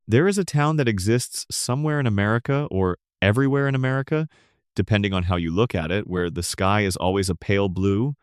There is a town that exists somewhere in America or everywhere in America, depending on how you look at it, where the sky is always a pale blue,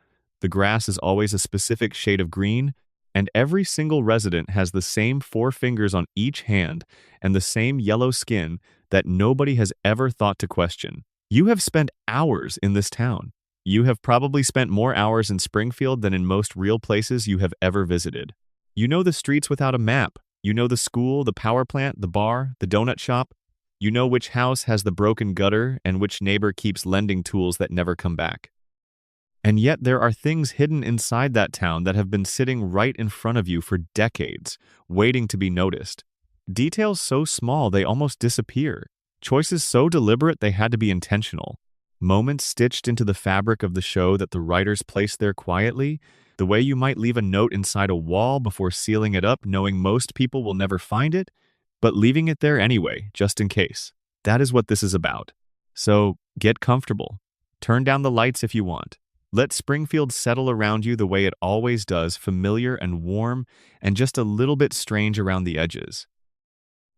the grass is always a specific shade of green, and every single resident has the same four fingers on each hand and the same yellow skin that nobody has ever thought to question. You have spent hours in this town. You have probably spent more hours in Springfield than in most real places you have ever visited. You know the streets without a map. You know the school, the power plant, the bar, the donut shop. You know which house has the broken gutter and which neighbor keeps lending tools that never come back. And yet there are things hidden inside that town that have been sitting right in front of you for decades, waiting to be noticed. Details so small they almost disappear. Choices so deliberate they had to be intentional. Moments stitched into the fabric of the show that the writers placed there quietly, the way you might leave a note inside a wall before sealing it up knowing most people will never find it, but leaving it there anyway, just in case. That is what this is about. So, get comfortable. Turn down the lights if you want. Let Springfield settle around you the way it always does, familiar and warm, and just a little bit strange around the edges.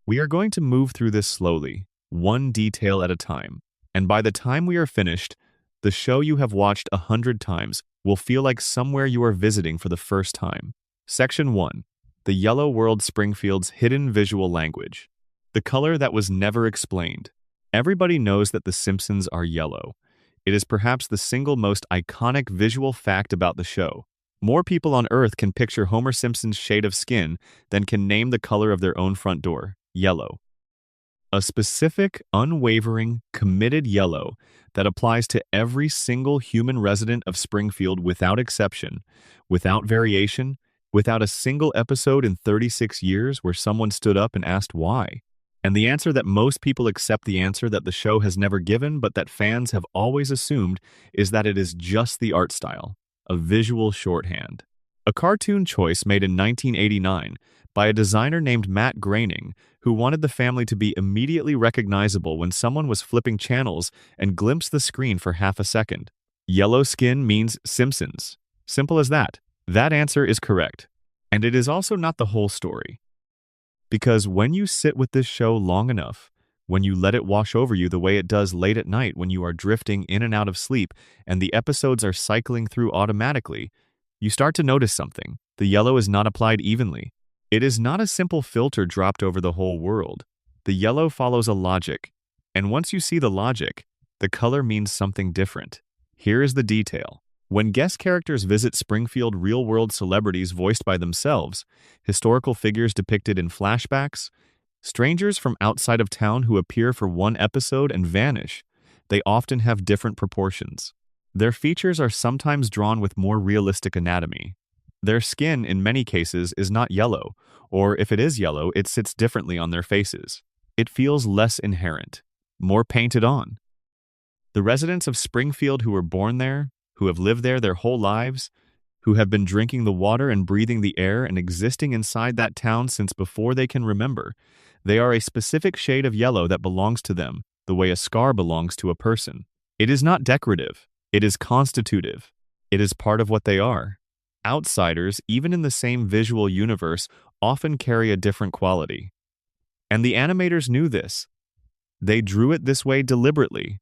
We are going to move through this slowly, one detail at a time, and by the time we are finished, the show you have watched 100 times will feel like somewhere you are visiting for the first time. Section 1. The Yellow World Springfield's Hidden Visual Language. The color that was never explained. Everybody knows that the Simpsons are yellow. It is perhaps the single most iconic visual fact about the show. More people on Earth can picture Homer Simpson's shade of skin than can name the color of their own front door, yellow. A specific, unwavering, committed yellow that applies to every single human resident of Springfield without exception, without variation, without a single episode in 36 years where someone stood up and asked why. And the answer that most people accept, the answer that the show has never given but that fans have always assumed, is that it is just the art style, a visual shorthand. A cartoon choice made in 1989 by a designer named Matt Groening, who wanted the family to be immediately recognizable when someone was flipping channels and glimpsed the screen for half a second. Yellow skin means Simpsons. Simple as that. That answer is correct. And it is also not the whole story. Because when you sit with this show long enough, when you let it wash over you the way it does late at night when you are drifting in and out of sleep and the episodes are cycling through automatically, you start to notice something. The yellow is not applied evenly. It is not a simple filter dropped over the whole world. The yellow follows a logic. And once you see the logic, the color means something different. Here is the detail. When guest characters visit Springfield, real-world celebrities voiced by themselves, historical figures depicted in flashbacks, strangers from outside of town who appear for one episode and vanish, they often have different proportions. Their features are sometimes drawn with more realistic anatomy. Their skin, in many cases, is not yellow, or if it is yellow, it sits differently on their faces. It feels less inherent, more painted on. The residents of Springfield who were born there, who have lived there their whole lives, who have been drinking the water and breathing the air and existing inside that town since before they can remember, they are a specific shade of yellow that belongs to them, the way a scar belongs to a person. It is not decorative. It is constitutive. It is part of what they are. Outsiders, even in the same visual universe, often carry a different quality. And the animators knew this. They drew it this way deliberately.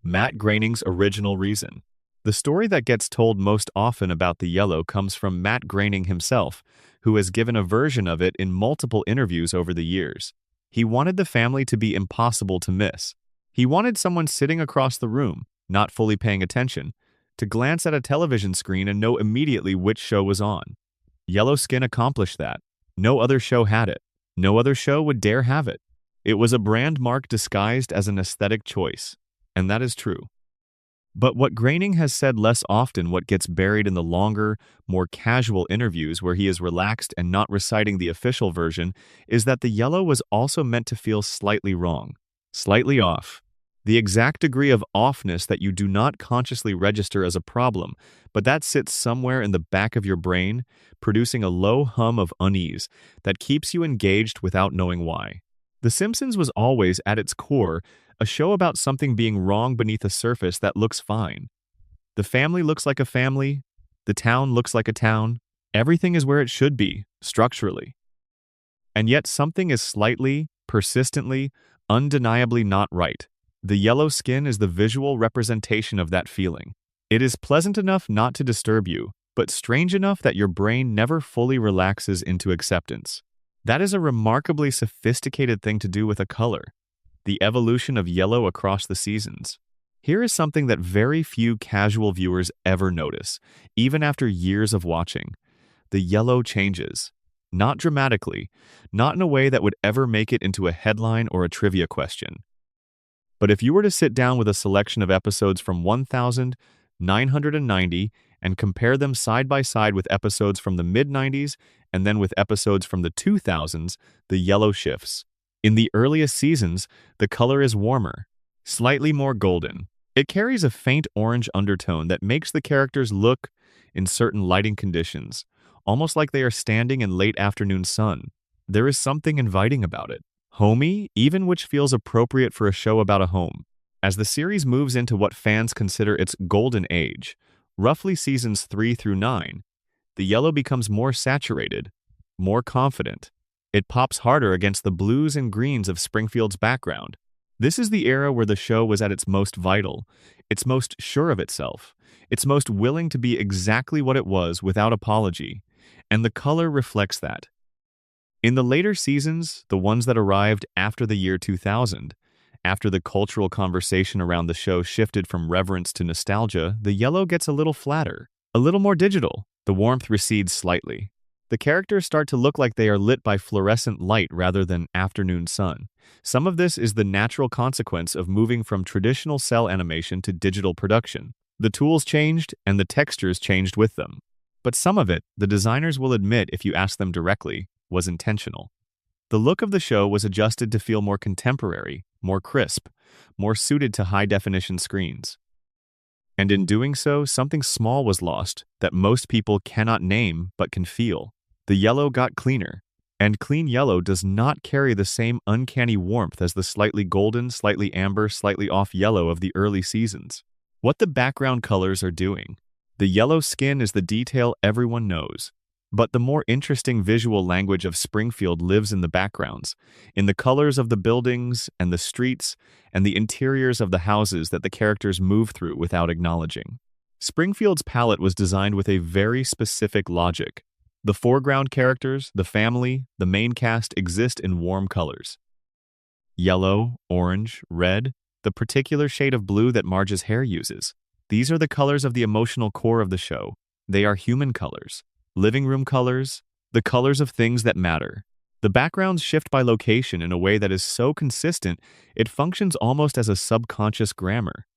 Matt Groening's original reason. The story that gets told most often about the yellow comes from Matt Groening himself, who has given a version of it in multiple interviews over the years. He wanted the family to be impossible to miss. He wanted someone sitting across the room, not fully paying attention, to glance at a television screen and know immediately which show was on. Yellow Skin accomplished that. No other show had it. No other show would dare have it. It was a brand mark disguised as an aesthetic choice, and that is true. But what Groening has said less often, what gets buried in the longer, more casual interviews where he is relaxed and not reciting the official version, is that the yellow was also meant to feel slightly wrong, slightly off. The exact degree of offness that you do not consciously register as a problem, but that sits somewhere in the back of your brain, producing a low hum of unease that keeps you engaged without knowing why. The Simpsons was always, at its core, a show about something being wrong beneath a surface that looks fine. The family looks like a family. The town looks like a town. Everything is where it should be, structurally. And yet something is slightly, persistently, undeniably not right. The yellow skin is the visual representation of that feeling. It is pleasant enough not to disturb you, but strange enough that your brain never fully relaxes into acceptance. That is a remarkably sophisticated thing to do with a color. The evolution of yellow across the seasons. Here is something that very few casual viewers ever notice, even after years of watching. The yellow changes. Not dramatically, not in a way that would ever make it into a headline or a trivia question. But if you were to sit down with a selection of episodes from 1990 and compare them side by side with episodes from the mid-90s and then with episodes from the 2000s, the yellow shifts. In the earliest seasons, the color is warmer, slightly more golden. It carries a faint orange undertone that makes the characters look, in certain lighting conditions, almost like they are standing in late afternoon sun. There is something inviting about it. Homey, even, which feels appropriate for a show about a home. As the series moves into what fans consider its golden age, roughly seasons 3 through 9, the yellow becomes more saturated, more confident. It pops harder against the blues and greens of Springfield's background. This is the era where the show was at its most vital, its most sure of itself, its most willing to be exactly what it was without apology, and the color reflects that. In the later seasons, the ones that arrived after the year 2000, after the cultural conversation around the show shifted from reverence to nostalgia, the yellow gets a little flatter, a little more digital. The warmth recedes slightly. The characters start to look like they are lit by fluorescent light rather than afternoon sun. Some of this is the natural consequence of moving from traditional cell animation to digital production. The tools changed and the textures changed with them. But some of it, the designers will admit if you ask them directly, was intentional. The look of the show was adjusted to feel more contemporary, more crisp, more suited to high-definition screens. And in doing so, something small was lost that most people cannot name but can feel. The yellow got cleaner, and clean yellow does not carry the same uncanny warmth as the slightly golden, slightly amber, slightly off yellow of the early seasons. What the background colors are doing. The yellow skin is the detail everyone knows. But the more interesting visual language of Springfield lives in the backgrounds, in the colors of the buildings and the streets and the interiors of the houses that the characters move through without acknowledging. Springfield's palette was designed with a very specific logic. The foreground characters, the family, the main cast exist in warm colors. Yellow, orange, red, the particular shade of blue that Marge's hair uses. These are the colors of the emotional core of the show. They are human colors. Living room colors, the colors of things that matter. The backgrounds shift by location in a way that is so consistent, it functions almost as a subconscious grammar.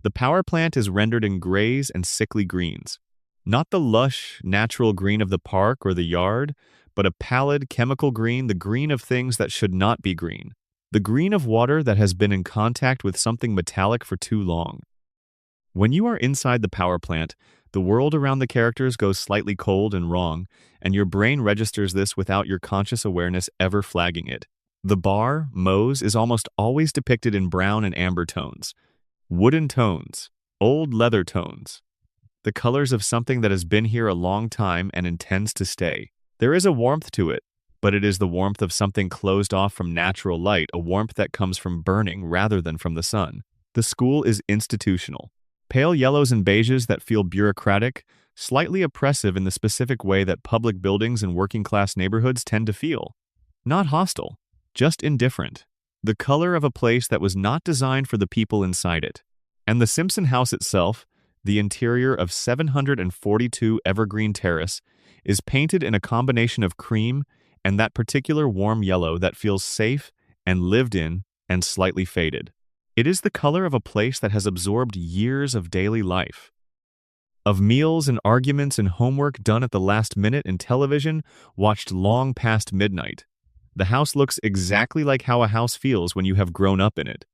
The power plant is rendered in grays and sickly greens. Not the lush, natural green of the park or the yard, but a pallid, chemical green, the green of things that should not be green. The green of water that has been in contact with something metallic for too long. When you are inside the power plant, the world around the characters goes slightly cold and wrong, and your brain registers this without your conscious awareness ever flagging it. The bar, Moe's, is almost always depicted in brown and amber tones. Wooden tones. Old leather tones. The colors of something that has been here a long time and intends to stay. There is a warmth to it, but it is the warmth of something closed off from natural light, a warmth that comes from burning rather than from the sun. The school is institutional. Pale yellows and beiges that feel bureaucratic, slightly oppressive in the specific way that public buildings and working-class neighborhoods tend to feel. Not hostile, just indifferent. The color of a place that was not designed for the people inside it. And the Simpson house itself, the interior of 742 Evergreen Terrace, is painted in a combination of cream and that particular warm yellow that feels safe and lived in and slightly faded. It is the color of a place that has absorbed years of daily life. Of meals and arguments and homework done at the last minute in television, watched long past midnight. The house looks exactly like how a house feels when you have grown up in it.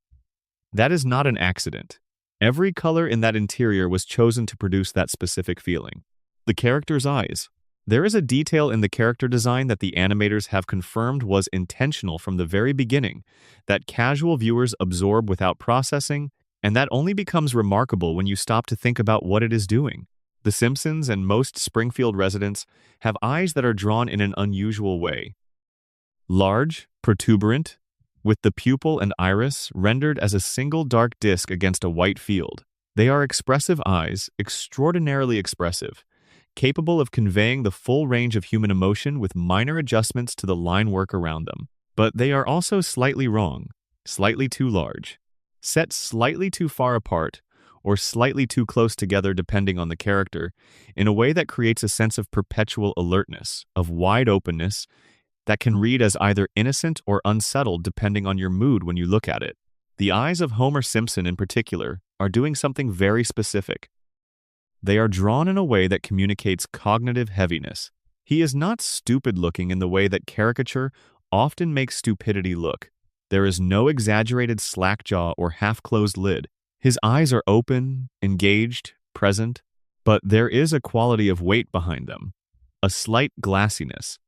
That is not an accident. Every color in that interior was chosen to produce that specific feeling. The character's eyes. There is a detail in the character design that the animators have confirmed was intentional from the very beginning, that casual viewers absorb without processing, and that only becomes remarkable when you stop to think about what it is doing. The Simpsons and most Springfield residents have eyes that are drawn in an unusual way. Large, protuberant, with the pupil and iris rendered as a single dark disk against a white field. They are expressive eyes, extraordinarily expressive, capable of conveying the full range of human emotion with minor adjustments to the line work around them. But they are also slightly wrong, slightly too large, set slightly too far apart, or slightly too close together depending on the character, in a way that creates a sense of perpetual alertness, of wide openness, that can read as either innocent or unsettled depending on your mood when you look at it. The eyes of Homer Simpson in particular are doing something very specific. They are drawn in a way that communicates cognitive heaviness. He is not stupid-looking in the way that caricature often makes stupidity look. There is no exaggerated slack jaw or half-closed lid. His eyes are open, engaged, present, but there is a quality of weight behind them, a slight glassiness,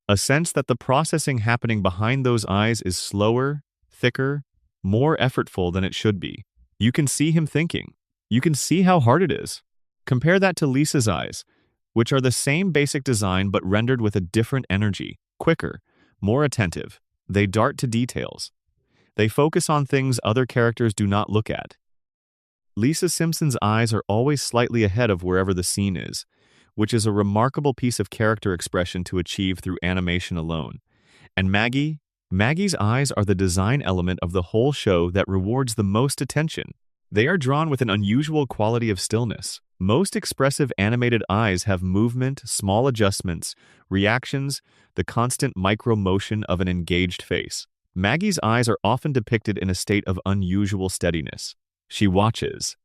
a sense that the processing happening behind those eyes is slower, thicker, more effortful than it should be. You can see him thinking. You can see how hard it is. Compare that to Lisa's eyes, which are the same basic design but rendered with a different energy, quicker, more attentive. They dart to details. They focus on things other characters do not look at. Lisa Simpson's eyes are always slightly ahead of wherever the scene is, which is a remarkable piece of character expression to achieve through animation alone. And Maggie's eyes are the design element of the whole show that rewards the most attention. They are drawn with an unusual quality of stillness. Most expressive animated eyes have movement, small adjustments, reactions, the constant micro-motion of an engaged face. Maggie's eyes are often depicted in a state of unusual steadiness. She watches.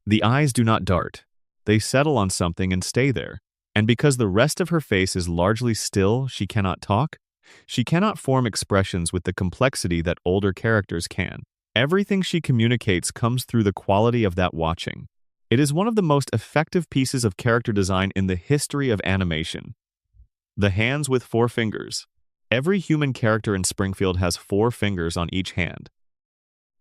The eyes do not dart. They settle on something and stay there. And because the rest of her face is largely still, she cannot talk. She cannot form expressions with the complexity that older characters can. Everything she communicates comes through the quality of that watching. It is one of the most effective pieces of character design in the history of animation. The hands with 4 fingers. Every human character in Springfield has 4 fingers on each hand.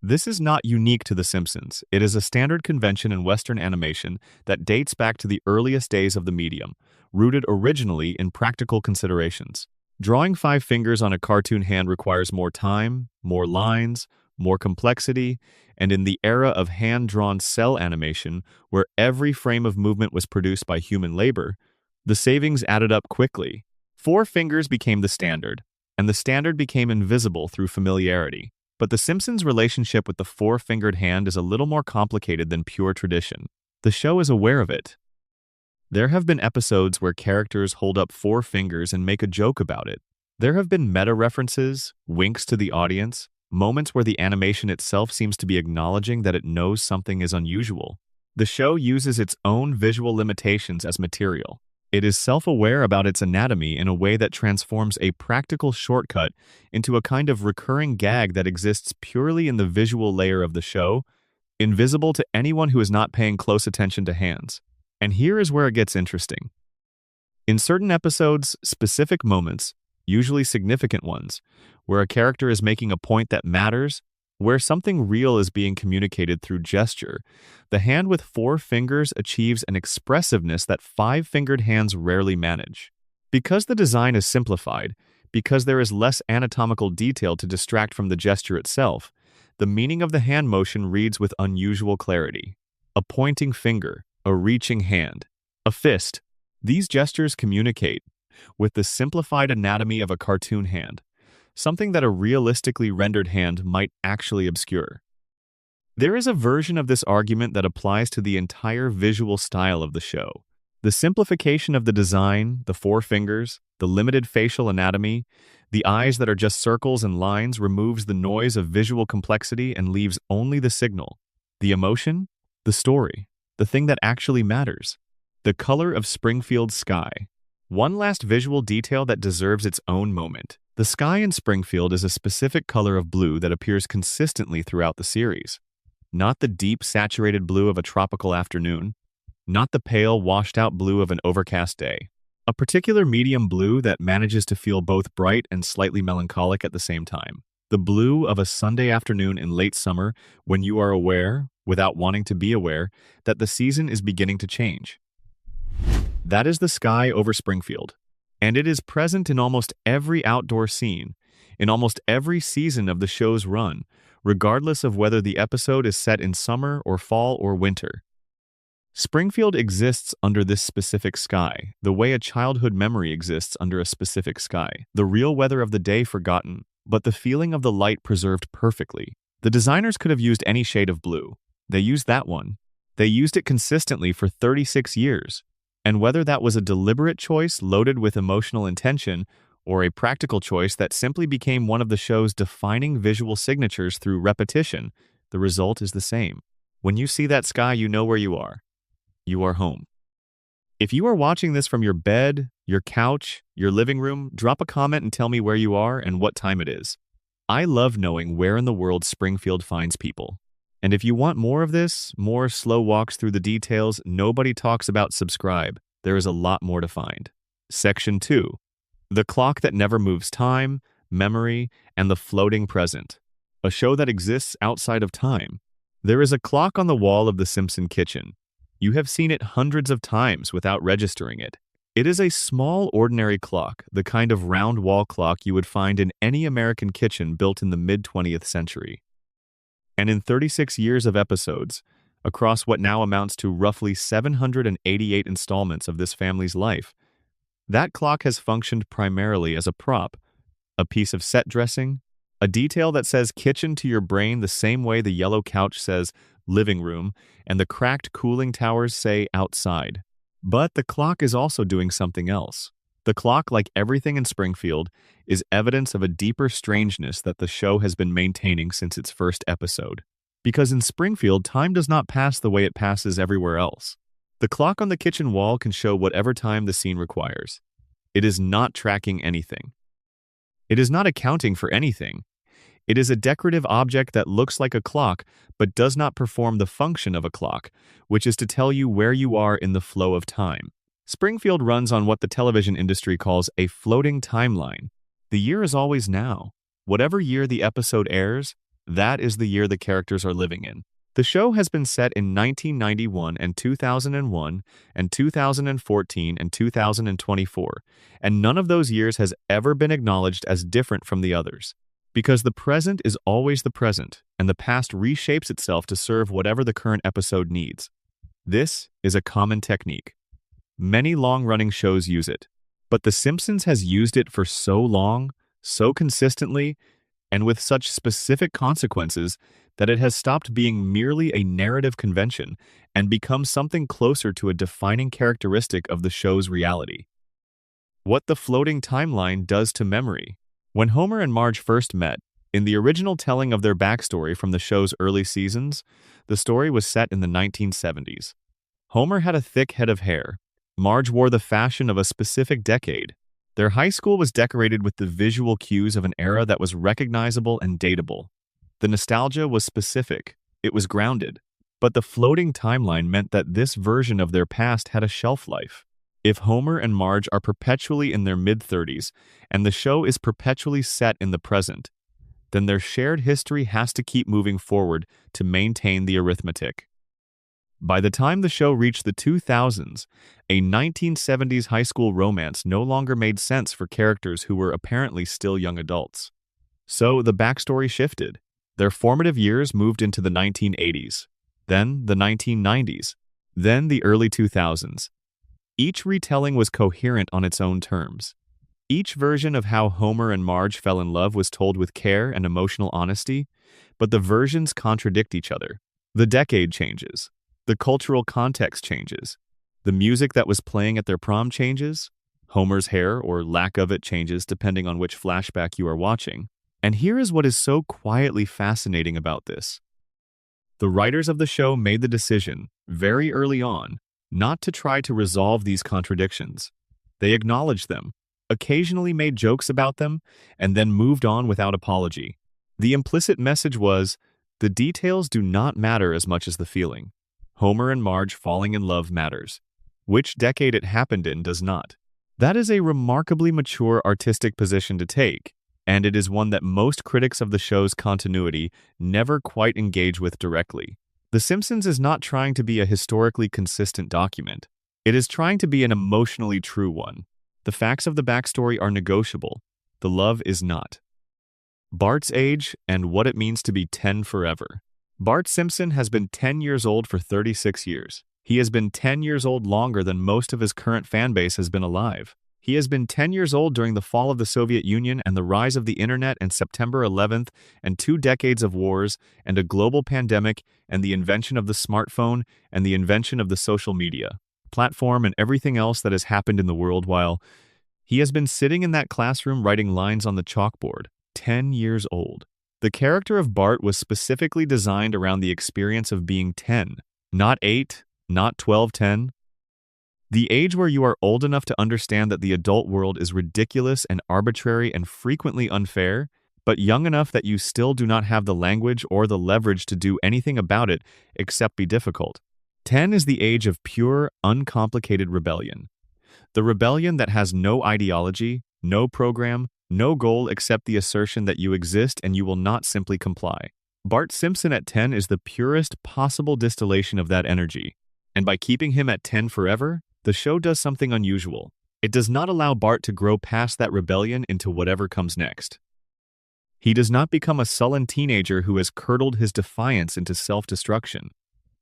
This is not unique to The Simpsons. It is a standard convention in Western animation that dates back to the earliest days of the medium, rooted originally in practical considerations. Drawing 5 fingers on a cartoon hand requires more time, more lines, more complexity, and in the era of hand-drawn cell animation, where every frame of movement was produced by human labor, the savings added up quickly. 4 fingers became the standard, and the standard became invisible through familiarity. But The Simpsons' relationship with the 4-fingered hand is a little more complicated than pure tradition. The show is aware of it. There have been episodes where characters hold up 4 fingers and make a joke about it. There have been meta-references, winks to the audience, moments where the animation itself seems to be acknowledging that it knows something is unusual. The show uses its own visual limitations as material. It is self-aware about its anatomy in a way that transforms a practical shortcut into a kind of recurring gag that exists purely in the visual layer of the show, invisible to anyone who is not paying close attention to hands. And here is where it gets interesting. In certain episodes, specific moments, usually significant ones, where a character is making a point that matters, where something real is being communicated through gesture, the hand with 4 fingers achieves an expressiveness that 5-fingered hands rarely manage. Because the design is simplified, because there is less anatomical detail to distract from the gesture itself, the meaning of the hand motion reads with unusual clarity. A pointing finger, a reaching hand, a fist. These gestures communicate with the simplified anatomy of a cartoon hand, something that a realistically rendered hand might actually obscure. There is a version of this argument that applies to the entire visual style of the show. The simplification of the design, the 4 fingers, the limited facial anatomy, the eyes that are just circles and lines removes the noise of visual complexity and leaves only the signal, the emotion, the story, the thing that actually matters, the color of Springfield's sky. One last visual detail that deserves its own moment. The sky in Springfield is a specific color of blue that appears consistently throughout the series. Not the deep, saturated blue of a tropical afternoon, not the pale, washed-out blue of an overcast day. A particular medium blue that manages to feel both bright and slightly melancholic at the same time. The blue of a Sunday afternoon in late summer when you are aware, without wanting to be aware, that the season is beginning to change. That is the sky over Springfield. And it is present in almost every outdoor scene, in almost every season of the show's run, regardless of whether the episode is set in summer or fall or winter. Springfield exists under this specific sky, the way a childhood memory exists under a specific sky. The real weather of the day forgotten, but the feeling of the light preserved perfectly. The designers could have used any shade of blue. They used that one. They used it consistently for 36 years. And whether that was a deliberate choice loaded with emotional intention or a practical choice that simply became one of the show's defining visual signatures through repetition, the result is the same. When you see that sky, you know where you are. You are home. If you are watching this from your bed, your couch, your living room, drop a comment and tell me where you are and what time it is. I love knowing where in the world Springfield finds people. And if you want more of this, more slow walks through the details nobody talks about, subscribe. There is a lot more to find. Section 2. The clock that never moves: time, memory, and the floating present. A show that exists outside of time. There is a clock on the wall of the Simpson kitchen. You have seen it hundreds of times without registering it. It is a small, ordinary clock, the kind of round wall clock you would find in any American kitchen built in the mid-20th century. And in 36 years of episodes, across what now amounts to roughly 788 installments of this family's life, that clock has functioned primarily as a prop, a piece of set dressing, a detail that says kitchen to your brain the same way the yellow couch says living room and the cracked cooling towers say outside. But the clock is also doing something else. The clock, like everything in Springfield, is evidence of a deeper strangeness that the show has been maintaining since its first episode. Because in Springfield, time does not pass the way it passes everywhere else. The clock on the kitchen wall can show whatever time the scene requires. It is not tracking anything. It is not accounting for anything. It is a decorative object that looks like a clock but does not perform the function of a clock, which is to tell you where you are in the flow of time. Springfield runs on what the television industry calls a floating timeline. The year is always now. Whatever year the episode airs, that is the year the characters are living in. The show has been set in 1991 and 2001 and 2014 and 2024, and none of those years has ever been acknowledged as different from the others. Because the present is always the present, and the past reshapes itself to serve whatever the current episode needs. This is a common technique. Many long-running shows use it, but The Simpsons has used it for so long, so consistently, and with such specific consequences that it has stopped being merely a narrative convention and become something closer to a defining characteristic of the show's reality. What the floating timeline does to memory. When Homer and Marge first met, in the original telling of their backstory from the show's early seasons, the story was set in the 1970s. Homer had a thick head of hair. Marge wore the fashion of a specific decade. Their high school was decorated with the visual cues of an era that was recognizable and dateable. The nostalgia was specific. It was grounded. But the floating timeline meant that this version of their past had a shelf life. If Homer and Marge are perpetually in their mid-30s, and the show is perpetually set in the present, then their shared history has to keep moving forward to maintain the arithmetic. By the time the show reached the 2000s, a 1970s high school romance no longer made sense for characters who were apparently still young adults. So the backstory shifted. Their formative years moved into the 1980s, then the 1990s, then the early 2000s. Each retelling was coherent on its own terms. Each version of how Homer and Marge fell in love was told with care and emotional honesty, but the versions contradict each other. The decade changes. The cultural context changes. The music that was playing at their prom changes. Homer's hair, or lack of it, changes depending on which flashback you are watching. And here is what is so quietly fascinating about this. The writers of the show made the decision, very early on, not to try to resolve these contradictions. They acknowledged them, occasionally made jokes about them, and then moved on without apology. The implicit message was, the details do not matter as much as the feeling. Homer and Marge falling in love matters. Which decade it happened in does not. That is a remarkably mature artistic position to take, and it is one that most critics of the show's continuity never quite engage with directly. The Simpsons is not trying to be a historically consistent document. It is trying to be an emotionally true one. The facts of the backstory are negotiable. The love is not. Bart's age and what it means to be 10 forever. Bart Simpson has been 10 years old for 36 years. He has been 10 years old longer than most of his current fan base has been alive. He has been 10 years old during the fall of the Soviet Union and the rise of the internet and September 11th and 2 decades of wars and a global pandemic and the invention of the smartphone and the invention of the social media platform and everything else that has happened in the world while he has been sitting in that classroom writing lines on the chalkboard, 10 years old. The character of Bart was specifically designed around the experience of being 10, not 8, not 12, 10. The age where you are old enough to understand that the adult world is ridiculous and arbitrary and frequently unfair, but young enough that you still do not have the language or the leverage to do anything about it except be difficult. 10 is the age of pure, uncomplicated rebellion. The rebellion that has no ideology, no program, no goal except the assertion that you exist and you will not simply comply. Bart Simpson at 10 is the purest possible distillation of that energy. And by keeping him at 10 forever, the show does something unusual. It does not allow Bart to grow past that rebellion into whatever comes next. He does not become a sullen teenager who has curdled his defiance into self-destruction.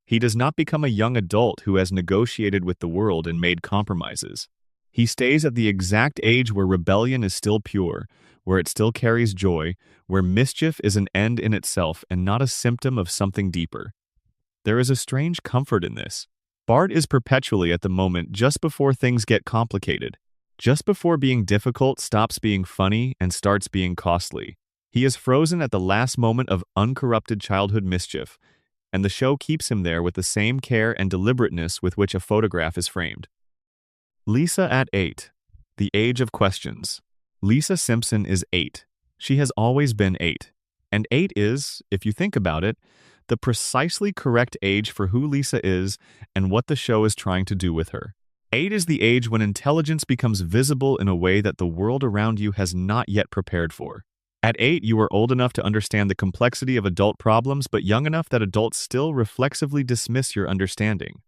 He does not become a young adult who has negotiated with the world and made compromises. He stays at the exact age where rebellion is still pure, where it still carries joy, where mischief is an end in itself and not a symptom of something deeper. There is a strange comfort in this. Bart is perpetually at the moment just before things get complicated, just before being difficult stops being funny and starts being costly. He is frozen at the last moment of uncorrupted childhood mischief, and the show keeps him there with the same care and deliberateness with which a photograph is framed. Lisa at 8. The age of questions. Lisa Simpson is 8. She has always been 8. And 8 is, if you think about it, the precisely correct age for who Lisa is and what the show is trying to do with her. 8 is the age when intelligence becomes visible in a way that the world around you has not yet prepared for. At 8, you are old enough to understand the complexity of adult problems, but young enough that adults still reflexively dismiss your understanding.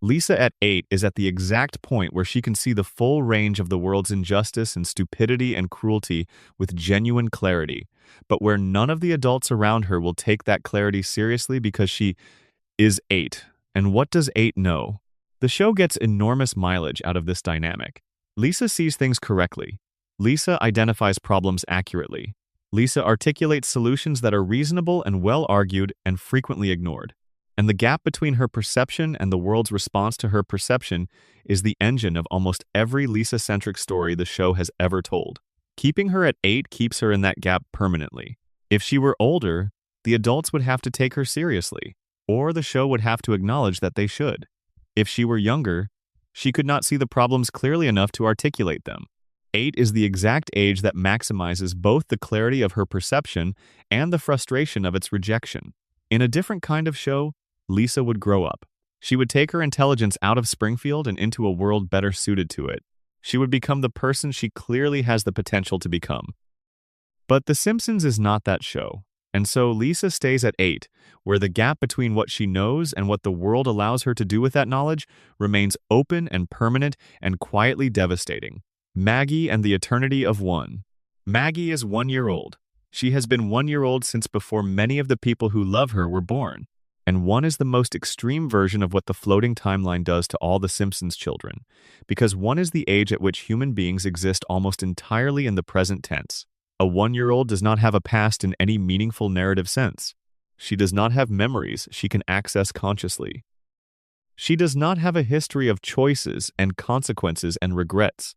Lisa at 8 is at the exact point where she can see the full range of the world's injustice and stupidity and cruelty with genuine clarity, but where none of the adults around her will take that clarity seriously because she is 8. And what does 8 know? The show gets enormous mileage out of this dynamic. Lisa sees things correctly. Lisa identifies problems accurately. Lisa articulates solutions that are reasonable and well-argued and frequently ignored. And the gap between her perception and the world's response to her perception is the engine of almost every Lisa-centric story the show has ever told. Keeping her at 8 keeps her in that gap permanently. If she were older, the adults would have to take her seriously, or the show would have to acknowledge that they should. If she were younger, she could not see the problems clearly enough to articulate them. 8 is the exact age that maximizes both the clarity of her perception and the frustration of its rejection. In a different kind of show, Lisa would grow up. She would take her intelligence out of Springfield and into a world better suited to it. She would become the person she clearly has the potential to become. But The Simpsons is not that show, and so Lisa stays at 8, where the gap between what she knows and what the world allows her to do with that knowledge remains open and permanent and quietly devastating. Maggie and the Eternity of One. Maggie is 1 year old. She has been 1 year old since before many of the people who love her were born. And 1 is the most extreme version of what the floating timeline does to all the Simpsons children, because 1 is the age at which human beings exist almost entirely in the present tense. A 1-year-old does not have a past in any meaningful narrative sense. She does not have memories she can access consciously. She does not have a history of choices and consequences and regrets.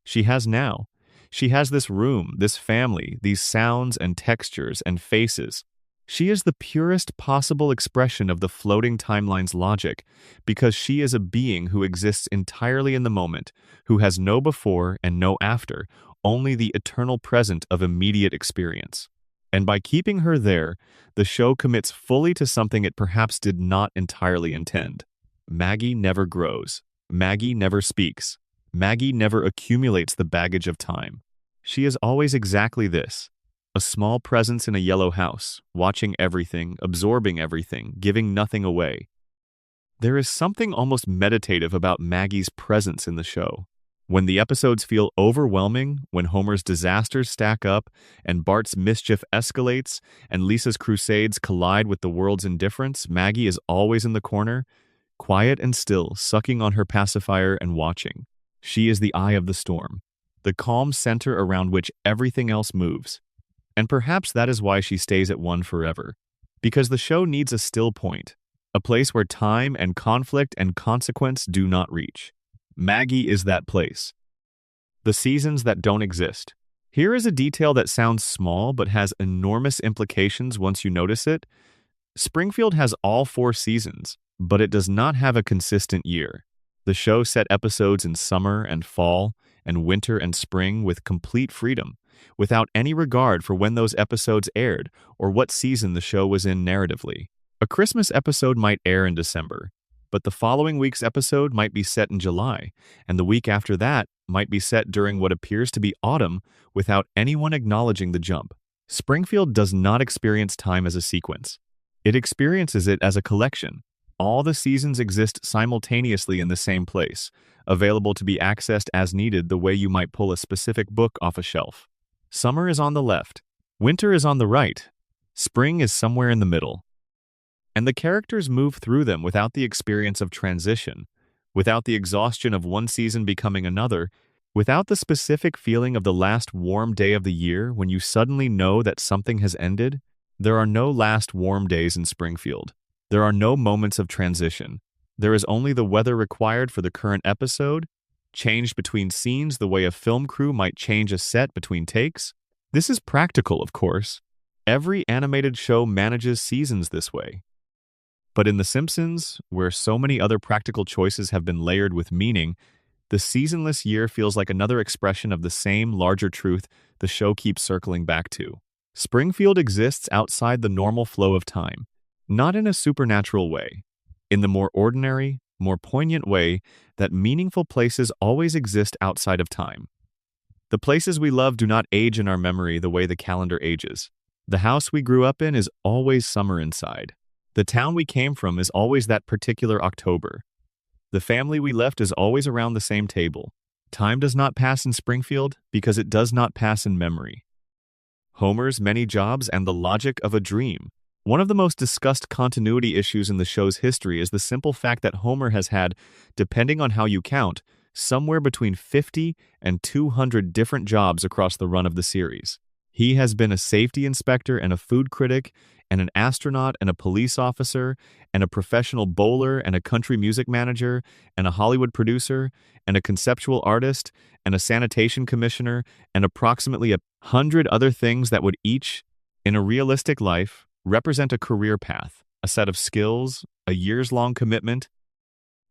She has now. She has this room, this family, these sounds and textures and faces. She is the purest possible expression of the floating timeline's logic, because she is a being who exists entirely in the moment, who has no before and no after, only the eternal present of immediate experience. And by keeping her there, the show commits fully to something it perhaps did not entirely intend. Maggie never grows. Maggie never speaks. Maggie never accumulates the baggage of time. She is always exactly this. A small presence in a yellow house, watching everything, absorbing everything, giving nothing away. There is something almost meditative about Maggie's presence in the show. When the episodes feel overwhelming, when Homer's disasters stack up, and Bart's mischief escalates, and Lisa's crusades collide with the world's indifference, Maggie is always in the corner, quiet and still, sucking on her pacifier and watching. She is the eye of the storm, the calm center around which everything else moves. And perhaps that is why she stays at one forever. Because the show needs a still point, a place where time and conflict and consequence do not reach. Maggie is that place. The seasons that don't exist. Here is a detail that sounds small but has enormous implications once you notice it. Springfield has all 4 seasons, but it does not have a consistent year. The show set episodes in summer and fall and winter and spring with complete freedom, without any regard for when those episodes aired or what season the show was in narratively. A Christmas episode might air in December, but the following week's episode might be set in July, and the week after that might be set during what appears to be autumn without anyone acknowledging the jump. Springfield does not experience time as a sequence. It experiences it as a collection. All the seasons exist simultaneously in the same place, available to be accessed as needed the way you might pull a specific book off a shelf. Summer is on the left, winter is on the right, spring is somewhere in the middle. And the characters move through them without the experience of transition, without the exhaustion of one season becoming another, without the specific feeling of the last warm day of the year when you suddenly know that something has ended. There are no last warm days in Springfield. There are no moments of transition. There is only the weather required for the current episode, changed between scenes the way a film crew might change a set between takes. This is practical, of course. Every animated show manages seasons this way. But in The Simpsons, where so many other practical choices have been layered with meaning, the seasonless year feels like another expression of the same larger truth the show keeps circling back to. Springfield exists outside the normal flow of time, not in a supernatural way, in the more ordinary, more poignant way that meaningful places always exist outside of time. The places we love do not age in our memory the way the calendar ages. The house we grew up in is always summer inside. The town we came from is always that particular October. The family we left is always around the same table. Time does not pass in Springfield because it does not pass in memory. Homer's many jobs and the logic of a dream. One of the most discussed continuity issues in the show's history is the simple fact that Homer has had, depending on how you count, somewhere between 50 and 200 different jobs across the run of the series. He has been a safety inspector and a food critic, and an astronaut and a police officer, and a professional bowler and a country music manager, and a Hollywood producer, and a conceptual artist, and a sanitation commissioner, and approximately 100 other things that would each, in a realistic life, represent a career path, a set of skills, a years-long commitment.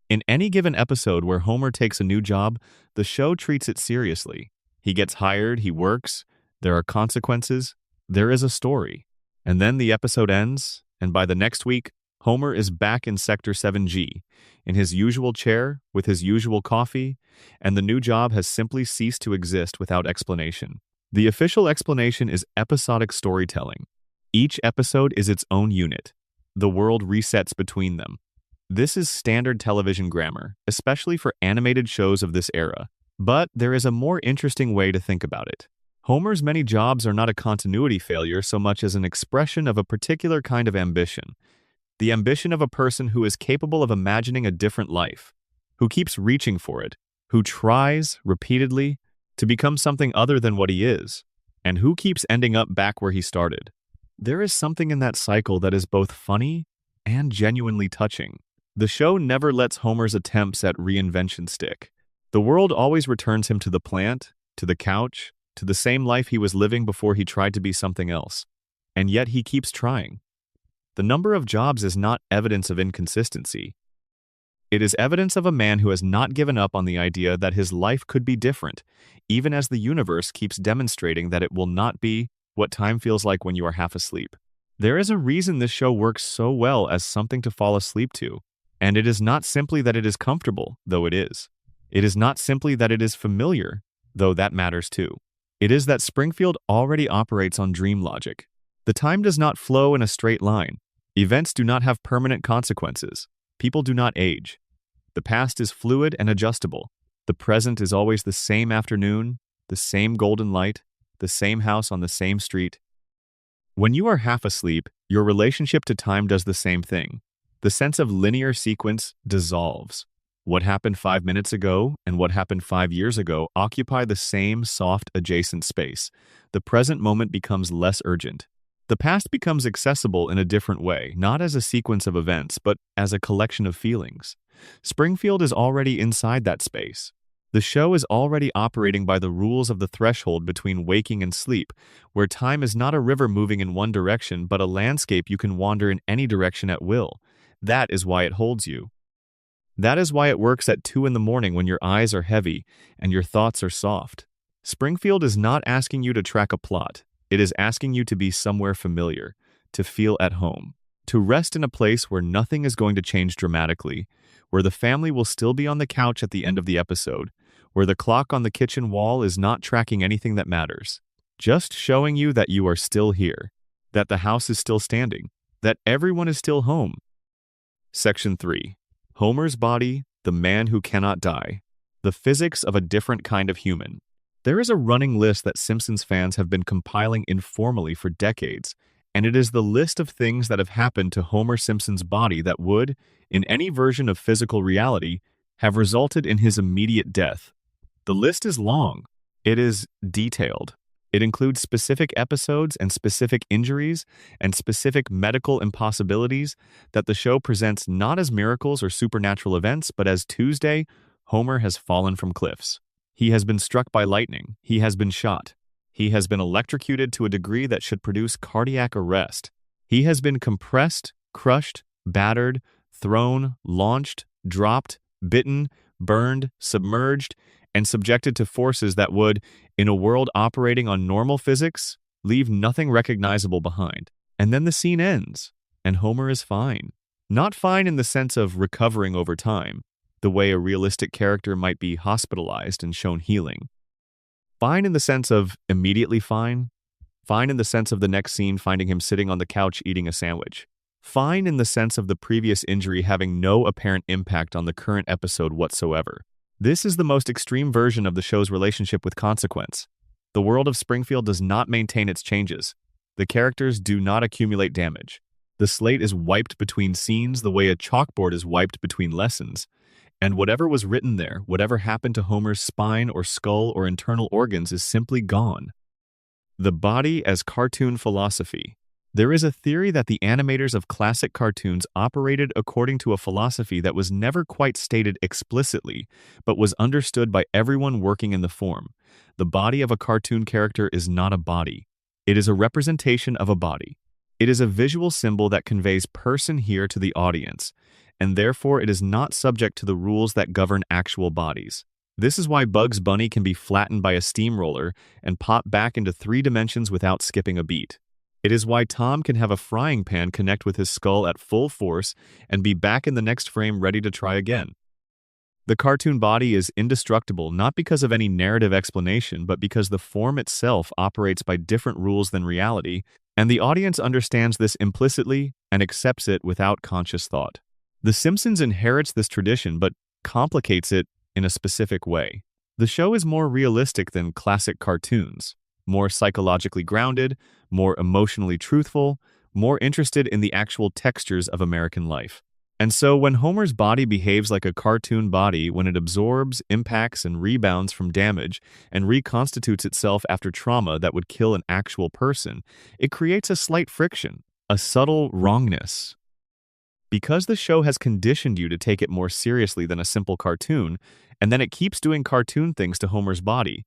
In any given episode where Homer takes a new job, the show treats it seriously. He gets hired, he works, there are consequences, there is a story. And then the episode ends, and by the next week, Homer is back in Sector 7G, in his usual chair, with his usual coffee, and the new job has simply ceased to exist without explanation. The official explanation is episodic storytelling. Each episode is its own unit. The world resets between them. This is standard television grammar, especially for animated shows of this era. But there is a more interesting way to think about it. Homer's many jobs are not a continuity failure so much as an expression of a particular kind of ambition. The ambition of a person who is capable of imagining a different life, who keeps reaching for it, who tries, repeatedly, to become something other than what he is, and who keeps ending up back where he started. There is something in that cycle that is both funny and genuinely touching. The show never lets Homer's attempts at reinvention stick. The world always returns him to the plant, to the couch, to the same life he was living before he tried to be something else. And yet he keeps trying. The number of jobs is not evidence of inconsistency. It is evidence of a man who has not given up on the idea that his life could be different, even as the universe keeps demonstrating that it will not be what time feels like when you are half asleep. There is a reason this show works so well as something to fall asleep to, and it is not simply that it is comfortable, though it is. It is not simply that it is familiar, though that matters too. It is that Springfield already operates on dream logic. The time does not flow in a straight line. Events do not have permanent consequences. People do not age. The past is fluid and adjustable. The present is always the same afternoon, the same golden light, the same house on the same street. When you are half asleep, your relationship to time does the same thing. The sense of linear sequence dissolves. What happened 5 minutes ago and what happened 5 years ago occupy the same soft adjacent space. The present moment becomes less urgent. The past becomes accessible in a different way, not as a sequence of events, but as a collection of feelings. Springfield is already inside that space. The show is already operating by the rules of the threshold between waking and sleep, where time is not a river moving in one direction, but a landscape you can wander in any direction at will. That is why it holds you. That is why it works at 2 in the morning when your eyes are heavy and your thoughts are soft. Springfield is not asking you to track a plot. It is asking you to be somewhere familiar, to feel at home, to rest in a place where nothing is going to change dramatically, where the family will still be on the couch at the end of the episode, where the clock on the kitchen wall is not tracking anything that matters, just showing you that you are still here, that the house is still standing, that everyone is still home. Section 3. Homer's body, the man who cannot die. The physics of a different kind of human. There is a running list that Simpsons fans have been compiling informally for decades, and it is the list of things that have happened to Homer Simpson's body that would, in any version of physical reality, have resulted in his immediate death. The list is long. It is detailed. It includes specific episodes and specific injuries and specific medical impossibilities that the show presents not as miracles or supernatural events, but as Tuesday, Homer has fallen from cliffs. He has been struck by lightning. He has been shot. He has been electrocuted to a degree that should produce cardiac arrest. He has been compressed, crushed, battered, thrown, launched, dropped, bitten, burned, submerged, and subjected to forces that would, in a world operating on normal physics, leave nothing recognizable behind. And then the scene ends, and Homer is fine. Not fine in the sense of recovering over time, the way a realistic character might be hospitalized and shown healing. Fine in the sense of immediately fine. Fine in the sense of the next scene finding him sitting on the couch eating a sandwich. Fine in the sense of the previous injury having no apparent impact on the current episode whatsoever. This is the most extreme version of the show's relationship with consequence. The world of Springfield does not maintain its changes. The characters do not accumulate damage. The slate is wiped between scenes the way a chalkboard is wiped between lessons. And whatever was written there, whatever happened to Homer's spine or skull or internal organs is simply gone. The body as cartoon philosophy. There is a theory that the animators of classic cartoons operated according to a philosophy that was never quite stated explicitly, but was understood by everyone working in the form. The body of a cartoon character is not a body. It is a representation of a body. It is a visual symbol that conveys person here to the audience, and therefore it is not subject to the rules that govern actual bodies. This is why Bugs Bunny can be flattened by a steamroller and pop back into 3 dimensions without skipping a beat. It is why Tom can have a frying pan connect with his skull at full force and be back in the next frame ready to try again. The cartoon body is indestructible not because of any narrative explanation, but because the form itself operates by different rules than reality, and the audience understands this implicitly and accepts it without conscious thought. The Simpsons inherits this tradition but complicates it in a specific way. The show is more realistic than classic cartoons, more psychologically grounded, more emotionally truthful, more interested in the actual textures of American life. And so when Homer's body behaves like a cartoon body, when it absorbs, impacts, and rebounds from damage, and reconstitutes itself after trauma that would kill an actual person, it creates a slight friction, a subtle wrongness. Because the show has conditioned you to take it more seriously than a simple cartoon, and then it keeps doing cartoon things to Homer's body,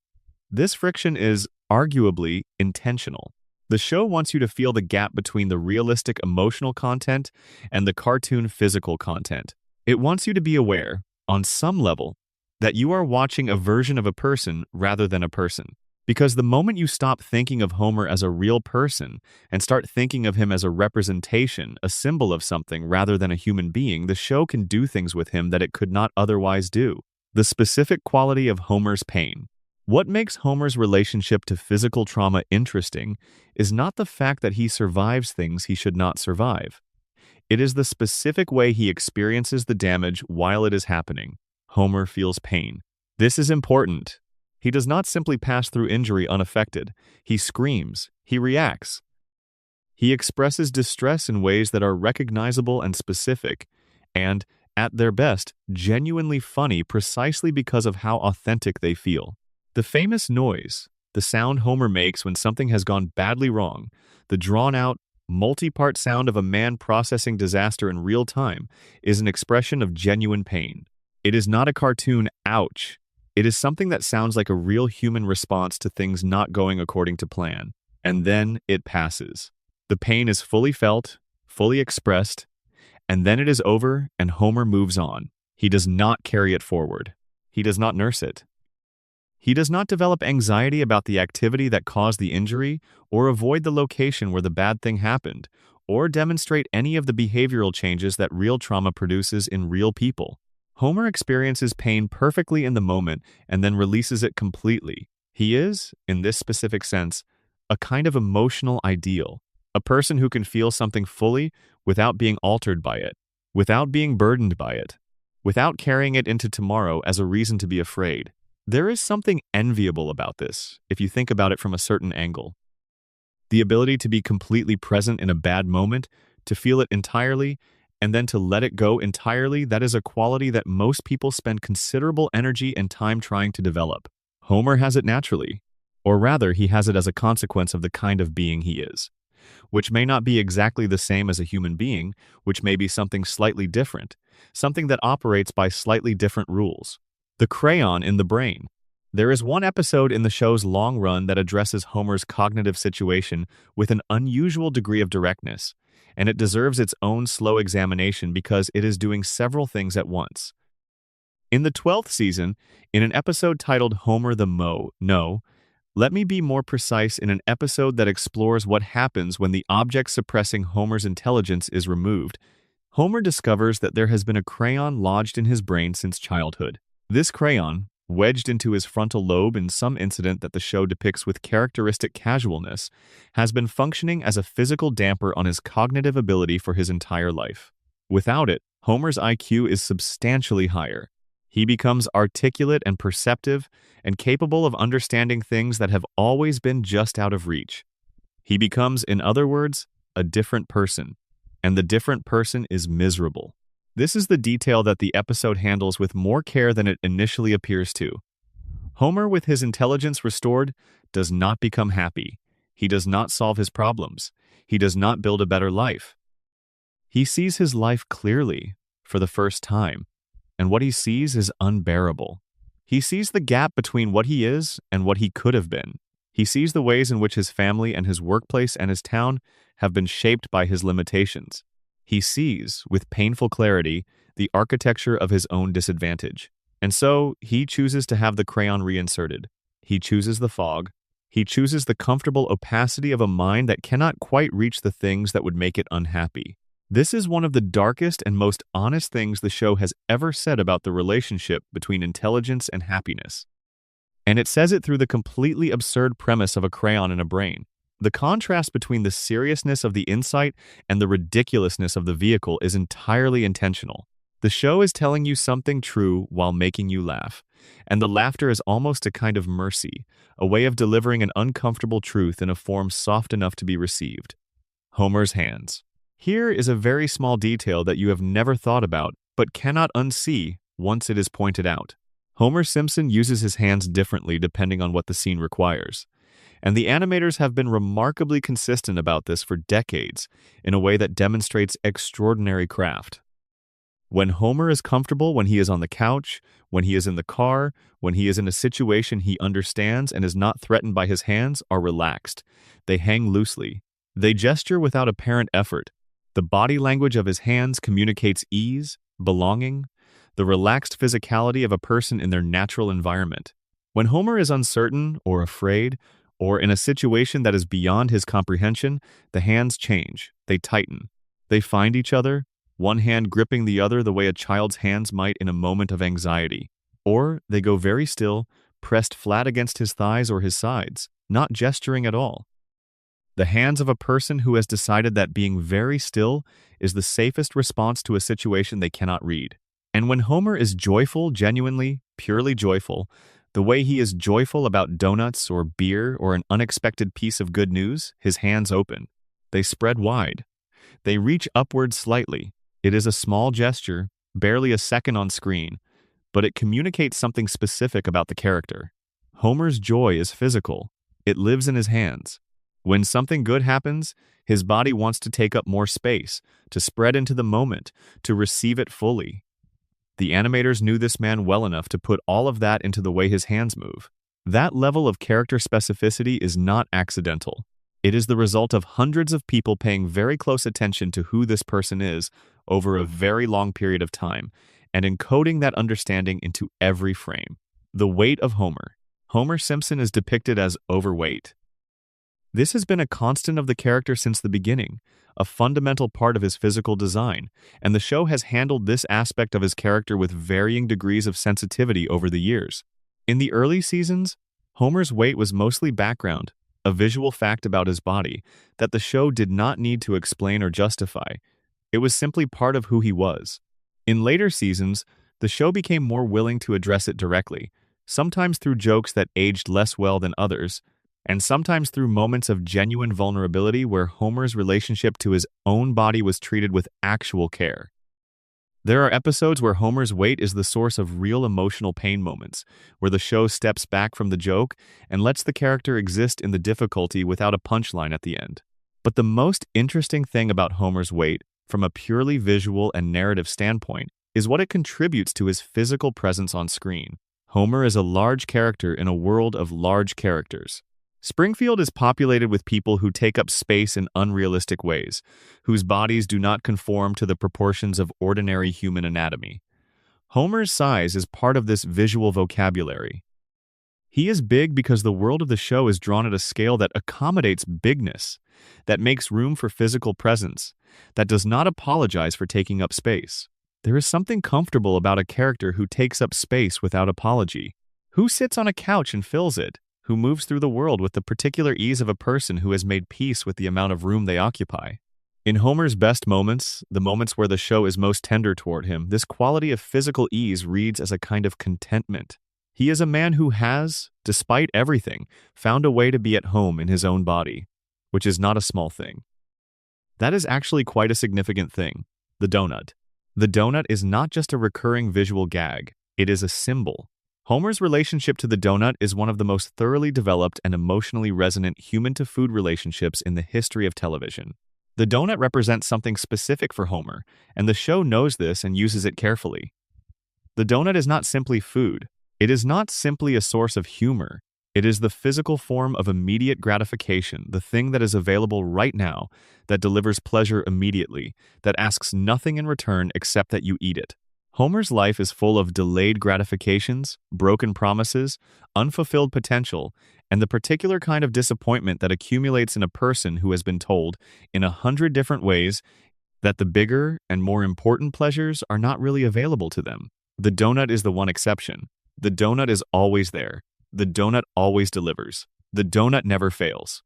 this friction is arguably intentional. The show wants you to feel the gap between the realistic emotional content and the cartoon physical content. It wants you to be aware, on some level, that you are watching a version of a person rather than a person. Because the moment you stop thinking of Homer as a real person and start thinking of him as a representation, a symbol of something rather than a human being, the show can do things with him that it could not otherwise do. The specific quality of Homer's pain. What makes Homer's relationship to physical trauma interesting is not the fact that he survives things he should not survive. It is the specific way he experiences the damage while it is happening. Homer feels pain. This is important. He does not simply pass through injury unaffected. He screams. He reacts. He expresses distress in ways that are recognizable and specific, and, at their best, genuinely funny precisely because of how authentic they feel. The famous noise, the sound Homer makes when something has gone badly wrong, the drawn-out, multi-part sound of a man processing disaster in real time, is an expression of genuine pain. It is not a cartoon ouch. It is something that sounds like a real human response to things not going according to plan. And then it passes. The pain is fully felt, fully expressed, and then it is over and Homer moves on. He does not carry it forward. He does not nurse it. He does not develop anxiety about the activity that caused the injury or avoid the location where the bad thing happened, or demonstrate any of the behavioral changes that real trauma produces in real people. Homer experiences pain perfectly in the moment and then releases it completely. He is, in this specific sense, a kind of emotional ideal, a person who can feel something fully without being altered by it, without being burdened by it, without carrying it into tomorrow as a reason to be afraid. There is something enviable about this, if you think about it from a certain angle. The ability to be completely present in a bad moment, to feel it entirely, and then to let it go entirely, that is a quality that most people spend considerable energy and time trying to develop. Homer has it naturally, or rather, he has it as a consequence of the kind of being he is, which may not be exactly the same as a human being, which may be something slightly different, something that operates by slightly different rules. The crayon in the brain. There is one episode in the show's long run that addresses Homer's cognitive situation with an unusual degree of directness, and it deserves its own slow examination because it is doing several things at once. In the 12th season, in an episode titled Homer the No, let me be more precise, in an episode that explores what happens when the object suppressing Homer's intelligence is removed, Homer discovers that there has been a crayon lodged in his brain since childhood. This crayon, wedged into his frontal lobe in some incident that the show depicts with characteristic casualness, has been functioning as a physical damper on his cognitive ability for his entire life. Without it, Homer's IQ is substantially higher. He becomes articulate and perceptive and capable of understanding things that have always been just out of reach. He becomes, in other words, a different person, and the different person is miserable. This is the detail that the episode handles with more care than it initially appears to. Homer, with his intelligence restored, does not become happy. He does not solve his problems. He does not build a better life. He sees his life clearly, for the first time, and what he sees is unbearable. He sees the gap between what he is and what he could have been. He sees the ways in which his family and his workplace and his town have been shaped by his limitations. He sees, with painful clarity, the architecture of his own disadvantage. And so, he chooses to have the crayon reinserted. He chooses the fog. He chooses the comfortable opacity of a mind that cannot quite reach the things that would make it unhappy. This is one of the darkest and most honest things the show has ever said about the relationship between intelligence and happiness. And it says it through the completely absurd premise of a crayon in a brain. The contrast between the seriousness of the insight and the ridiculousness of the vehicle is entirely intentional. The show is telling you something true while making you laugh, and the laughter is almost a kind of mercy, a way of delivering an uncomfortable truth in a form soft enough to be received. Homer's hands. Here is a very small detail that you have never thought about, but cannot unsee once it is pointed out. Homer Simpson uses his hands differently depending on what the scene requires. And the animators have been remarkably consistent about this for decades, in a way that demonstrates extraordinary craft. When Homer is comfortable, when he is on the couch, when he is in the car, when he is in a situation he understands and is not threatened by his hands, are relaxed. They hang loosely. They gesture without apparent effort. The body language of his hands communicates ease, belonging, the relaxed physicality of a person in their natural environment. When Homer is uncertain or afraid, or in a situation that is beyond his comprehension, the hands change, they tighten. They find each other, one hand gripping the other the way a child's hands might in a moment of anxiety. Or they go very still, pressed flat against his thighs or his sides, not gesturing at all. The hands of a person who has decided that being very still is the safest response to a situation they cannot read. And when Homer is joyful, genuinely, purely joyful, the way he is joyful about donuts or beer or an unexpected piece of good news, his hands open. They spread wide. They reach upward slightly. It is a small gesture, barely a second on screen, but it communicates something specific about the character. Homer's joy is physical. It lives in his hands. When something good happens, his body wants to take up more space, to spread into the moment, to receive it fully. The animators knew this man well enough to put all of that into the way his hands move. That level of character specificity is not accidental. It is the result of hundreds of people paying very close attention to who this person is over a very long period of time, and encoding that understanding into every frame. The weight of Homer. Homer Simpson is depicted as overweight. This has been a constant of the character since the beginning, a fundamental part of his physical design, and the show has handled this aspect of his character with varying degrees of sensitivity over the years. In the early seasons, Homer's weight was mostly background, a visual fact about his body that the show did not need to explain or justify. It was simply part of who he was. In later seasons, the show became more willing to address it directly, sometimes through jokes that aged less well than others, and sometimes through moments of genuine vulnerability where Homer's relationship to his own body was treated with actual care. There are episodes where Homer's weight is the source of real emotional pain moments, where the show steps back from the joke and lets the character exist in the difficulty without a punchline at the end. But the most interesting thing about Homer's weight, from a purely visual and narrative standpoint, is what it contributes to his physical presence on screen. Homer is a large character in a world of large characters. Springfield is populated with people who take up space in unrealistic ways, whose bodies do not conform to the proportions of ordinary human anatomy. Homer's size is part of this visual vocabulary. He is big because the world of the show is drawn at a scale that accommodates bigness, that makes room for physical presence, that does not apologize for taking up space. There is something comfortable about a character who takes up space without apology. Who sits on a couch and fills it? Who moves through the world with the particular ease of a person who has made peace with the amount of room they occupy? In Homer's best moments, the moments where the show is most tender toward him, this quality of physical ease reads as a kind of contentment. He is a man who has, despite everything, found a way to be at home in his own body, which is not a small thing. That is actually quite a significant thing. The donut. The donut is not just a recurring visual gag, it is a symbol. Homer's relationship to the donut is one of the most thoroughly developed and emotionally resonant human-to-food relationships in the history of television. The donut represents something specific for Homer, and the show knows this and uses it carefully. The donut is not simply food. It is not simply a source of humor. It is the physical form of immediate gratification, the thing that is available right now, that delivers pleasure immediately, that asks nothing in return except that you eat it. Homer's life is full of delayed gratifications, broken promises, unfulfilled potential, and the particular kind of disappointment that accumulates in a person who has been told, in 100 different ways, that the bigger and more important pleasures are not really available to them. The donut is the one exception. The donut is always there. The donut always delivers. The donut never fails.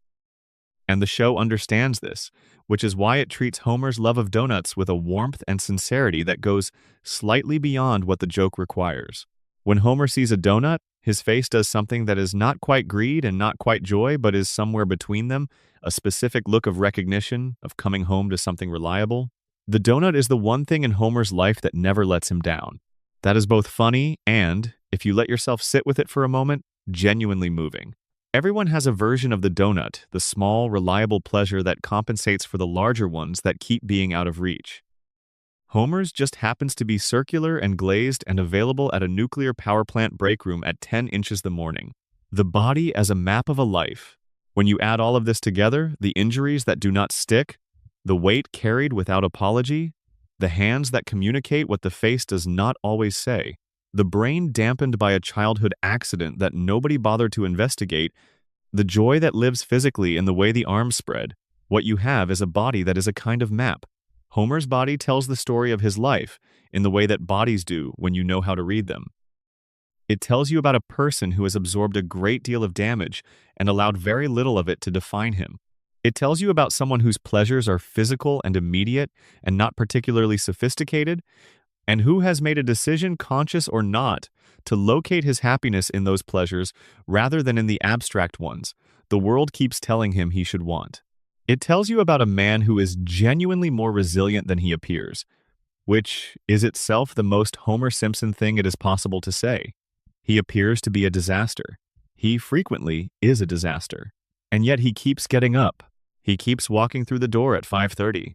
And the show understands this, which is why it treats Homer's love of donuts with a warmth and sincerity that goes slightly beyond what the joke requires. When Homer sees a donut, his face does something that is not quite greed and not quite joy, but is somewhere between them, a specific look of recognition, of coming home to something reliable. The donut is the one thing in Homer's life that never lets him down. That is both funny and, if you let yourself sit with it for a moment, genuinely moving. Everyone has a version of the donut, the small, reliable pleasure that compensates for the larger ones that keep being out of reach. Homer's just happens to be circular and glazed and available at a nuclear power plant break room at 10 inches the morning. The body as a map of a life. When you add all of this together, the injuries that do not stick, the weight carried without apology, the hands that communicate what the face does not always say, the brain dampened by a childhood accident that nobody bothered to investigate, the joy that lives physically in the way the arms spread, what you have is a body that is a kind of map. Homer's body tells the story of his life in the way that bodies do when you know how to read them. It tells you about a person who has absorbed a great deal of damage and allowed very little of it to define him. It tells you about someone whose pleasures are physical and immediate and not particularly sophisticated, and who has made a decision, conscious or not, to locate his happiness in those pleasures rather than in the abstract ones the world keeps telling him he should want. It tells you about a man who is genuinely more resilient than he appears, which is itself the most Homer Simpson thing it is possible to say. He appears to be a disaster. He frequently is a disaster. And yet he keeps getting up. He keeps walking through the door at 5:30.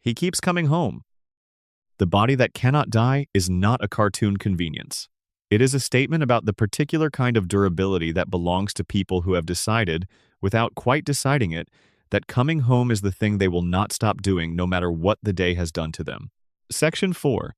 He keeps coming home. The body that cannot die is not a cartoon convenience. It is a statement about the particular kind of durability that belongs to people who have decided, without quite deciding it, that coming home is the thing they will not stop doing no matter what the day has done to them. Section 4.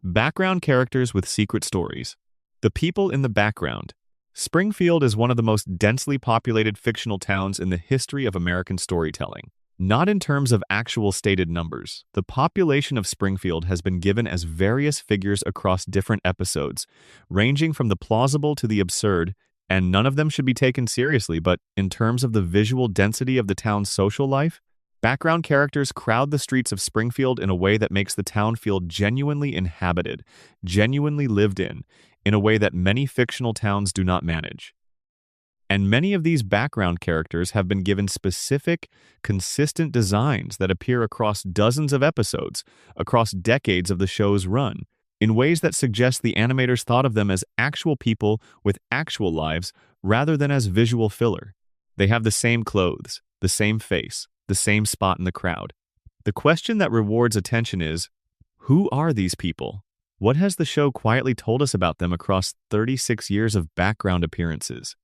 Background characters with secret stories. The people in the background. Springfield is one of the most densely populated fictional towns in the history of American storytelling. Not in terms of actual stated numbers. The population of Springfield has been given as various figures across different episodes, ranging from the plausible to the absurd, and none of them should be taken seriously, but in terms of the visual density of the town's social life, background characters crowd the streets of Springfield in a way that makes the town feel genuinely inhabited, genuinely lived in a way that many fictional towns do not manage. And many of these background characters have been given specific, consistent designs that appear across dozens of episodes, across decades of the show's run, in ways that suggest the animators thought of them as actual people with actual lives rather than as visual filler. They have the same clothes, the same face, the same spot in the crowd. The question that rewards attention is, who are these people? What has the show quietly told us about them across 36 years of background appearances?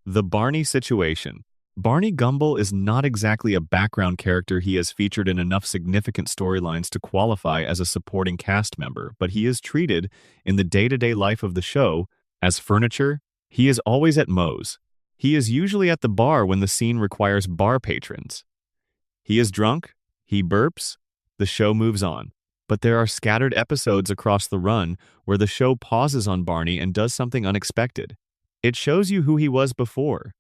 The Barney situation. Barney Gumble is not exactly a background character. He has featured in enough significant storylines to qualify as a supporting cast member, but he is treated in the day-to-day life of the show as furniture. He is always at Moe's. He is usually at the bar when the scene requires bar patrons. He is drunk, he burps, the show moves on. But there are scattered episodes across the run where the show pauses on Barney and does something unexpected. It shows you who he was before.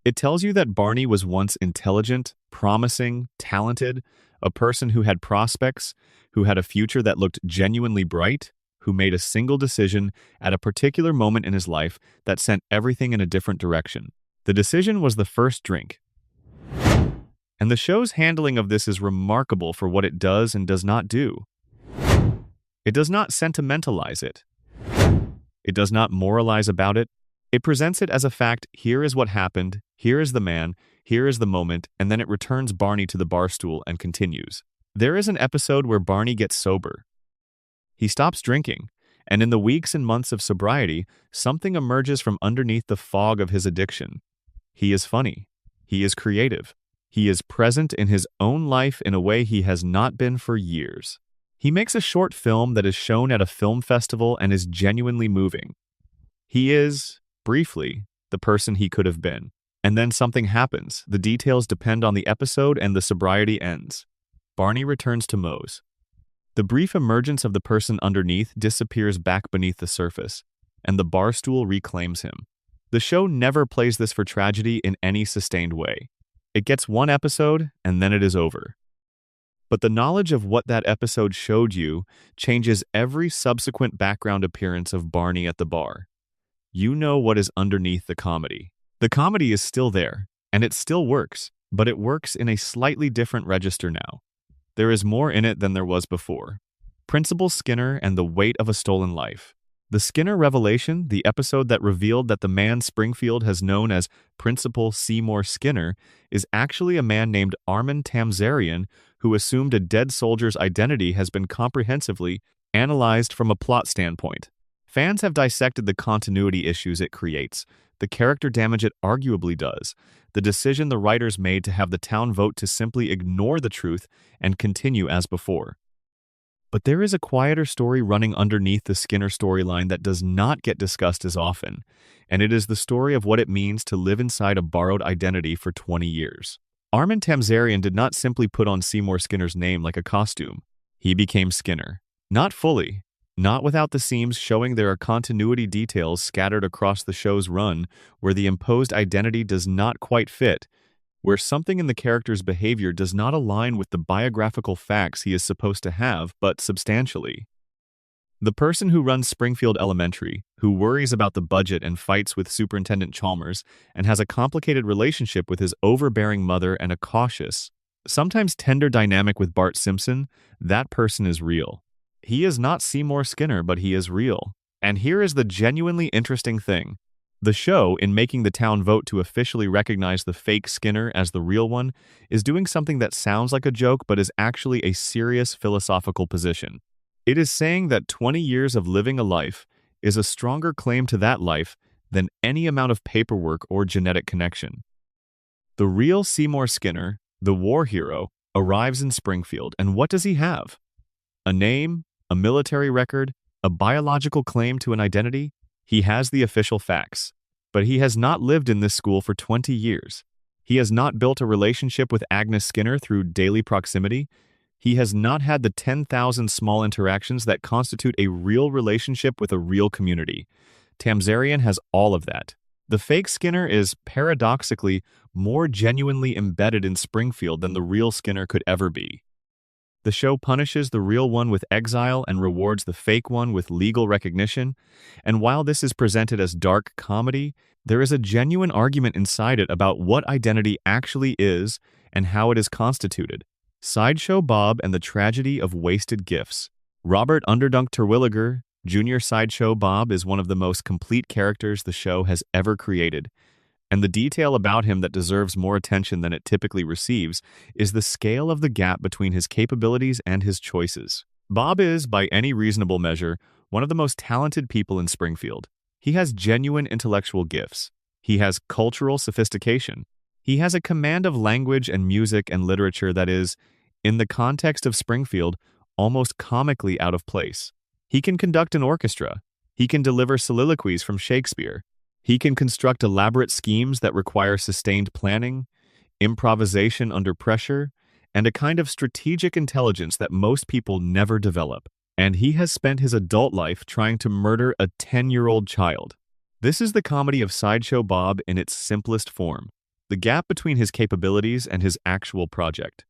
It tells you that Barney was once intelligent, promising, talented, a person who had prospects, who had a future that looked genuinely bright, who made a single decision at a particular moment in his life that sent everything in a different direction. The decision was the first drink. And the show's handling of this is remarkable for what it does and does not do. It does not sentimentalize it. It does not moralize about it. It presents it as a fact. Here is what happened, here is the man, here is the moment, and then it returns Barney to the bar stool and continues. There is an episode where Barney gets sober. He stops drinking, and in the weeks and months of sobriety, something emerges from underneath the fog of his addiction. He is funny. He is creative. He is present in his own life in a way he has not been for years. He makes a short film that is shown at a film festival and is genuinely moving. He is, briefly, the person he could have been. And then something happens. The details depend on the episode and the sobriety ends. Barney returns to Moe's. The brief emergence of the person underneath disappears back beneath the surface, and the bar stool reclaims him. The show never plays this for tragedy in any sustained way. It gets one episode, and then it is over. But the knowledge of what that episode showed you changes every subsequent background appearance of Barney at the bar. You know what is underneath the comedy. The comedy is still there, and it still works, but it works in a slightly different register now. There is more in it than there was before. Principal Skinner and the Weight of a Stolen Life. The Skinner revelation, the episode that revealed that the man Springfield has known as Principal Seymour Skinner, is actually a man named Armin Tamzarian who assumed a dead soldier's identity, has been comprehensively analyzed from a plot standpoint. Fans have dissected the continuity issues it creates, the character damage it arguably does, the decision the writers made to have the town vote to simply ignore the truth and continue as before. But there is a quieter story running underneath the Skinner storyline that does not get discussed as often, and it is the story of what it means to live inside a borrowed identity for 20 years. Armin Tamzarian did not simply put on Seymour Skinner's name like a costume. He became Skinner. Not fully, not without the seams showing there are continuity details scattered across the show's run where the imposed identity does not quite fit, where something in the character's behavior does not align with the biographical facts he is supposed to have, but substantially. The person who runs Springfield Elementary, who worries about the budget and fights with Superintendent Chalmers, and has a complicated relationship with his overbearing mother and a cautious, sometimes tender dynamic with Bart Simpson, that person is real. He is not Seymour Skinner, but he is real. And here is the genuinely interesting thing. The show, in making the town vote to officially recognize the fake Skinner as the real one, is doing something that sounds like a joke but is actually a serious philosophical position. It is saying that 20 years of living a life is a stronger claim to that life than any amount of paperwork or genetic connection. The real Seymour Skinner, the war hero, arrives in Springfield, and what does he have? A name, a military record, a biological claim to an identity? He has the official facts, but he has not lived in this school for 20 years. He has not built a relationship with Agnes Skinner through daily proximity. He has not had the 10,000 small interactions that constitute a real relationship with a real community. Tamzarian has all of that. The fake Skinner is, paradoxically, more genuinely embedded in Springfield than the real Skinner could ever be. The show punishes the real one with exile and rewards the fake one with legal recognition, and while this is presented as dark comedy, there is a genuine argument inside it about what identity actually is and how it is constituted. Sideshow Bob and the Tragedy of Wasted Gifts. Robert Underdunk Terwilliger, Jr. Sideshow Bob is one of the most complete characters the show has ever created, and the detail about him that deserves more attention than it typically receives is the scale of the gap between his capabilities and his choices. Bob is, by any reasonable measure, one of the most talented people in Springfield. He has genuine intellectual gifts. He has cultural sophistication. He has a command of language and music and literature that is, in the context of Springfield, almost comically out of place. He can conduct an orchestra. He can deliver soliloquies from Shakespeare. He can construct elaborate schemes that require sustained planning, improvisation under pressure, and a kind of strategic intelligence that most people never develop. And he has spent his adult life trying to murder a 10-year-old child. This is the comedy of Sideshow Bob in its simplest form, the gap between his capabilities and his actual project.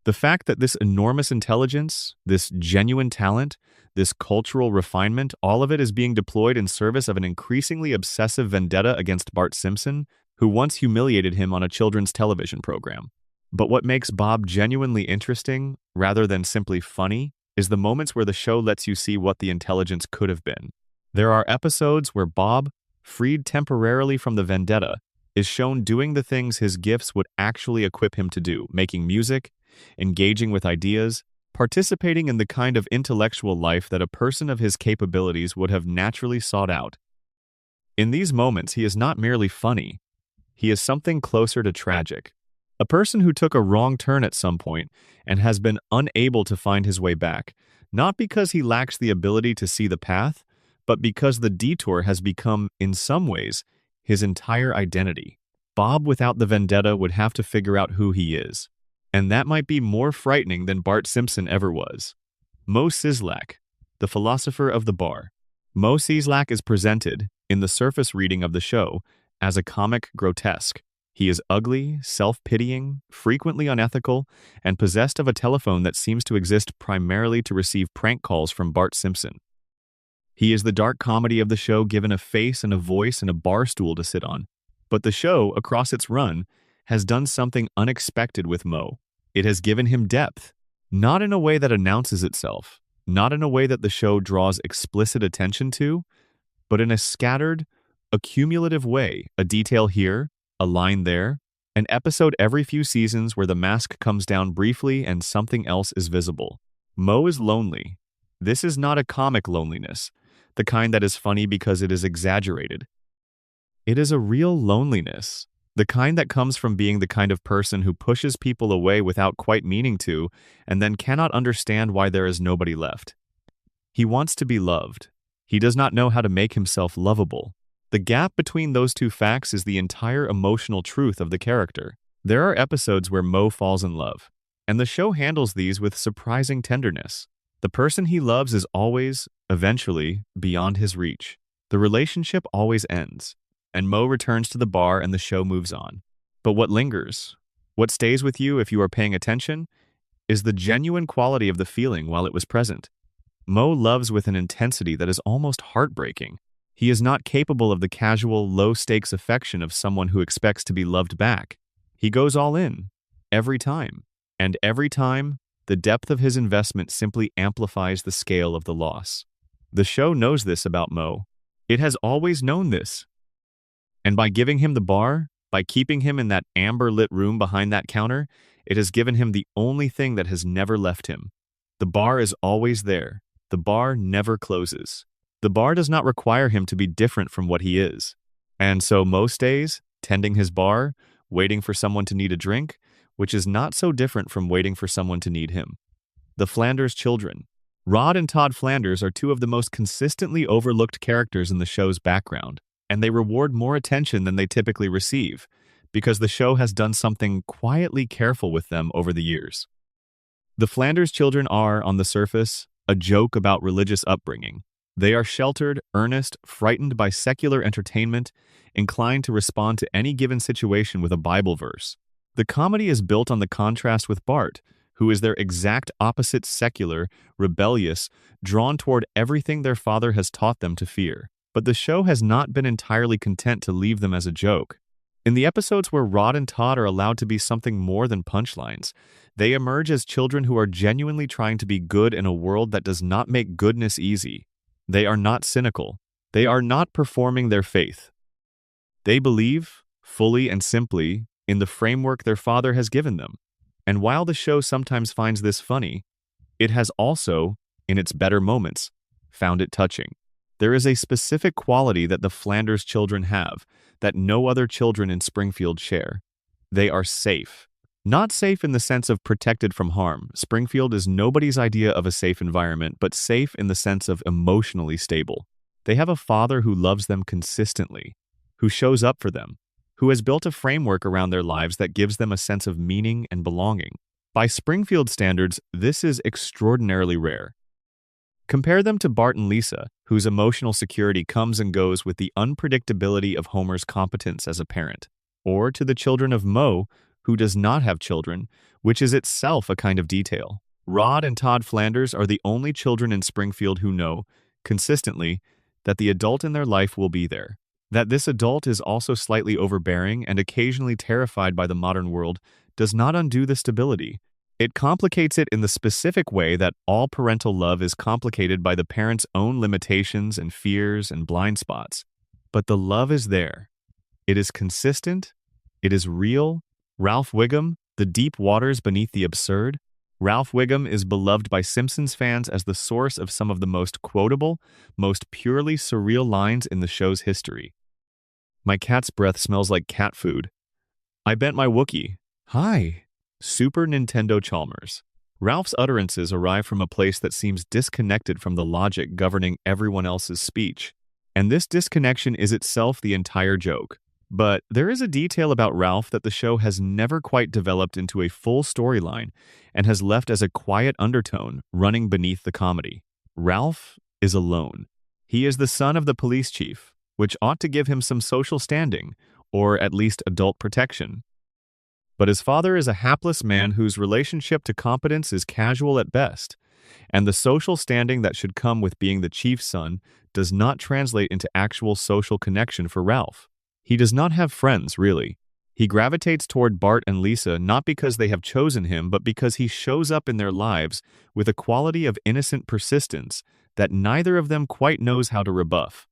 The fact that this enormous intelligence, this genuine talent, this cultural refinement, all of it is being deployed in service of an increasingly obsessive vendetta against Bart Simpson, who once humiliated him on a children's television program. But what makes Bob genuinely interesting, rather than simply funny, is the moments where the show lets you see what the intelligence could have been. There are episodes where Bob, freed temporarily from the vendetta, is shown doing the things his gifts would actually equip him to do, making music, engaging with ideas, participating in the kind of intellectual life that a person of his capabilities would have naturally sought out. In these moments, he is not merely funny. He is something closer to tragic. A person who took a wrong turn at some point and has been unable to find his way back, not because he lacks the ability to see the path, but because the detour has become, in some ways, his entire identity. Bob without the vendetta would have to figure out who he is. And that might be more frightening than Bart Simpson ever was. Mo Sizlak, the philosopher of the bar. Mo Sizlak is presented, in the surface reading of the show, as a comic grotesque. He is ugly, self-pitying, frequently unethical, and possessed of a telephone that seems to exist primarily to receive prank calls from Bart Simpson. He is the dark comedy of the show given a face and a voice and a bar stool to sit on. But the show, across its run, has done something unexpected with Mo. It has given him depth, not in a way that announces itself, not in a way that the show draws explicit attention to, but in a scattered, accumulative way, a detail here, a line there, an episode every few seasons where the mask comes down briefly and something else is visible. Mo is lonely. This is not a comic loneliness, the kind that is funny because it is exaggerated. It is a real loneliness. The kind that comes from being the kind of person who pushes people away without quite meaning to, and then cannot understand why there is nobody left. He wants to be loved. He does not know how to make himself lovable. The gap between those two facts is the entire emotional truth of the character. There are episodes where Mo falls in love, and the show handles these with surprising tenderness. The person he loves is always, eventually, beyond his reach. The relationship always ends, and Mo returns to the bar and the show moves on. But what lingers, what stays with you if you are paying attention, is the genuine quality of the feeling while it was present. Mo loves with an intensity that is almost heartbreaking. He is not capable of the casual, low-stakes affection of someone who expects to be loved back. He goes all in, every time. And every time, the depth of his investment simply amplifies the scale of the loss. The show knows this about Mo. It has always known this. And by giving him the bar, by keeping him in that amber-lit room behind that counter, it has given him the only thing that has never left him. The bar is always there. The bar never closes. The bar does not require him to be different from what he is. And so Mo stays, tending his bar, waiting for someone to need a drink, which is not so different from waiting for someone to need him. The Flanders children. Rod and Todd Flanders are two of the most consistently overlooked characters in the show's background, and they reward more attention than they typically receive, because the show has done something quietly careful with them over the years. The Flanders children are, on the surface, a joke about religious upbringing. They are sheltered, earnest, frightened by secular entertainment, inclined to respond to any given situation with a Bible verse. The comedy is built on the contrast with Bart, who is their exact opposite, secular, rebellious, drawn toward everything their father has taught them to fear. But the show has not been entirely content to leave them as a joke. In the episodes where Rod and Todd are allowed to be something more than punchlines, they emerge as children who are genuinely trying to be good in a world that does not make goodness easy. They are not cynical. They are not performing their faith. They believe, fully and simply, in the framework their father has given them. And while the show sometimes finds this funny, it has also, in its better moments, found it touching. There is a specific quality that the Flanders children have that no other children in Springfield share. They are safe. Not safe in the sense of protected from harm. Springfield is nobody's idea of a safe environment, but safe in the sense of emotionally stable. They have a father who loves them consistently, who shows up for them, who has built a framework around their lives that gives them a sense of meaning and belonging. By Springfield standards, this is extraordinarily rare. Compare them to Bart and Lisa, whose emotional security comes and goes with the unpredictability of Homer's competence as a parent, or to the children of Mo, who does not have children, which is itself a kind of detail. Rod and Todd Flanders are the only children in Springfield who know, consistently, that the adult in their life will be there. That this adult is also slightly overbearing and occasionally terrified by the modern world does not undo the stability. It complicates it in the specific way that all parental love is complicated by the parent's own limitations and fears and blind spots. But the love is there. It is consistent. It is real. Ralph Wiggum, the deep waters beneath the absurd. Ralph Wiggum is beloved by Simpsons fans as the source of some of the most quotable, most purely surreal lines in the show's history. My cat's breath smells like cat food. I bent my Wookiee. Hi. Super Nintendo Chalmers. Ralph's utterances arrive from a place that seems disconnected from the logic governing everyone else's speech. And this disconnection is itself the entire joke. But there is a detail about Ralph that the show has never quite developed into a full storyline and has left as a quiet undertone running beneath the comedy. Ralph is alone. He is the son of the police chief, which ought to give him some social standing, or at least adult protection. But his father is a hapless man whose relationship to competence is casual at best, and the social standing that should come with being the chief's son does not translate into actual social connection for Ralph. He does not have friends, really. He gravitates toward Bart and Lisa not because they have chosen him, but because he shows up in their lives with a quality of innocent persistence that neither of them quite knows how to rebuff.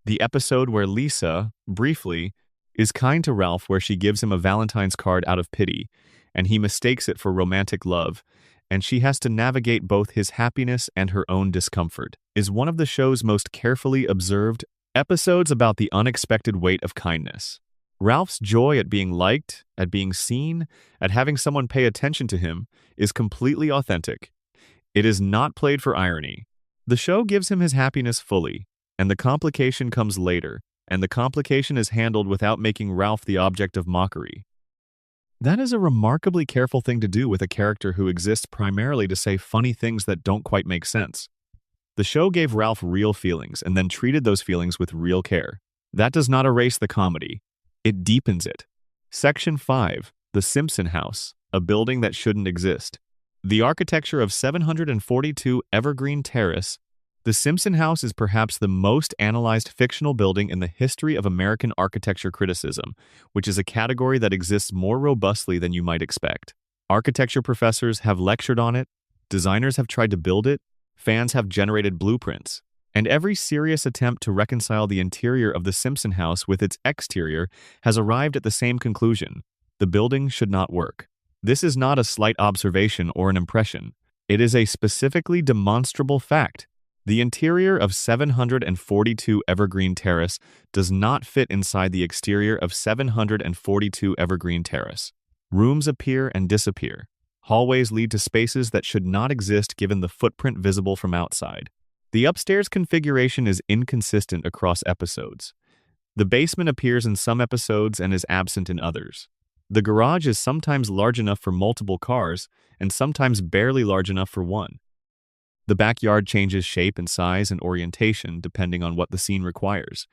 The episode where Lisa, briefly, is kind to Ralph, where she gives him a Valentine's card out of pity, and he mistakes it for romantic love, and she has to navigate both his happiness and her own discomfort, is one of the show's most carefully observed episodes about the unexpected weight of kindness. Ralph's joy at being liked, at being seen, at having someone pay attention to him, is completely authentic. It is not played for irony. The show gives him his happiness fully, and the complication comes later, and the complication is handled without making Ralph the object of mockery. That is a remarkably careful thing to do with a character who exists primarily to say funny things that don't quite make sense. The show gave Ralph real feelings and then treated those feelings with real care. That does not erase the comedy. It deepens it. Section 5, The Simpson House, a building that shouldn't exist. The architecture of 742 Evergreen Terrace. The Simpson House is perhaps the most analyzed fictional building in the history of American architecture criticism, which is a category that exists more robustly than you might expect. Architecture professors have lectured on it, designers have tried to build it, fans have generated blueprints, and every serious attempt to reconcile the interior of the Simpson House with its exterior has arrived at the same conclusion: the building should not work. This is not a slight observation or an impression. It is a specifically demonstrable fact. The interior of 742 Evergreen Terrace does not fit inside the exterior of 742 Evergreen Terrace. Rooms appear and disappear. Hallways lead to spaces that should not exist given the footprint visible from outside. The upstairs configuration is inconsistent across episodes. The basement appears in some episodes and is absent in others. The garage is sometimes large enough for multiple cars and sometimes barely large enough for one. The backyard changes shape and size and orientation depending on what the scene requires.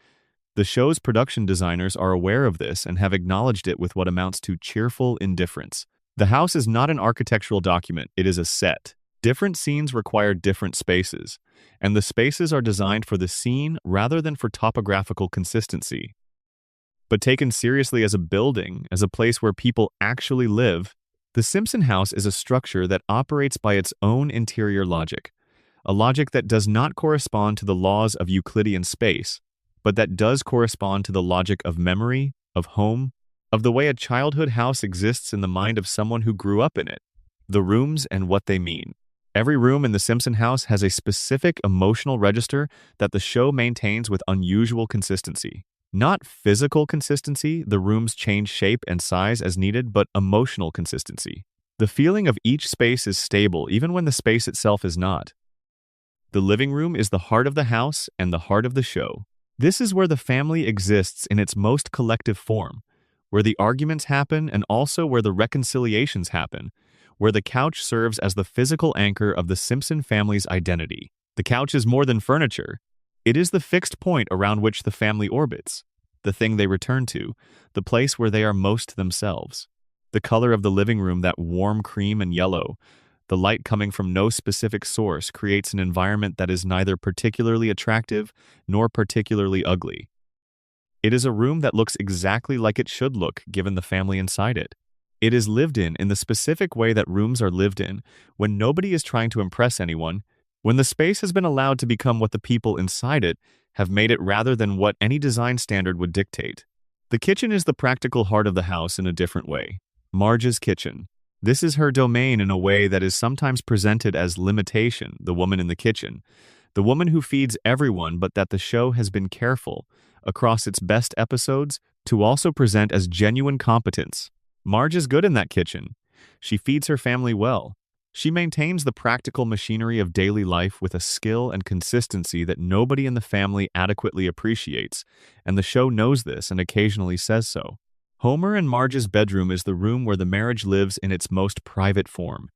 The show's production designers are aware of this and have acknowledged it with what amounts to cheerful indifference. The house is not an architectural document, it is a set. Different scenes require different spaces, and the spaces are designed for the scene rather than for topographical consistency. But taken seriously as a building, as a place where people actually live, the Simpson House is a structure that operates by its own interior logic, a logic that does not correspond to the laws of Euclidean space, but that does correspond to the logic of memory, of home, of the way a childhood house exists in the mind of someone who grew up in it. The rooms and what they mean. Every room in the Simpson House has a specific emotional register that the show maintains with unusual consistency. Not physical consistency, the rooms change shape and size as needed, but emotional consistency. The feeling of each space is stable even when the space itself is not. The living room is the heart of the house and the heart of the show. This is where the family exists in its most collective form, where the arguments happen and also where the reconciliations happen, where the couch serves as the physical anchor of the Simpson family's identity. The couch is more than furniture. It is the fixed point around which the family orbits, the thing they return to, the place where they are most themselves. The color of the living room, that warm cream and yellow, the light coming from no specific source, creates an environment that is neither particularly attractive nor particularly ugly. It is a room that looks exactly like it should look given the family inside it. It is lived in the specific way that rooms are lived in, when nobody is trying to impress anyone, when the space has been allowed to become what the people inside it have made it rather than what any design standard would dictate. The kitchen is the practical heart of the house in a different way. Marge's kitchen. This is her domain in a way that is sometimes presented as limitation, the woman in the kitchen, the woman who feeds everyone, but that the show has been careful, across its best episodes, to also present as genuine competence. Marge is good in that kitchen. She feeds her family well. She maintains the practical machinery of daily life with a skill and consistency that nobody in the family adequately appreciates, and the show knows this and occasionally says so. Homer and Marge's bedroom is the room where the marriage lives in its most private form.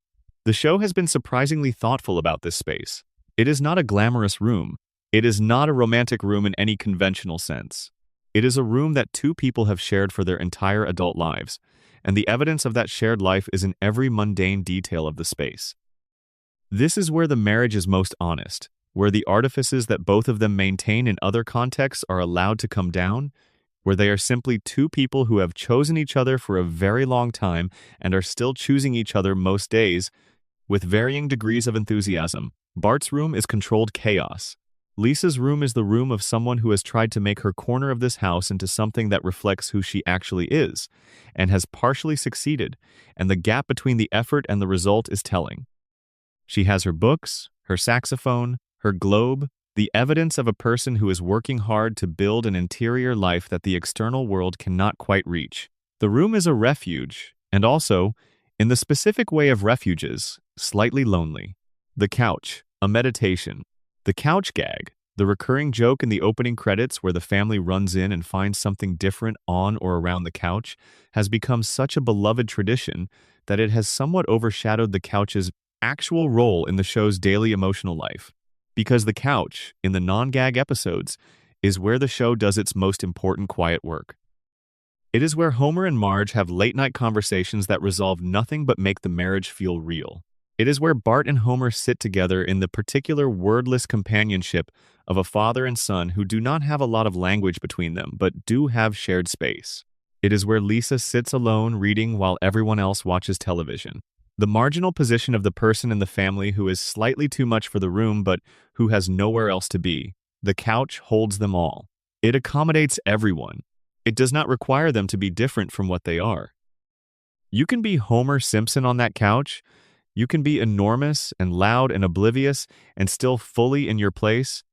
The show has been surprisingly thoughtful about this space. It is not a glamorous room. It is not a romantic room in any conventional sense. It is a room that two people have shared for their entire adult lives, and the evidence of that shared life is in every mundane detail of the space. This is where the marriage is most honest, where the artifices that both of them maintain in other contexts are allowed to come down, where they are simply two people who have chosen each other for a very long time and are still choosing each other most days, with varying degrees of enthusiasm. Bart's room is controlled chaos. Lisa's room is the room of someone who has tried to make her corner of this house into something that reflects who she actually is, and has partially succeeded, and the gap between the effort and the result is telling. She has her books, her saxophone, her globe, the evidence of a person who is working hard to build an interior life that the external world cannot quite reach. The room is a refuge, and also, in the specific way of refuges, slightly lonely. The couch, a meditation. The couch gag, the recurring joke in the opening credits where the family runs in and finds something different on or around the couch, has become such a beloved tradition that it has somewhat overshadowed the couch's actual role in the show's daily emotional life. Because the couch, in the non-gag episodes, is where the show does its most important quiet work. It is where Homer and Marge have late-night conversations that resolve nothing but make the marriage feel real. It is where Bart and Homer sit together in the particular wordless companionship of a father and son who do not have a lot of language between them, but do have shared space. It is where Lisa sits alone reading while everyone else watches television. The marginal position of the person in the family who is slightly too much for the room but who has nowhere else to be. The couch holds them all. It accommodates everyone. It does not require them to be different from what they are. You can be Homer Simpson on that couch. You can be enormous and loud and oblivious and still fully in your place.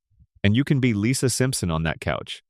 And you can be Lisa Simpson on that couch.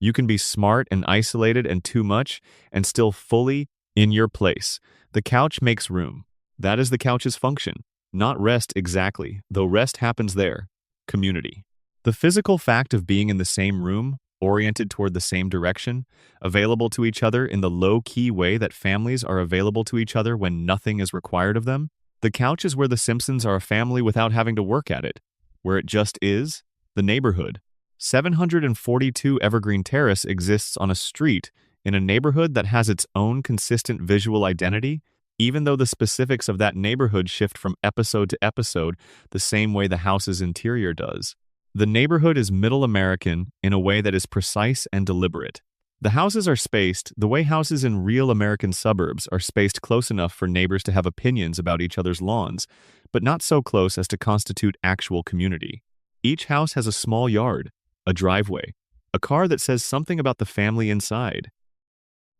You can be smart and isolated and too much and still fully in your place. The couch makes room. That is the couch's function. Not rest exactly, though rest happens there. Community. The physical fact of being in the same room, oriented toward the same direction, available to each other in the low-key way that families are available to each other when nothing is required of them. The couch is where the Simpsons are a family without having to work at it, where it just is. The neighborhood. 742 Evergreen Terrace exists on a street in a neighborhood that has its own consistent visual identity, even though the specifics of that neighborhood shift from episode to episode the same way the house's interior does. The neighborhood is middle American in a way that is precise and deliberate. The houses are spaced the way houses in real American suburbs are spaced close enough for neighbors to have opinions about each other's lawns, but not so close as to constitute actual community. Each house has a small yard, a driveway, a car that says something about the family inside.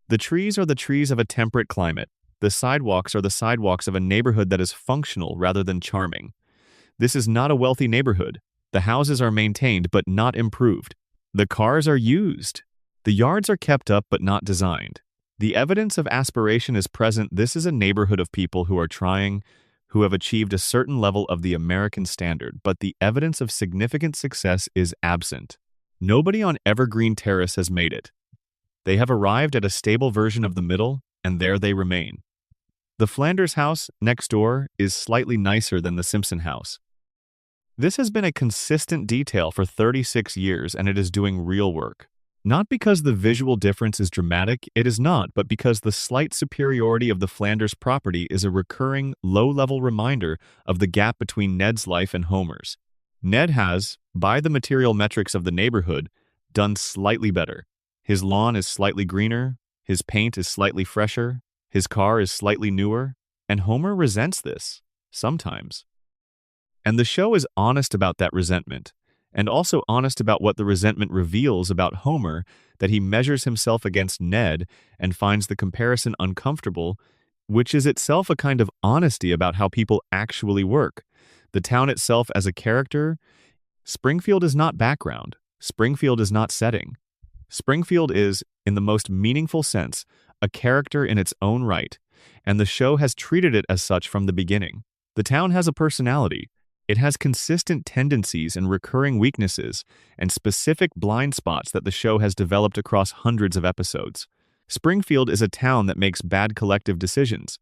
The trees are the trees of a temperate climate. The sidewalks are the sidewalks of a neighborhood that is functional rather than charming. This is not a wealthy neighborhood. The houses are maintained but not improved. The cars are used. The yards are kept up but not designed. The evidence of aspiration is present. This is a neighborhood of people who are trying, who have achieved a certain level of the American standard, but the evidence of significant success is absent. Nobody on Evergreen Terrace has made it. They have arrived at a stable version of the middle, and there they remain. The Flanders house, next door, is slightly nicer than the Simpson house. This has been a consistent detail for 36 years, and it is doing real work. Not because the visual difference is dramatic, it is not, but because the slight superiority of the Flanders property is a recurring, low-level reminder of the gap between Ned's life and Homer's. Ned has, by the material metrics of the neighborhood, done slightly better. His lawn is slightly greener, his paint is slightly fresher, his car is slightly newer, and Homer resents this, sometimes. And the show is honest about that resentment, and also honest about what the resentment reveals about Homer, that he measures himself against Ned and finds the comparison uncomfortable, which is itself a kind of honesty about how people actually work. The town itself as a character, Springfield is not background. Springfield is not setting. Springfield is, in the most meaningful sense, a character in its own right, and the show has treated it as such from the beginning. The town has a personality. It has consistent tendencies and recurring weaknesses, and specific blind spots that the show has developed across hundreds of episodes. Springfield is a town that makes bad collective decisions.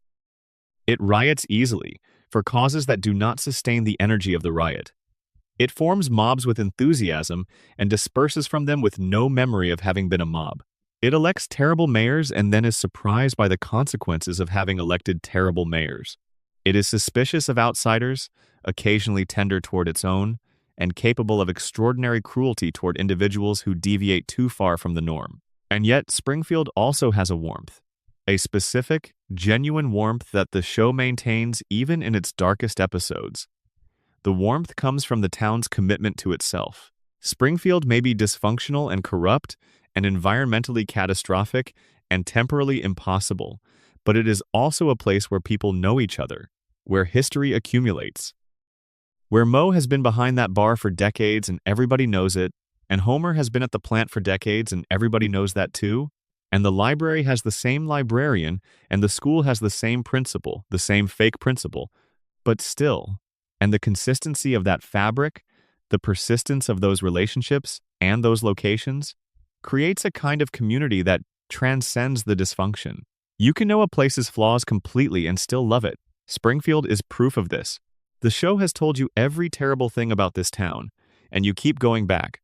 It riots easily, for causes that do not sustain the energy of the riot. It forms mobs with enthusiasm and disperses from them with no memory of having been a mob. It elects terrible mayors and then is surprised by the consequences of having elected terrible mayors. It is suspicious of outsiders, occasionally tender toward its own, and capable of extraordinary cruelty toward individuals who deviate too far from the norm. And yet, Springfield also has a warmth. A specific, genuine warmth that the show maintains even in its darkest episodes. The warmth comes from the town's commitment to itself. Springfield may be dysfunctional and corrupt, and environmentally catastrophic, and temporally impossible, but it is also a place where people know each other, where history accumulates. Where Moe has been behind that bar for decades and everybody knows it, and Homer has been at the plant for decades and everybody knows that too, and the library has the same librarian, and the school has the same principal, the same fake principal, but still, and the consistency of that fabric, the persistence of those relationships and those locations, creates a kind of community that transcends the dysfunction. You can know a place's flaws completely and still love it. Springfield is proof of this. The show has told you every terrible thing about this town, and you keep going back.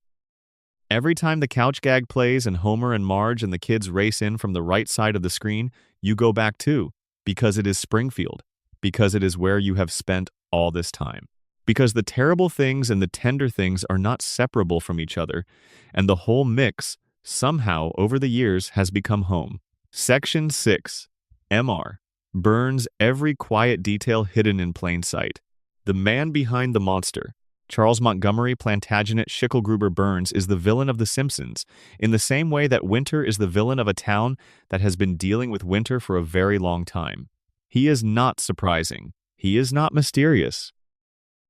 Every time the couch gag plays and Homer and Marge and the kids race in from the right side of the screen, you go back too, because it is Springfield, because it is where you have spent all this time. Because the terrible things and the tender things are not separable from each other, and the whole mix, somehow over the years, has become home. Section 6. MR. Burns every quiet detail hidden in plain sight. The man behind the monster. Charles Montgomery Plantagenet Schicklgruber Burns is the villain of The Simpsons, in the same way that Winter is the villain of a town that has been dealing with winter for a very long time. He is not surprising. He is not mysterious.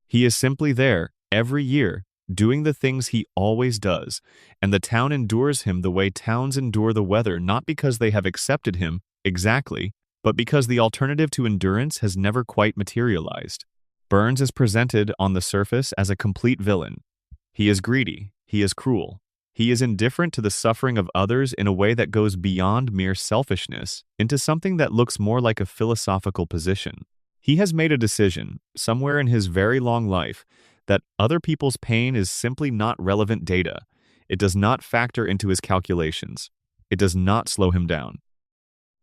He is simply there, every year, doing the things he always does, and the town endures him the way towns endure the weather, not because they have accepted him, exactly, but because the alternative to endurance has never quite materialized. Burns is presented on the surface as a complete villain. He is greedy. He is cruel. He is indifferent to the suffering of others in a way that goes beyond mere selfishness into something that looks more like a philosophical position. He has made a decision, somewhere in his very long life, that other people's pain is simply not relevant data. It does not factor into his calculations. It does not slow him down.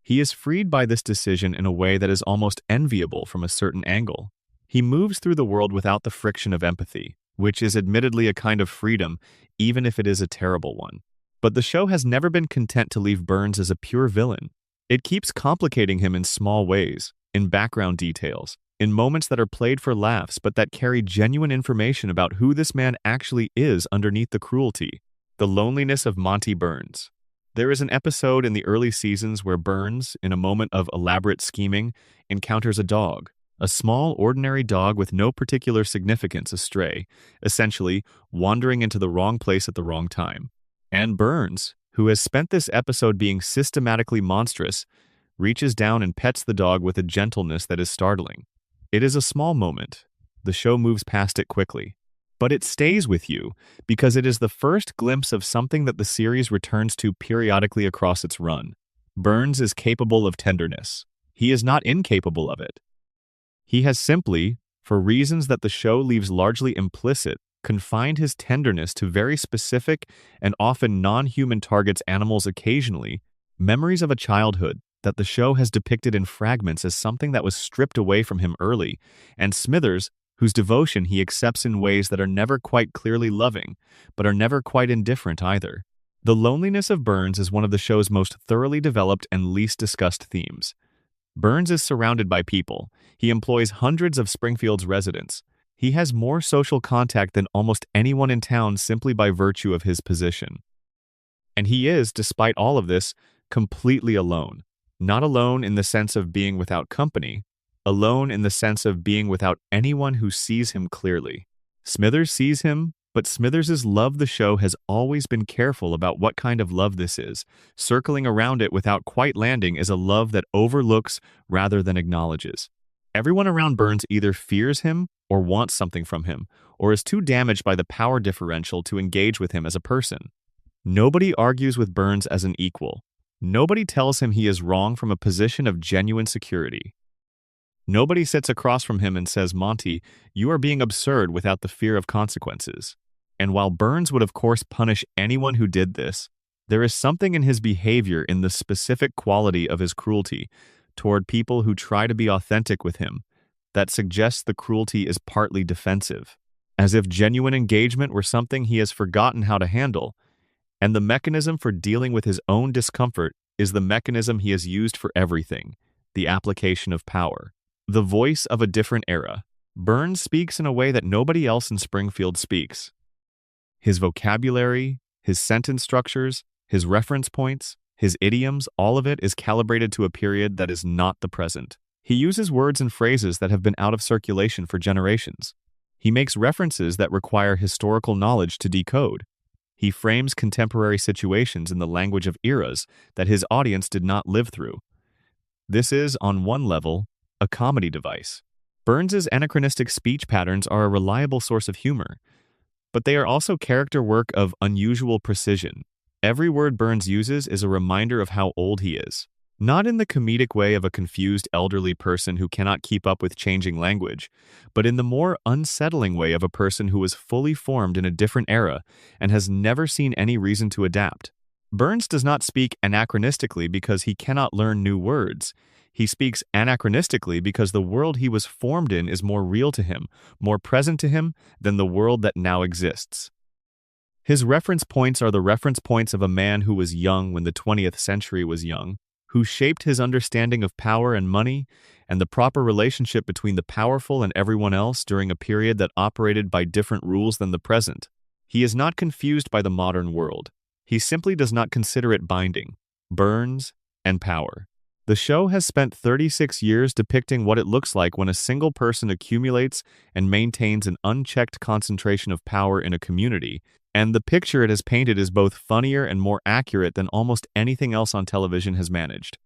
He is freed by this decision in a way that is almost enviable from a certain angle. He moves through the world without the friction of empathy, which is admittedly a kind of freedom, even if it is a terrible one. But the show has never been content to leave Burns as a pure villain. It keeps complicating him in small ways, in background details, in moments that are played for laughs but that carry genuine information about who this man actually is underneath the cruelty. The loneliness of Monty Burns. There is an episode in the early seasons where Burns, in a moment of elaborate scheming, encounters a dog. A small, ordinary dog with no particular significance astray, essentially wandering into the wrong place at the wrong time. And Burns, who has spent this episode being systematically monstrous, reaches down and pets the dog with a gentleness that is startling. It is a small moment. The show moves past it quickly. But it stays with you because it is the first glimpse of something that the series returns to periodically across its run. Burns is capable of tenderness. He is not incapable of it. He has simply, for reasons that the show leaves largely implicit, confined his tenderness to very specific and often non-human targets, animals occasionally, memories of a childhood that the show has depicted in fragments as something that was stripped away from him early, and Smithers, whose devotion he accepts in ways that are never quite clearly loving, but are never quite indifferent either. The loneliness of Burns is one of the show's most thoroughly developed and least discussed themes. Burns is surrounded by people. He employs hundreds of Springfield's residents. He has more social contact than almost anyone in town simply by virtue of his position. And he is, despite all of this, completely alone. Not alone in the sense of being without company, alone in the sense of being without anyone who sees him clearly. Smithers sees him, but Smithers's love the show has always been careful about what kind of love this is. Circling around it without quite landing is a love that overlooks rather than acknowledges. Everyone around Burns either fears him or wants something from him, or is too damaged by the power differential to engage with him as a person. Nobody argues with Burns as an equal. Nobody tells him he is wrong from a position of genuine security. Nobody sits across from him and says, "Monty, you are being absurd," without the fear of consequences. And while Burns would of course punish anyone who did this, there is something in his behavior, in the specific quality of his cruelty toward people who try to be authentic with him, that suggests the cruelty is partly defensive, as if genuine engagement were something he has forgotten how to handle, and the mechanism for dealing with his own discomfort is the mechanism he has used for everything, the application of power. The voice of a different era. Burns speaks in a way that nobody else in Springfield speaks. His vocabulary, his sentence structures, his reference points, his idioms, all of it is calibrated to a period that is not the present. He uses words and phrases that have been out of circulation for generations. He makes references that require historical knowledge to decode. He frames contemporary situations in the language of eras that his audience did not live through. This is, on one level, a comedy device. Burns's anachronistic speech patterns are a reliable source of humor, but they are also character work of unusual precision. Every word Burns uses is a reminder of how old he is. Not in the comedic way of a confused elderly person who cannot keep up with changing language, but in the more unsettling way of a person who was fully formed in a different era and has never seen any reason to adapt. Burns does not speak anachronistically because he cannot learn new words. He speaks anachronistically because the world he was formed in is more real to him, more present to him than the world that now exists. His reference points are the reference points of a man who was young when the 20th century was young, who shaped his understanding of power and money and the proper relationship between the powerful and everyone else during a period that operated by different rules than the present. He is not confused by the modern world. He simply does not consider it binding. Burns and power. The show has spent 36 years depicting what it looks like when a single person accumulates and maintains an unchecked concentration of power in a community, and the picture it has painted is both funnier and more accurate than almost anything else on television has managed.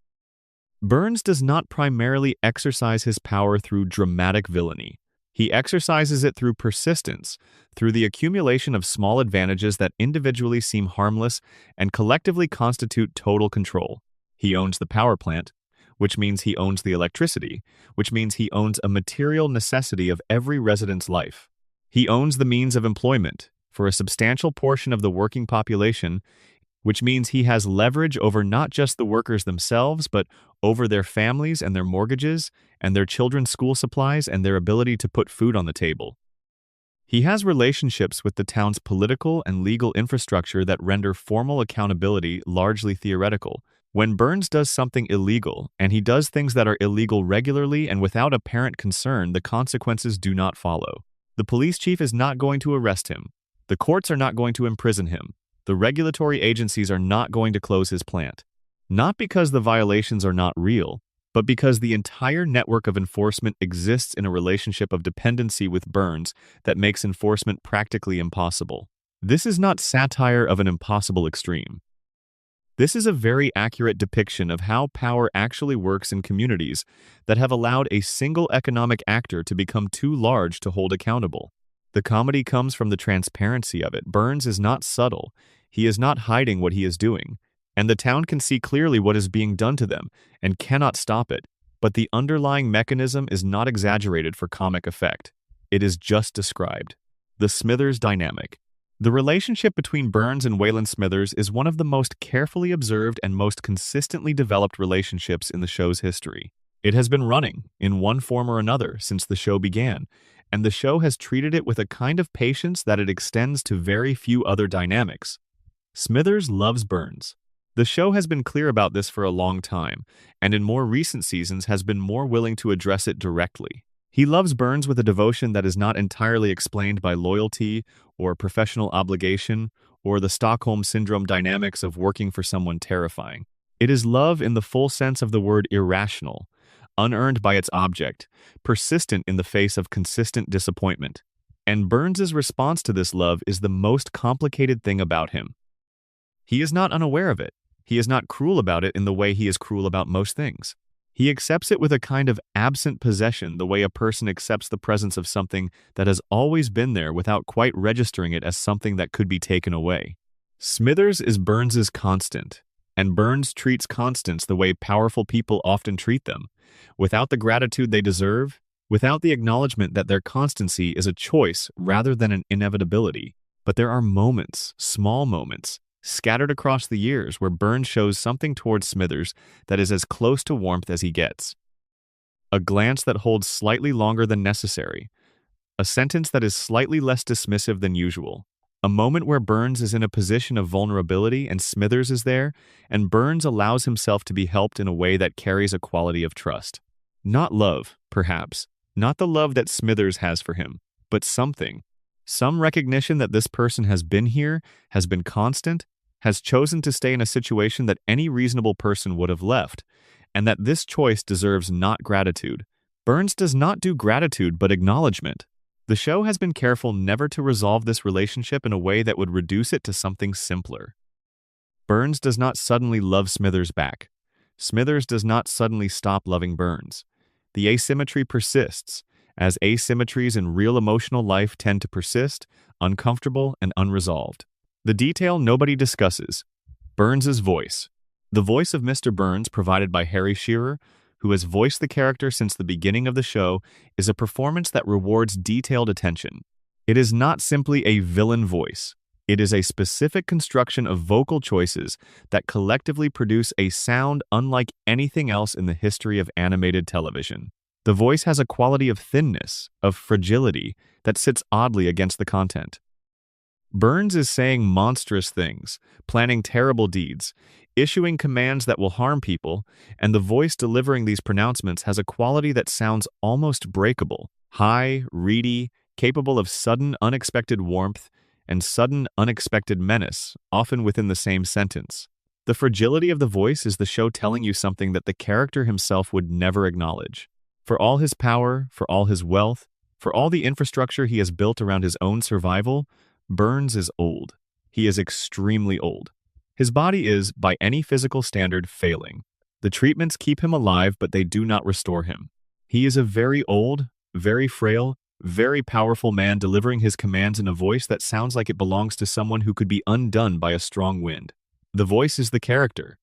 Burns does not primarily exercise his power through dramatic villainy. He exercises it through persistence, through the accumulation of small advantages that individually seem harmless and collectively constitute total control. He owns the power plant, which means he owns the electricity, which means he owns a material necessity of every resident's life. He owns the means of employment for a substantial portion of the working population, which means he has leverage over not just the workers themselves, but over their families and their mortgages and their children's school supplies and their ability to put food on the table. He has relationships with the town's political and legal infrastructure that render formal accountability largely theoretical. When Burns does something illegal, and he does things that are illegal regularly and without apparent concern, the consequences do not follow. The police chief is not going to arrest him. The courts are not going to imprison him. The regulatory agencies are not going to close his plant. Not because the violations are not real, but because the entire network of enforcement exists in a relationship of dependency with Burns that makes enforcement practically impossible. This is not satire of an impossible extreme. This is a very accurate depiction of how power actually works in communities that have allowed a single economic actor to become too large to hold accountable. The comedy comes from the transparency of it. Burns is not subtle. He is not hiding what he is doing, and the town can see clearly what is being done to them and cannot stop it. But the underlying mechanism is not exaggerated for comic effect. It is just described. The Smithers dynamic. The relationship between Burns and Waylon Smithers is one of the most carefully observed and most consistently developed relationships in the show's history. It has been running, in one form or another, since the show began, and the show has treated it with a kind of patience that it extends to very few other dynamics. Smithers loves Burns. The show has been clear about this for a long time, and in more recent seasons has been more willing to address it directly. He loves Burns with a devotion that is not entirely explained by loyalty or professional obligation or the Stockholm Syndrome dynamics of working for someone terrifying. It is love in the full sense of the word irrational, unearned by its object, persistent in the face of consistent disappointment. And Burns's response to this love is the most complicated thing about him. He is not unaware of it. He is not cruel about it in the way he is cruel about most things. He accepts it with a kind of absent possession, the way a person accepts the presence of something that has always been there without quite registering it as something that could be taken away. Smithers is Burns's constant, and Burns treats constants the way powerful people often treat them, without the gratitude they deserve, without the acknowledgement that their constancy is a choice rather than an inevitability. But there are moments, small moments, scattered across the years where Burns shows something towards Smithers that is as close to warmth as he gets. A glance that holds slightly longer than necessary. A sentence that is slightly less dismissive than usual. A moment where Burns is in a position of vulnerability and Smithers is there, and Burns allows himself to be helped in a way that carries a quality of trust. Not love, perhaps. Not the love that Smithers has for him, but something. Some recognition that this person has been here, has been constant, has chosen to stay in a situation that any reasonable person would have left, and that this choice deserves not gratitude. Burns does not do gratitude but acknowledgement. The show has been careful never to resolve this relationship in a way that would reduce it to something simpler. Burns does not suddenly love Smithers back. Smithers does not suddenly stop loving Burns. The asymmetry persists, as asymmetries in real emotional life tend to persist, uncomfortable and unresolved. The detail nobody discusses. Burns's voice. The voice of Mr. Burns, provided by Harry Shearer, who has voiced the character since the beginning of the show, is a performance that rewards detailed attention. It is not simply a villain voice. It is a specific construction of vocal choices that collectively produce a sound unlike anything else in the history of animated television. The voice has a quality of thinness, of fragility, that sits oddly against the content. Burns is saying monstrous things, planning terrible deeds, issuing commands that will harm people, and the voice delivering these pronouncements has a quality that sounds almost breakable, high, reedy, capable of sudden, unexpected warmth and sudden, unexpected menace, often within the same sentence. The fragility of the voice is the show telling you something that the character himself would never acknowledge. For all his power, for all his wealth, for all the infrastructure he has built around his own survival, Burns is old. He is extremely old. His body is, by any physical standard, failing. The treatments keep him alive, but they do not restore him. He is a very old, very frail, very powerful man delivering his commands in a voice that sounds like it belongs to someone who could be undone by a strong wind. The voice is the character.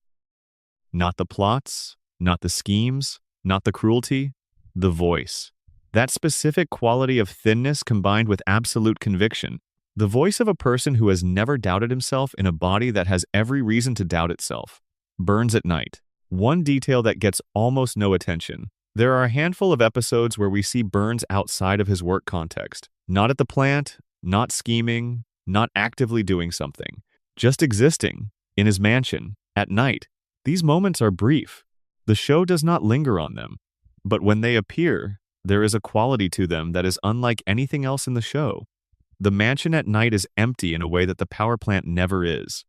Not the plots, not the schemes, not the cruelty. The voice. That specific quality of thinness combined with absolute conviction. The voice of a person who has never doubted himself in a body that has every reason to doubt itself. Burns at night. One detail that gets almost no attention. There are a handful of episodes where we see Burns outside of his work context. Not at the plant, not scheming, not actively doing something. Just existing, in his mansion, at night. These moments are brief. The show does not linger on them. But when they appear, there is a quality to them that is unlike anything else in the show. The mansion at night is empty in a way that the power plant never is.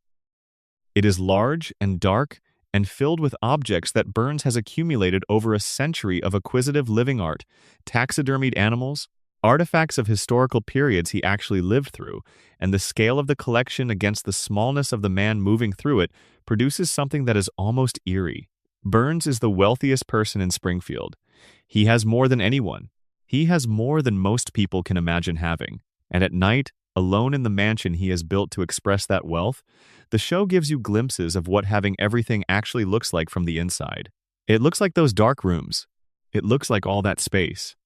It is large and dark and filled with objects that Burns has accumulated over a century of acquisitive living art, taxidermied animals, artifacts of historical periods he actually lived through, and the scale of the collection against the smallness of the man moving through it produces something that is almost eerie. Burns is the wealthiest person in Springfield. He has more than anyone. He has more than most people can imagine having. And at night, alone in the mansion he has built to express that wealth, the show gives you glimpses of what having everything actually looks like from the inside. It looks like those dark rooms. It looks like all that space.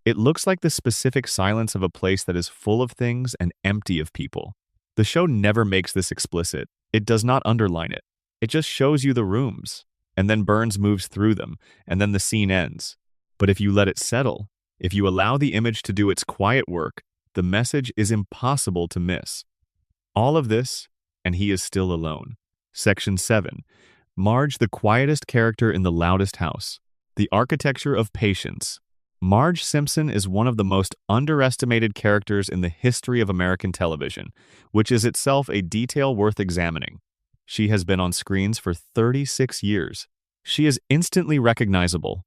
It looks like the specific silence of a place that is full of things and empty of people. The show never makes this explicit. It does not underline it. It just shows you the rooms, and then Burns moves through them, and then the scene ends. But if you let it settle, if you allow the image to do its quiet work, the message is impossible to miss. All of this, and he is still alone. Section 7. Marge, the quietest character in the loudest house. The architecture of patience. Marge Simpson is one of the most underestimated characters in the history of American television, which is itself a detail worth examining. She has been on screens for 36 years. She is instantly recognizable.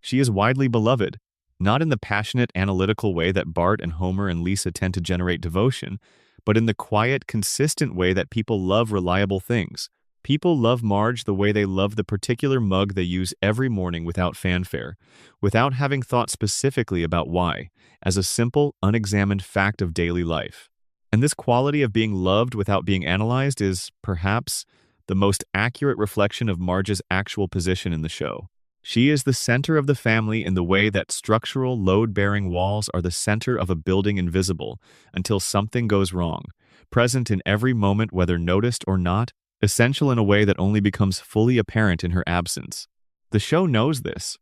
She is widely beloved. Not in the passionate, analytical way that Bart and Homer and Lisa tend to generate devotion, but in the quiet, consistent way that people love reliable things. People love Marge the way they love the particular mug they use every morning without fanfare, without having thought specifically about why, as a simple, unexamined fact of daily life. And this quality of being loved without being analyzed is, perhaps, the most accurate reflection of Marge's actual position in the show. She is the center of the family in the way that structural, load-bearing walls are the center of a building invisible until something goes wrong, present in every moment whether noticed or not, essential in a way that only becomes fully apparent in her absence. The show knows this.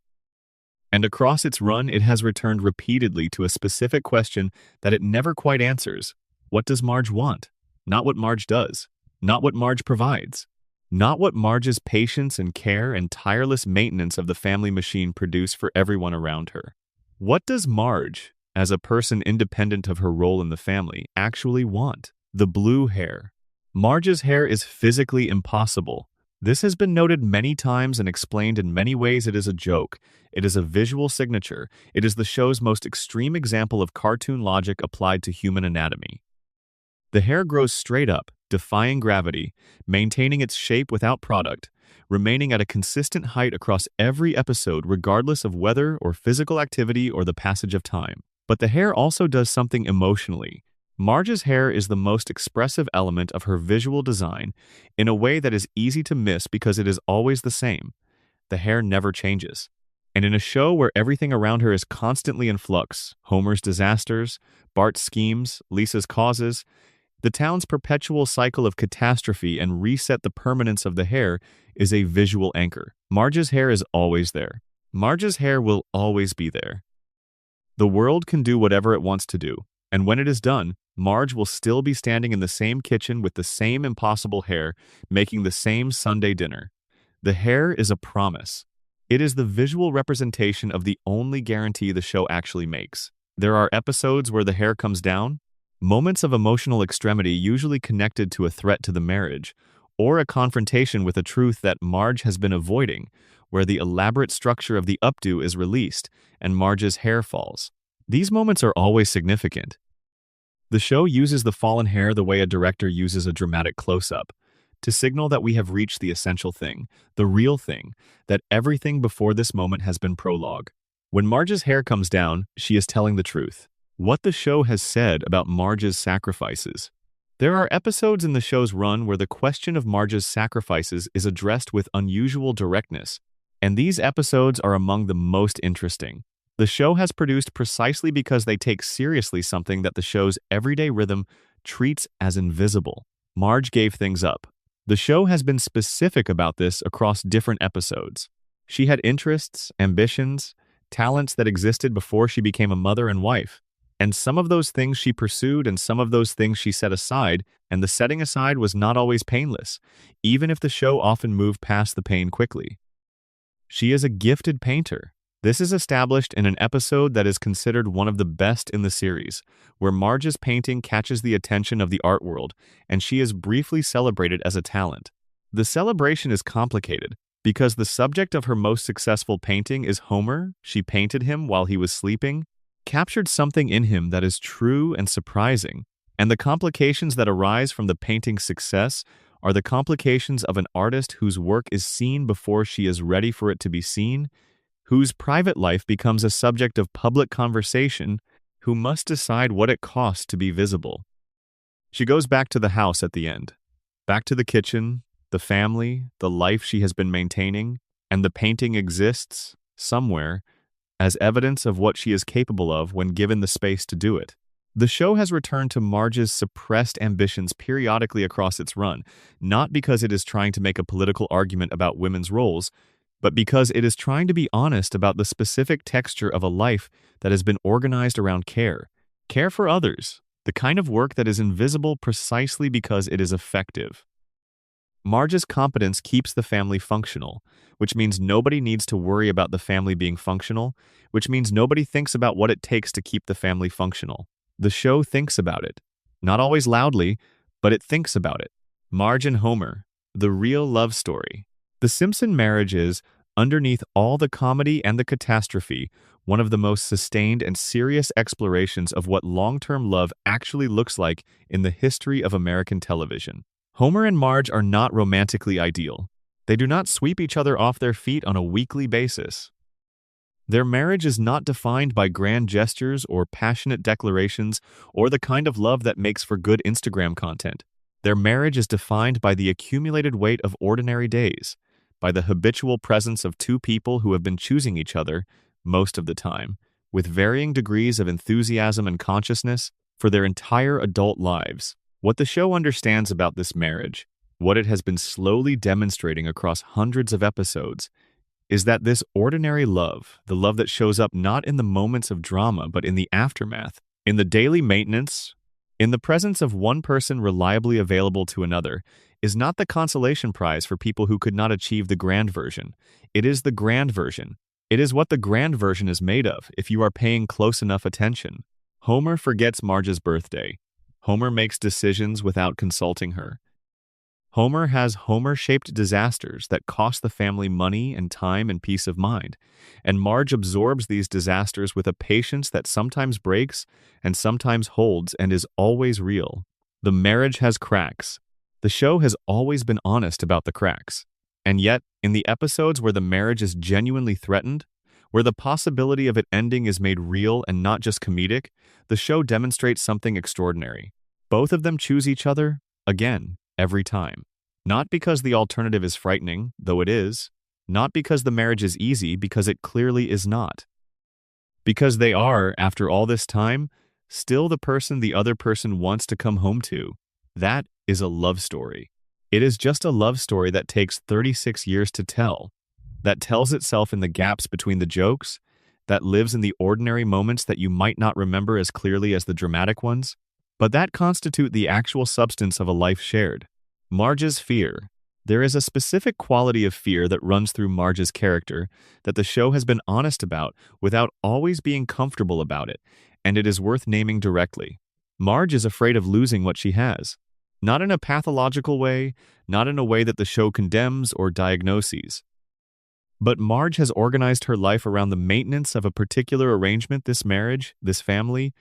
And across its run, it has returned repeatedly to a specific question that it never quite answers. What does Marge want? Not what Marge does. Not what Marge provides. Not what Marge's patience and care and tireless maintenance of the family machine produce for everyone around her. What does Marge, as a person independent of her role in the family, actually want? The blue hair. Marge's hair is physically impossible. This has been noted many times and explained in many ways. It is a joke. It is a visual signature. It is the show's most extreme example of cartoon logic applied to human anatomy. The hair grows straight up, defying gravity, maintaining its shape without product, remaining at a consistent height across every episode regardless of weather or physical activity or the passage of time. But the hair also does something emotionally. Marge's hair is the most expressive element of her visual design in a way that is easy to miss because it is always the same. The hair never changes. And in a show where everything around her is constantly in flux, Homer's disasters, Bart's schemes, Lisa's causes, The town's perpetual cycle of catastrophe and reset the permanence of the hair is a visual anchor. Marge's hair is always there. Marge's hair will always be there. The world can do whatever it wants to do, and when it is done, Marge will still be standing in the same kitchen with the same impossible hair, making the same Sunday dinner. The hair is a promise. It is the visual representation of the only guarantee the show actually makes. There are episodes where the hair comes down, moments of emotional extremity usually connected to a threat to the marriage, or a confrontation with a truth that Marge has been avoiding, where the elaborate structure of the updo is released and Marge's hair falls. These moments are always significant. The show uses the fallen hair the way a director uses a dramatic close-up, to signal that we have reached the essential thing, the real thing, that everything before this moment has been prologue. When Marge's hair comes down, she is telling the truth. What the show has said about Marge's sacrifices. There are episodes in the show's run where the question of Marge's sacrifices is addressed with unusual directness, and these episodes are among the most interesting. The show has produced precisely because they take seriously something that the show's everyday rhythm treats as invisible. Marge gave things up. The show has been specific about this across different episodes. She had interests, ambitions, talents that existed before she became a mother and wife. And some of those things she pursued and some of those things she set aside, and the setting aside was not always painless, even if the show often moved past the pain quickly. She is a gifted painter. This is established in an episode that is considered one of the best in the series, where Marge's painting catches the attention of the art world, and she is briefly celebrated as a talent. The celebration is complicated, because the subject of her most successful painting is Homer. She painted him while he was sleeping, captured something in him that is true and surprising, and the complications that arise from the painting's success are the complications of an artist whose work is seen before she is ready for it to be seen, whose private life becomes a subject of public conversation, who must decide what it costs to be visible. She goes back to the house at the end, back to the kitchen, the family, the life she has been maintaining, and the painting exists, somewhere, as evidence of what she is capable of when given the space to do it. The show has returned to Marge's suppressed ambitions periodically across its run, not because it is trying to make a political argument about women's roles, but because it is trying to be honest about the specific texture of a life that has been organized around care. Care for others, the kind of work that is invisible precisely because it is effective. Marge's competence keeps the family functional, which means nobody needs to worry about the family being functional, which means nobody thinks about what it takes to keep the family functional. The show thinks about it. Not always loudly, but it thinks about it. Marge and Homer, the real love story. The Simpson marriage is, underneath all the comedy and the catastrophe, one of the most sustained and serious explorations of what long-term love actually looks like in the history of American television. Homer and Marge are not romantically ideal. They do not sweep each other off their feet on a weekly basis. Their marriage is not defined by grand gestures or passionate declarations or the kind of love that makes for good Instagram content. Their marriage is defined by the accumulated weight of ordinary days, by the habitual presence of two people who have been choosing each other, most of the time, with varying degrees of enthusiasm and consciousness for their entire adult lives. What the show understands about this marriage, what it has been slowly demonstrating across hundreds of episodes, is that this ordinary love, the love that shows up not in the moments of drama but in the aftermath, in the daily maintenance, in the presence of one person reliably available to another, is not the consolation prize for people who could not achieve the grand version. It is the grand version. It is what the grand version is made of if you are paying close enough attention. Homer forgets Marge's birthday. Homer makes decisions without consulting her. Homer has Homer-shaped disasters that cost the family money and time and peace of mind, and Marge absorbs these disasters with a patience that sometimes breaks and sometimes holds and is always real. The marriage has cracks. The show has always been honest about the cracks. And yet, in the episodes where the marriage is genuinely threatened, where the possibility of it ending is made real and not just comedic, the show demonstrates something extraordinary. Both of them choose each other, again, every time. Not because the alternative is frightening, though it is. Not because the marriage is easy, because it clearly is not. Because they are, after all this time, still the person the other person wants to come home to. That is a love story. It is just a love story that takes 36 years to tell, that tells itself in the gaps between the jokes, that lives in the ordinary moments that you might not remember as clearly as the dramatic ones, but that constitute the actual substance of a life shared. Marge's fear. There is a specific quality of fear that runs through Marge's character that the show has been honest about without always being comfortable about it, and it is worth naming directly. Marge is afraid of losing what she has. Not in a pathological way, not in a way that the show condemns or diagnoses. But Marge has organized her life around the maintenance of a particular arrangement, this marriage, this family,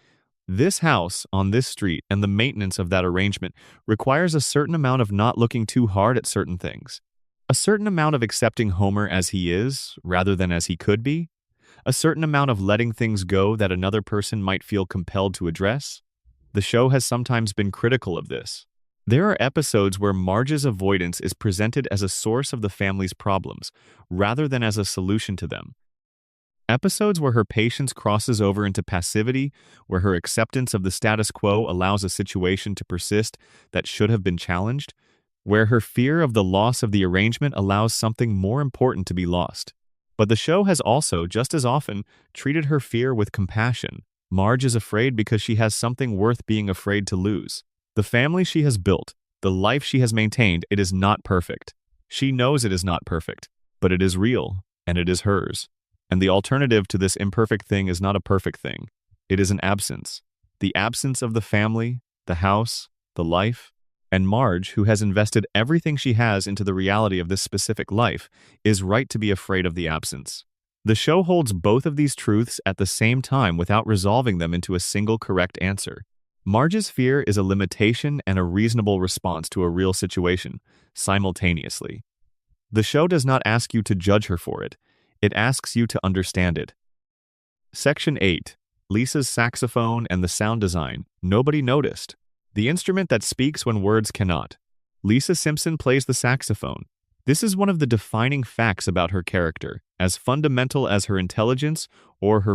this house on this street, and the maintenance of that arrangement requires a certain amount of not looking too hard at certain things, a certain amount of accepting Homer as he is, rather than as he could be, a certain amount of letting things go that another person might feel compelled to address. The show has sometimes been critical of this. There are episodes where Marge's avoidance is presented as a source of the family's problems, rather than as a solution to them. Episodes where her patience crosses over into passivity, where her acceptance of the status quo allows a situation to persist that should have been challenged, where her fear of the loss of the arrangement allows something more important to be lost. But the show has also, just as often, treated her fear with compassion. Marge is afraid because she has something worth being afraid to lose. The family she has built, the life she has maintained, it is not perfect. She knows it is not perfect, but it is real, and it is hers. And the alternative to this imperfect thing is not a perfect thing. It is an absence. The absence of the family, the house, the life. And Marge, who has invested everything she has into the reality of this specific life, is right to be afraid of the absence. The show holds both of these truths at the same time without resolving them into a single correct answer. Marge's fear is a limitation and a reasonable response to a real situation, simultaneously. The show does not ask you to judge her for it. It asks you to understand it. Section 8. Lisa's saxophone and the sound design. Nobody noticed. The instrument that speaks when words cannot. Lisa Simpson plays the saxophone. This is one of the defining facts about her character, as fundamental as her intelligence or her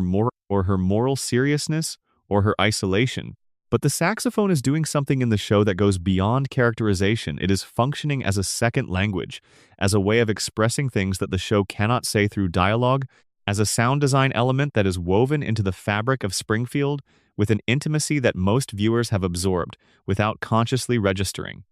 moral seriousness or her isolation. But the saxophone is doing something in the show that goes beyond characterization. It is functioning as a second language, as a way of expressing things that the show cannot say through dialogue, as a sound design element that is woven into the fabric of Springfield with an intimacy that most viewers have absorbed without consciously registering.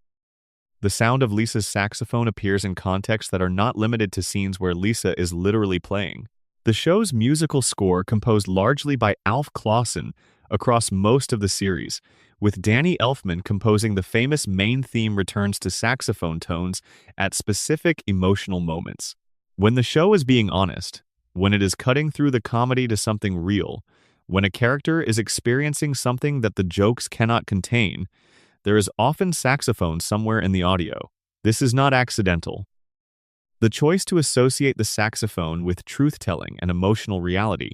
The sound of Lisa's saxophone appears in contexts that are not limited to scenes where Lisa is literally playing. The show's musical score, composed largely by Alf Clausen, across most of the series, with Danny Elfman composing the famous main theme returns to saxophone tones at specific emotional moments. When the show is being honest, when it is cutting through the comedy to something real, when a character is experiencing something that the jokes cannot contain, there is often saxophone somewhere in the audio. This is not accidental. The choice to associate the saxophone with truth-telling and emotional reality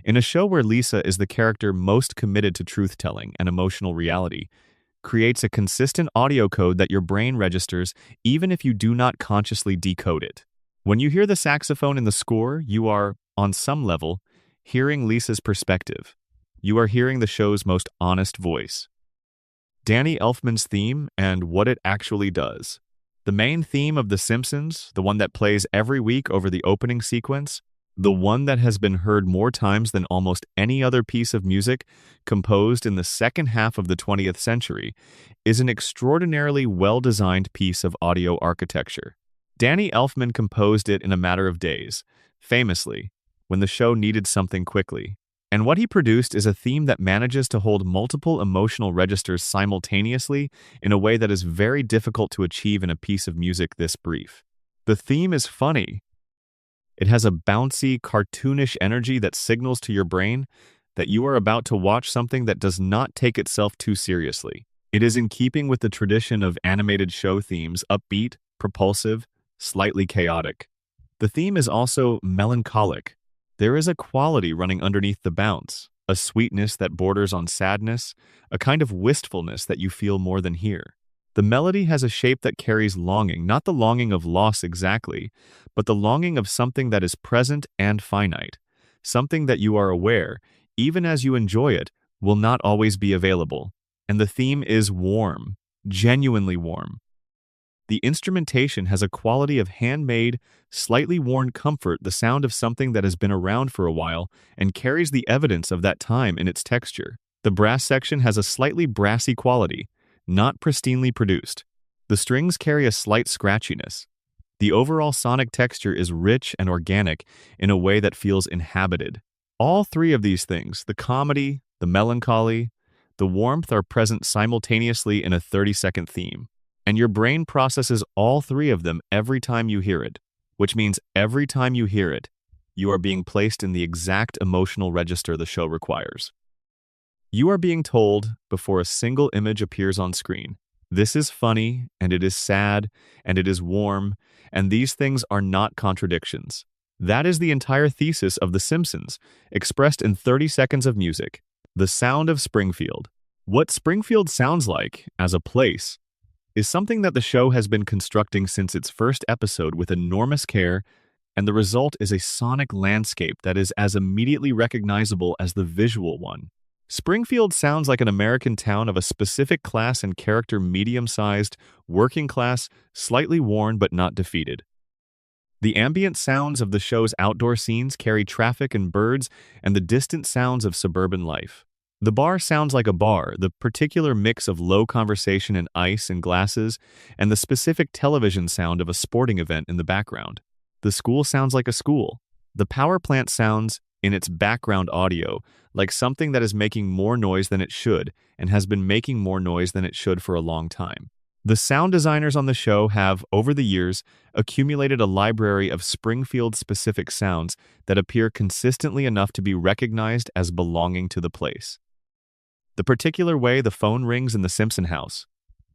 in a show where Lisa is the character most committed to truth-telling and emotional reality, creates a consistent audio code that your brain registers even if you do not consciously decode it. When you hear the saxophone in the score, you are, on some level, hearing Lisa's perspective. You are hearing the show's most honest voice. Danny Elfman's theme and what it actually does. The main theme of The Simpsons, the one that plays every week over the opening sequence, the one that has been heard more times than almost any other piece of music composed in the second half of the 20th century, is an extraordinarily well-designed piece of audio architecture. Danny Elfman composed it in a matter of days, famously, when the show needed something quickly. And what he produced is a theme that manages to hold multiple emotional registers simultaneously in a way that is very difficult to achieve in a piece of music this brief. The theme is funny. It has a bouncy, cartoonish energy that signals to your brain that you are about to watch something that does not take itself too seriously. It is in keeping with the tradition of animated show themes, upbeat, propulsive, slightly chaotic. The theme is also melancholic. There is a quality running underneath the bounce, a sweetness that borders on sadness, a kind of wistfulness that you feel more than hear. The melody has a shape that carries longing, not the longing of loss exactly, but the longing of something that is present and finite, something that you are aware, even as you enjoy it, will not always be available. And the theme is warm. genuinely warm. The instrumentation has a quality of handmade, slightly worn comfort, the sound of something that has been around for a while and carries the evidence of that time in its texture. The brass section has a slightly brassy quality, not pristinely produced. The strings carry a slight scratchiness. The overall sonic texture is rich and organic in a way that feels inhabited. All three of these things, the comedy, the melancholy, the warmth, are present simultaneously in a 30-second theme. And your brain processes all three of them every time you hear it, which means every time you hear it, you are being placed in the exact emotional register the show requires. You are being told before a single image appears on screen, this is funny, and it is sad, and it is warm, and these things are not contradictions. That is the entire thesis of The Simpsons, expressed in 30 seconds of music. The sound of Springfield. What Springfield sounds like, as a place, is something that the show has been constructing since its first episode with enormous care, and the result is a sonic landscape that is as immediately recognizable as the visual one. Springfield sounds like an American town of a specific class and character, medium-sized, working class, slightly worn but not defeated. The ambient sounds of the show's outdoor scenes carry traffic and birds and the distant sounds of suburban life. The bar sounds like a bar, the particular mix of low conversation and ice and glasses, and the specific television sound of a sporting event in the background. The school sounds like a school. The power plant sounds, in its background audio, like something that is making more noise than it should and has been making more noise than it should for a long time. The sound designers on the show have, over the years, accumulated a library of Springfield-specific sounds that appear consistently enough to be recognized as belonging to the place. The particular way the phone rings in the Simpson house,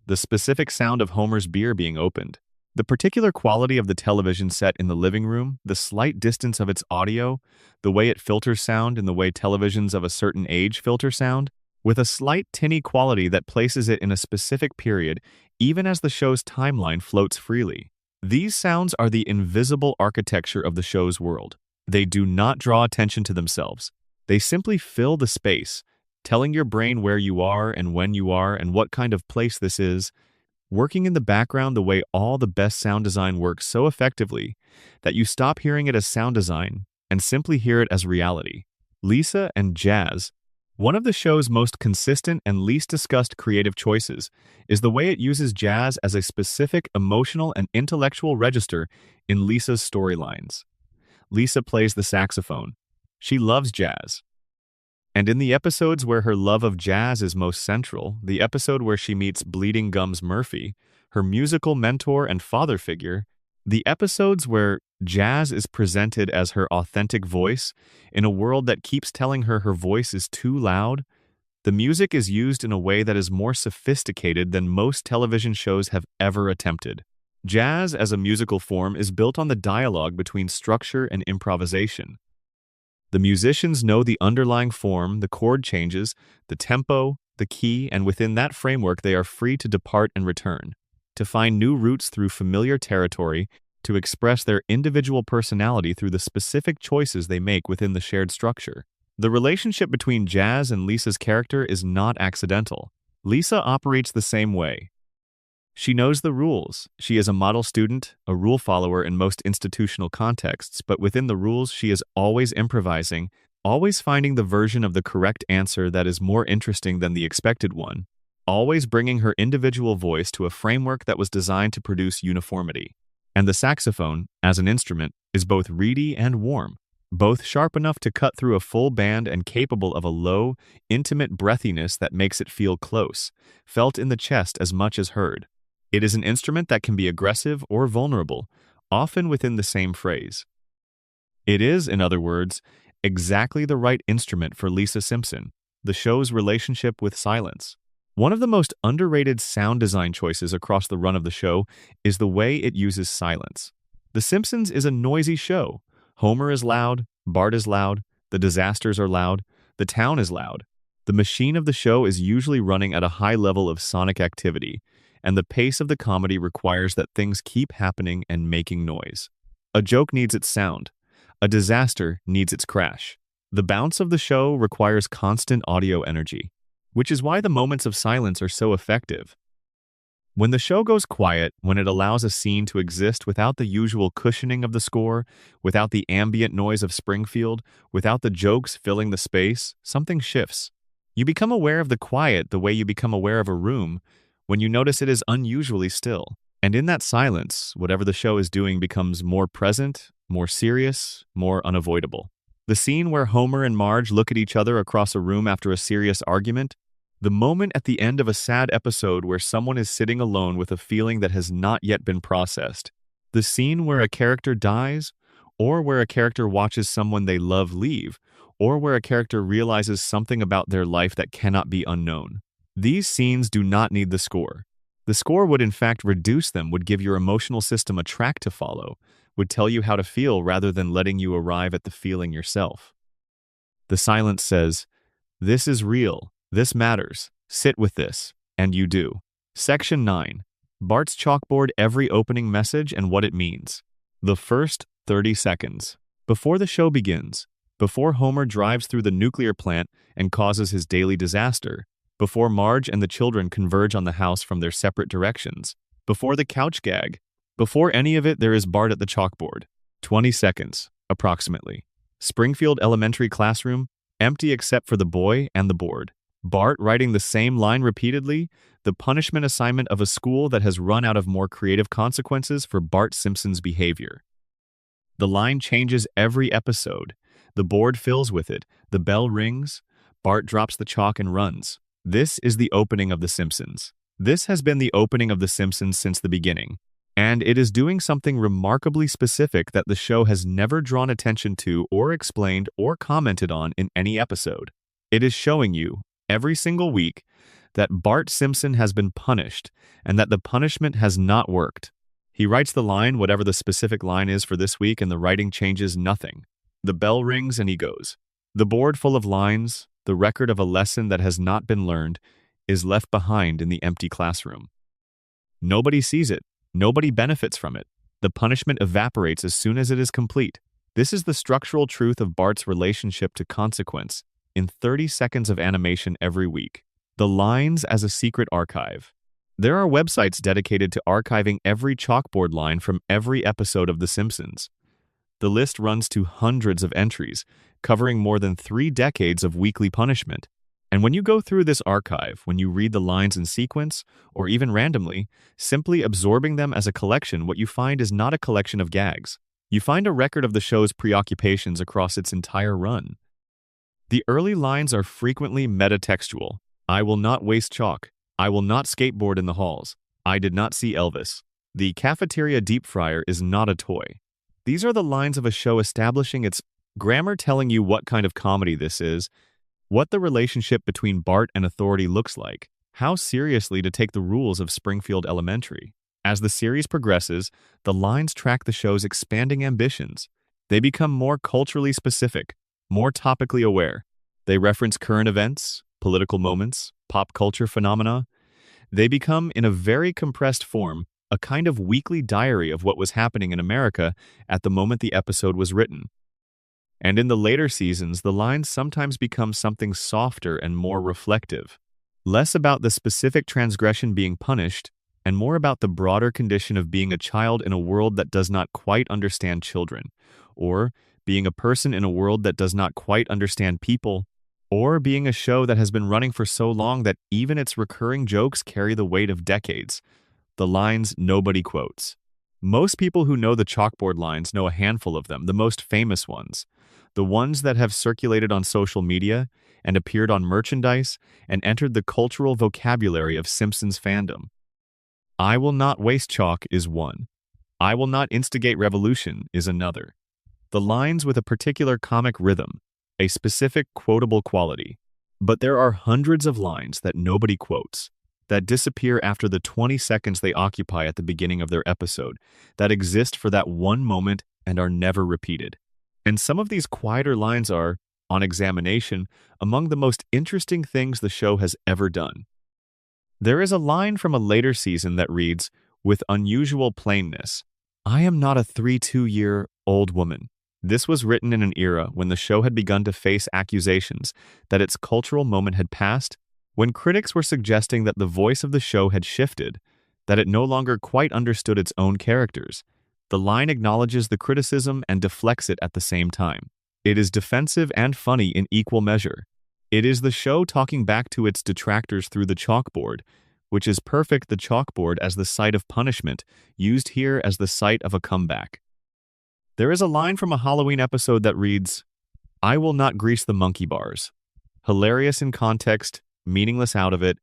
the specific sound of Homer's beer being opened, the particular quality of the television set in the living room, the slight distance of its audio, the way it filters sound and the way televisions of a certain age filter sound, with a slight tinny quality that places it in a specific period, even as the show's timeline floats freely. These sounds are the invisible architecture of the show's world. They do not draw attention to themselves. They simply fill the space, telling your brain where you are and when you are and what kind of place this is, working in the background the way all the best sound design works so effectively that you stop hearing it as sound design and simply hear it as reality. Lisa and Jazz. One of the show's most consistent and least discussed creative choices is the way it uses jazz as a specific emotional and intellectual register in Lisa's storylines. Lisa plays the saxophone. She loves jazz. And in the episodes where her love of jazz is most central, the episode where she meets Bleeding Gums Murphy, her musical mentor and father figure, the episodes where jazz is presented as her authentic voice in a world that keeps telling her her voice is too loud, the music is used in a way that is more sophisticated than most television shows have ever attempted. Jazz as a musical form is built on the dialogue between structure and improvisation. The musicians know the underlying form, the chord changes, the tempo, the key, and within that framework they are free to depart and return, to find new routes through familiar territory, to express their individual personality through the specific choices they make within the shared structure. The relationship between Jazz and Lisa's character is not accidental. Lisa operates the same way. She knows the rules. She is a model student, a rule follower in most institutional contexts, but within the rules she is always improvising, always finding the version of the correct answer that is more interesting than the expected one, always bringing her individual voice to a framework that was designed to produce uniformity. And the saxophone, as an instrument, is both reedy and warm, both sharp enough to cut through a full band and capable of a low, intimate breathiness that makes it feel close, felt in the chest as much as heard. It is an instrument that can be aggressive or vulnerable, often within the same phrase. It is, in other words, exactly the right instrument for Lisa Simpson, the show's relationship with silence. One of the most underrated sound design choices across the run of the show is the way it uses silence. The Simpsons is a noisy show. Homer is loud, Bart is loud, the disasters are loud, the town is loud. The machine of the show is usually running at a high level of sonic activity, and the pace of the comedy requires that things keep happening and making noise. A joke needs its sound. A disaster needs its crash. The bounce of the show requires constant audio energy, which is why the moments of silence are so effective. When the show goes quiet, when it allows a scene to exist without the usual cushioning of the score, without the ambient noise of Springfield, without the jokes filling the space, something shifts. You become aware of the quiet the way you become aware of a room when you notice it is unusually still. And in that silence, whatever the show is doing becomes more present, more serious, more unavoidable. The scene where Homer and Marge look at each other across a room after a serious argument, the moment at the end of a sad episode where someone is sitting alone with a feeling that has not yet been processed, the scene where a character dies, or where a character watches someone they love leave, or where a character realizes something about their life that cannot be unknown. These scenes do not need the score. The score would in fact reduce them, would give your emotional system a track to follow, would tell you how to feel rather than letting you arrive at the feeling yourself. The silence says, "This is real. This matters. Sit with this." And you do. Section 9. Bart's chalkboard, every opening message and what it means. The first 30 seconds. Before the show begins, before Homer drives through the nuclear plant and causes his daily disaster, before Marge and the children converge on the house from their separate directions, before the couch gag, before any of it, there is Bart at the chalkboard. 20 seconds, approximately. Springfield Elementary classroom, empty except for the boy and the board. Bart writing the same line repeatedly, the punishment assignment of a school that has run out of more creative consequences for Bart Simpson's behavior. The line changes every episode. The board fills with it. The bell rings. Bart drops the chalk and runs. This is the opening of The Simpsons. This has been the opening of The Simpsons since the beginning. And it is doing something remarkably specific that the show has never drawn attention to or explained or commented on in any episode. It is showing you, every single week, that Bart Simpson has been punished and that the punishment has not worked. He writes the line, whatever the specific line is for this week, and the writing changes nothing. The bell rings and he goes. The board full of lines, the record of a lesson that has not been learned, is left behind in the empty classroom. Nobody sees it. Nobody benefits from it. The punishment evaporates as soon as it is complete. This is the structural truth of Bart's relationship to consequence in 30 seconds of animation every week. The lines as a secret archive. There are websites dedicated to archiving every chalkboard line from every episode of The Simpsons. The list runs to hundreds of entries, covering more than 3 decades of weekly punishment. And when you go through this archive, when you read the lines in sequence, or even randomly, simply absorbing them as a collection, what you find is not a collection of gags. You find a record of the show's preoccupations across its entire run. The early lines are frequently metatextual. I will not waste chalk. I will not skateboard in the halls. I did not see Elvis. The cafeteria deep fryer is not a toy. These are the lines of a show establishing its grammar, telling you what kind of comedy this is, what the relationship between Bart and authority looks like, how seriously to take the rules of Springfield Elementary. As the series progresses, the lines track the show's expanding ambitions. They become more culturally specific, more topically aware. They reference current events, political moments, pop culture phenomena. They become, in a very compressed form, a kind of weekly diary of what was happening in America at the moment the episode was written. And in the later seasons, the lines sometimes become something softer and more reflective, less about the specific transgression being punished, and more about the broader condition of being a child in a world that does not quite understand children, or being a person in a world that does not quite understand people, or being a show that has been running for so long that even its recurring jokes carry the weight of decades. The lines nobody quotes. Most people who know the chalkboard lines know a handful of them, the most famous ones. The ones that have circulated on social media and appeared on merchandise and entered the cultural vocabulary of Simpsons fandom. I will not waste chalk is one. I will not instigate revolution is another. The lines with a particular comic rhythm, a specific quotable quality. But there are hundreds of lines that nobody quotes, that disappear after the 20 seconds they occupy at the beginning of their episode, that exist for that one moment and are never repeated. And some of these quieter lines are, on examination, among the most interesting things the show has ever done. There is a line from a later season that reads, with unusual plainness, I am not a 32-year-old woman. This was written in an era when the show had begun to face accusations that its cultural moment had passed, when critics were suggesting that the voice of the show had shifted, that it no longer quite understood its own characters. The line acknowledges the criticism and deflects it at the same time. It is defensive and funny in equal measure. It is the show talking back to its detractors through the chalkboard, which is perfect, the chalkboard as the site of punishment, used here as the site of a comeback. There is a line from a Halloween episode that reads, "I will not grease the monkey bars." Hilarious in context, meaningless out of it,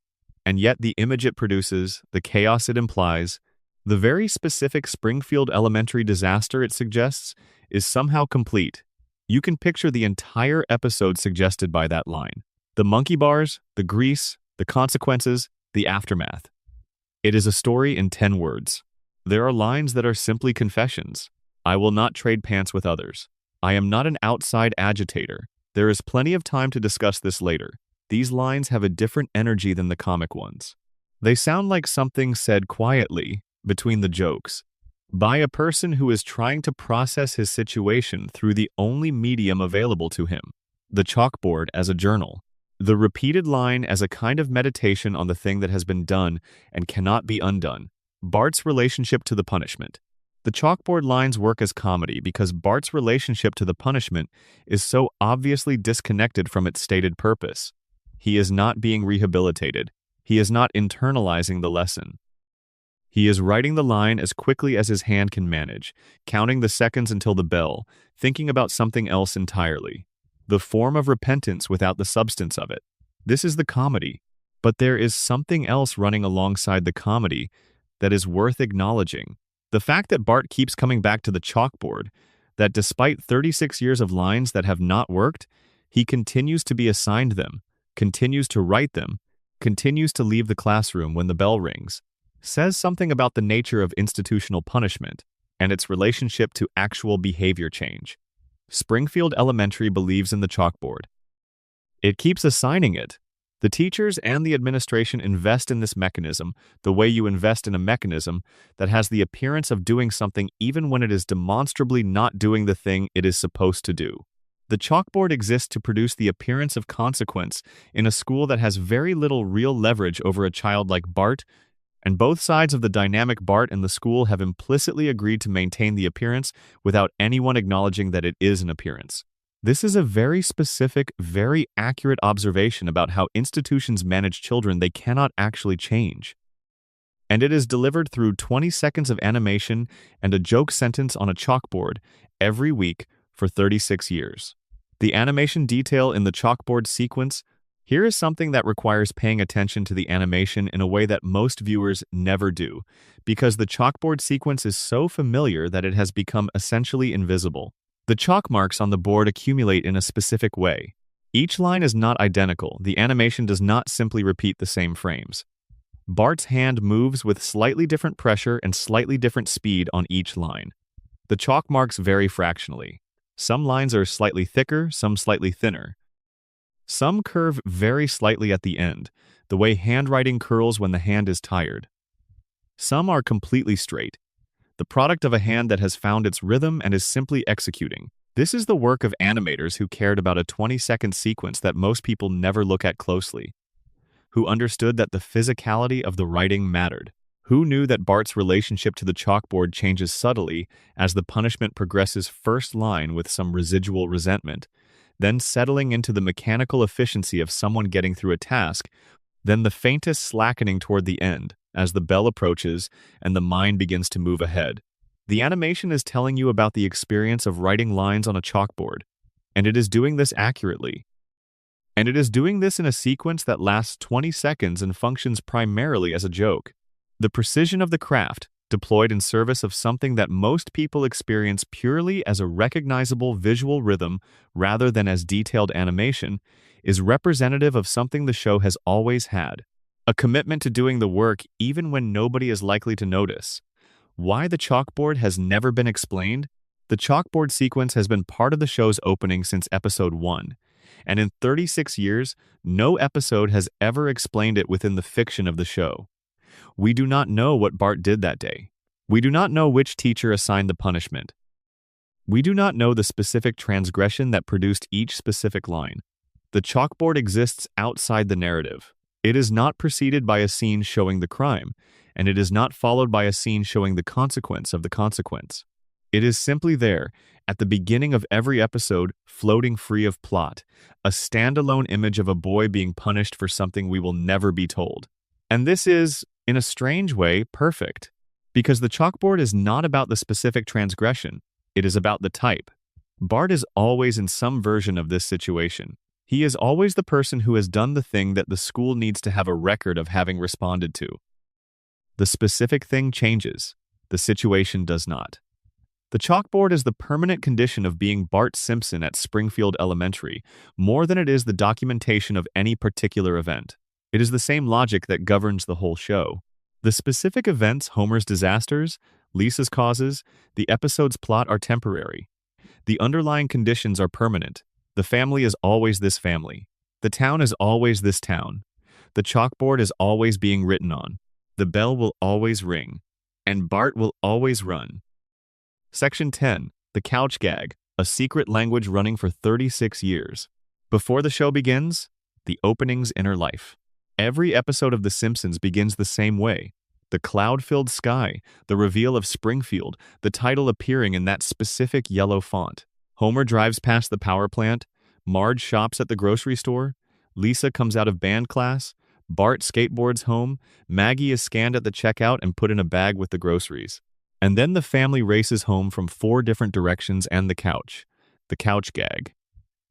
and yet the image it produces, the chaos it implies, the very specific Springfield Elementary disaster it suggests, is somehow complete. You can picture the entire episode suggested by that line. The monkey bars, the grease, the consequences, the aftermath. It is a story in 10 words. There are lines that are simply confessions. I will not trade pants with others. I am not an outside agitator. There is plenty of time to discuss this later. These lines have a different energy than the comic ones. They sound like something said quietly, between the jokes, by a person who is trying to process his situation through the only medium available to him, the chalkboard as a journal. The repeated line as a kind of meditation on the thing that has been done and cannot be undone. Bart's relationship to the punishment. The chalkboard lines work as comedy because Bart's relationship to the punishment is so obviously disconnected from its stated purpose. He is not being rehabilitated. He is not internalizing the lesson. He is writing the line as quickly as his hand can manage, counting the seconds until the bell, thinking about something else entirely. The form of repentance without the substance of it. This is the comedy, but there is something else running alongside the comedy that is worth acknowledging. The fact that Bart keeps coming back to the chalkboard, that despite 36 years of lines that have not worked, he continues to be assigned them, continues to write them, continues to leave the classroom when the bell rings, says something about the nature of institutional punishment and its relationship to actual behavior change. Springfield Elementary believes in the chalkboard. It keeps assigning it. The teachers and the administration invest in this mechanism the way you invest in a mechanism that has the appearance of doing something even when it is demonstrably not doing the thing it is supposed to do. The chalkboard exists to produce the appearance of consequence in a school that has very little real leverage over a child like Bart, and both sides of the dynamic Bart and the school have implicitly agreed to maintain the appearance without anyone acknowledging that it is an appearance. This is a very specific, very accurate observation about how institutions manage children they cannot actually change. And it is delivered through 20 seconds of animation and a joke sentence on a chalkboard every week for 36 years. The animation detail in the chalkboard sequence. Here is something that requires paying attention to the animation in a way that most viewers never do, because the chalkboard sequence is so familiar that it has become essentially invisible. The chalk marks on the board accumulate in a specific way. Each line is not identical. The animation does not simply repeat the same frames. Bart's hand moves with slightly different pressure and slightly different speed on each line. The chalk marks vary fractionally. Some lines are slightly thicker, some slightly thinner. Some curve very slightly at the end, the way handwriting curls when the hand is tired. Some are completely straight, the product of a hand that has found its rhythm and is simply executing. This is the work of animators who cared about a 20-second sequence that most people never look at closely, who understood that the physicality of the writing mattered, who knew that Bart's relationship to the chalkboard changes subtly as the punishment progresses first line with some residual resentment, then settling into the mechanical efficiency of someone getting through a task, then the faintest slackening toward the end as the bell approaches and the mind begins to move ahead. The animation is telling you about the experience of writing lines on a chalkboard, and it is doing this accurately. And it is doing this in a sequence that lasts 20 seconds and functions primarily as a joke. The precision of the craft, deployed in service of something that most people experience purely as a recognizable visual rhythm rather than as detailed animation, is representative of something the show has always had: a commitment to doing the work even when nobody is likely to notice. Why the chalkboard has never been explained? The chalkboard sequence has been part of the show's opening since episode 1, and in 36 years, no episode has ever explained it within the fiction of the show. We do not know what Bart did that day. We do not know which teacher assigned the punishment. We do not know the specific transgression that produced each specific line. The chalkboard exists outside the narrative. It is not preceded by a scene showing the crime, and it is not followed by a scene showing the consequence of the consequence. It is simply there, at the beginning of every episode, floating free of plot, a standalone image of a boy being punished for something we will never be told. And this is, in a strange way, perfect, because the chalkboard is not about the specific transgression, it is about the type. Bart is always in some version of this situation. He is always the person who has done the thing that the school needs to have a record of having responded to. The specific thing changes, the situation does not. The chalkboard is the permanent condition of being Bart Simpson at Springfield Elementary, more than it is the documentation of any particular event. It is the same logic that governs the whole show. The specific events, Homer's disasters, Lisa's causes, the episode's plot are temporary. The underlying conditions are permanent. The family is always this family. The town is always this town. The chalkboard is always being written on. The bell will always ring. And Bart will always run. Section 10. The Couch Gag, a secret language running for 36 years. Before the show begins, the opening's inner life. Every episode of The Simpsons begins the same way. The cloud-filled sky, the reveal of Springfield, the title appearing in that specific yellow font. Homer drives past the power plant, Marge shops at the grocery store, Lisa comes out of band class, Bart skateboards home, Maggie is scanned at the checkout and put in a bag with the groceries. And then the family races home from 4 different directions and the couch gag.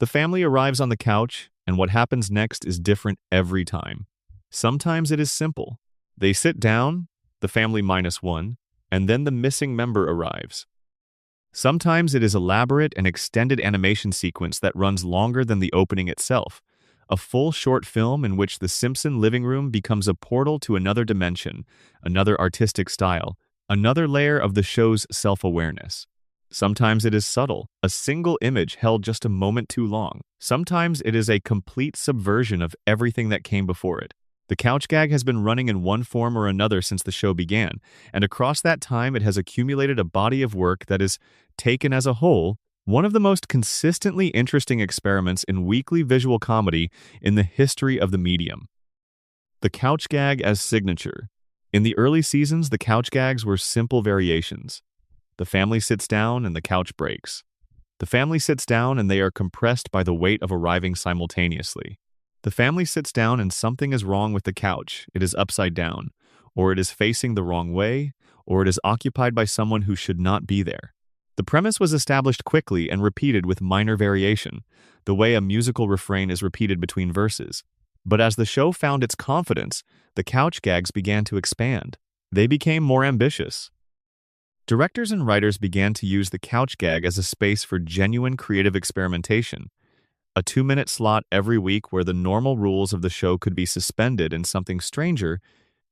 The family arrives on the couch, and what happens next is different every time. Sometimes it is simple. They sit down, the family -1, and then the missing member arrives. Sometimes it is elaborate and extended animation sequence that runs longer than the opening itself, a full short film in which the Simpson living room becomes a portal to another dimension, another artistic style, another layer of the show's self-awareness. Sometimes it is subtle, a single image held just a moment too long. Sometimes it is a complete subversion of everything that came before it. The couch gag has been running in one form or another since the show began, and across that time it has accumulated a body of work that is, taken as a whole, one of the most consistently interesting experiments in weekly visual comedy in the history of the medium. The couch gag as signature. In the early seasons, the couch gags were simple variations. The family sits down and the couch breaks. The family sits down and they are compressed by the weight of arriving simultaneously. The family sits down and something is wrong with the couch. It is upside down, or it is facing the wrong way, or it is occupied by someone who should not be there. The premise was established quickly and repeated with minor variation, the way a musical refrain is repeated between verses. But as the show found its confidence, the couch gags began to expand. They became more ambitious. Directors and writers began to use the couch gag as a space for genuine creative experimentation. A 2-minute slot every week where the normal rules of the show could be suspended and something stranger,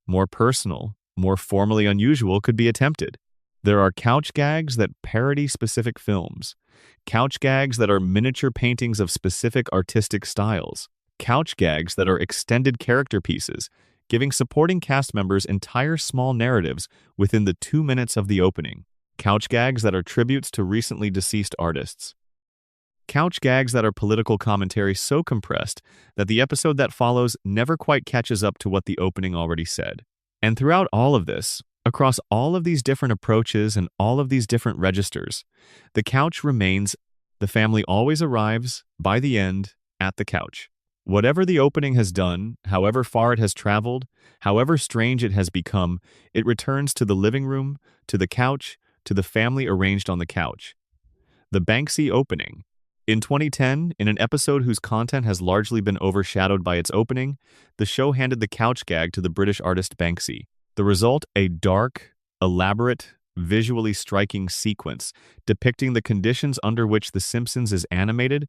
more personal, more formally unusual could be attempted. There are couch gags that parody specific films, couch gags that are miniature paintings of specific artistic styles, couch gags that are extended character pieces, giving supporting cast members entire small narratives within the 2 minutes of the opening, couch gags that are tributes to recently deceased artists, couch gags that are political commentary so compressed that the episode that follows never quite catches up to what the opening already said. And throughout all of this, across all of these different approaches and all of these different registers, the couch remains. The family always arrives, by the end, at the couch. Whatever the opening has done, however far it has traveled, however strange it has become, it returns to the living room, to the couch, to the family arranged on the couch. The Banksy opening. In 2010, in an episode whose content has largely been overshadowed by its opening, the show handed the couch gag to the British artist Banksy. The result, a dark, elaborate, visually striking sequence depicting the conditions under which The Simpsons is animated,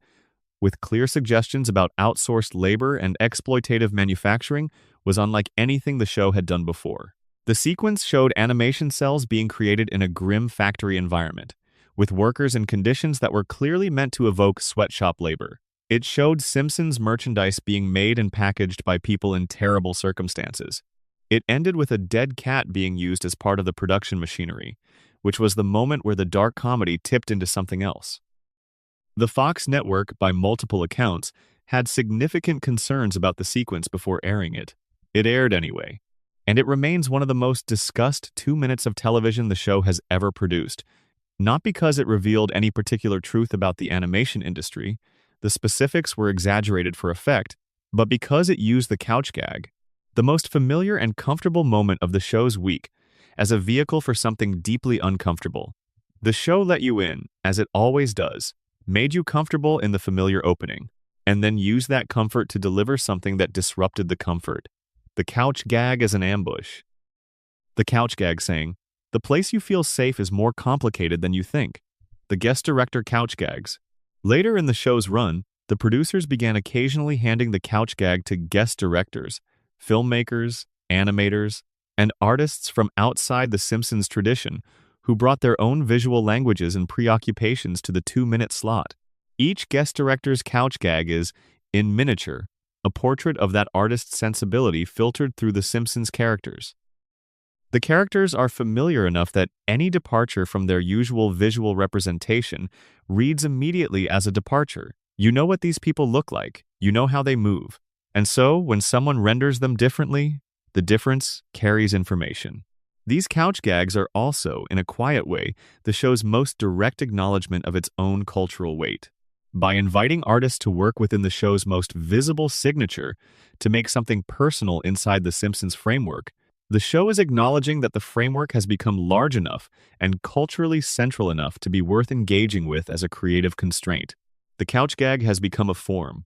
with clear suggestions about outsourced labor and exploitative manufacturing, was unlike anything the show had done before. The sequence showed animation cells being created in a grim factory environment, with workers in conditions that were clearly meant to evoke sweatshop labor. It showed Simpsons merchandise being made and packaged by people in terrible circumstances. It ended with a dead cat being used as part of the production machinery, which was the moment where the dark comedy tipped into something else. The Fox network, by multiple accounts, had significant concerns about the sequence before airing it. It aired anyway. And it remains one of the most discussed 2 minutes of television the show has ever produced. Not because it revealed any particular truth about the animation industry, the specifics were exaggerated for effect, but because it used the couch gag, the most familiar and comfortable moment of the show's week, as a vehicle for something deeply uncomfortable. The show let you in, as it always does, made you comfortable in the familiar opening, and then used that comfort to deliver something that disrupted the comfort. The couch gag as an ambush. The couch gag saying, "The place you feel safe is more complicated than you think." The guest director couch gags. Later in the show's run, the producers began occasionally handing the couch gag to guest directors, filmmakers, animators, and artists from outside the Simpsons tradition who brought their own visual languages and preoccupations to the 2 minute slot. Each guest director's couch gag is, in miniature, a portrait of that artist's sensibility filtered through the Simpsons characters. The characters are familiar enough that any departure from their usual visual representation reads immediately as a departure. You know what these people look like, you know how they move. And so, when someone renders them differently, the difference carries information. These couch gags are also, in a quiet way, the show's most direct acknowledgement of its own cultural weight. By inviting artists to work within the show's most visible signature to make something personal inside the Simpsons framework, the show is acknowledging that the framework has become large enough and culturally central enough to be worth engaging with as a creative constraint. The couch gag has become a form.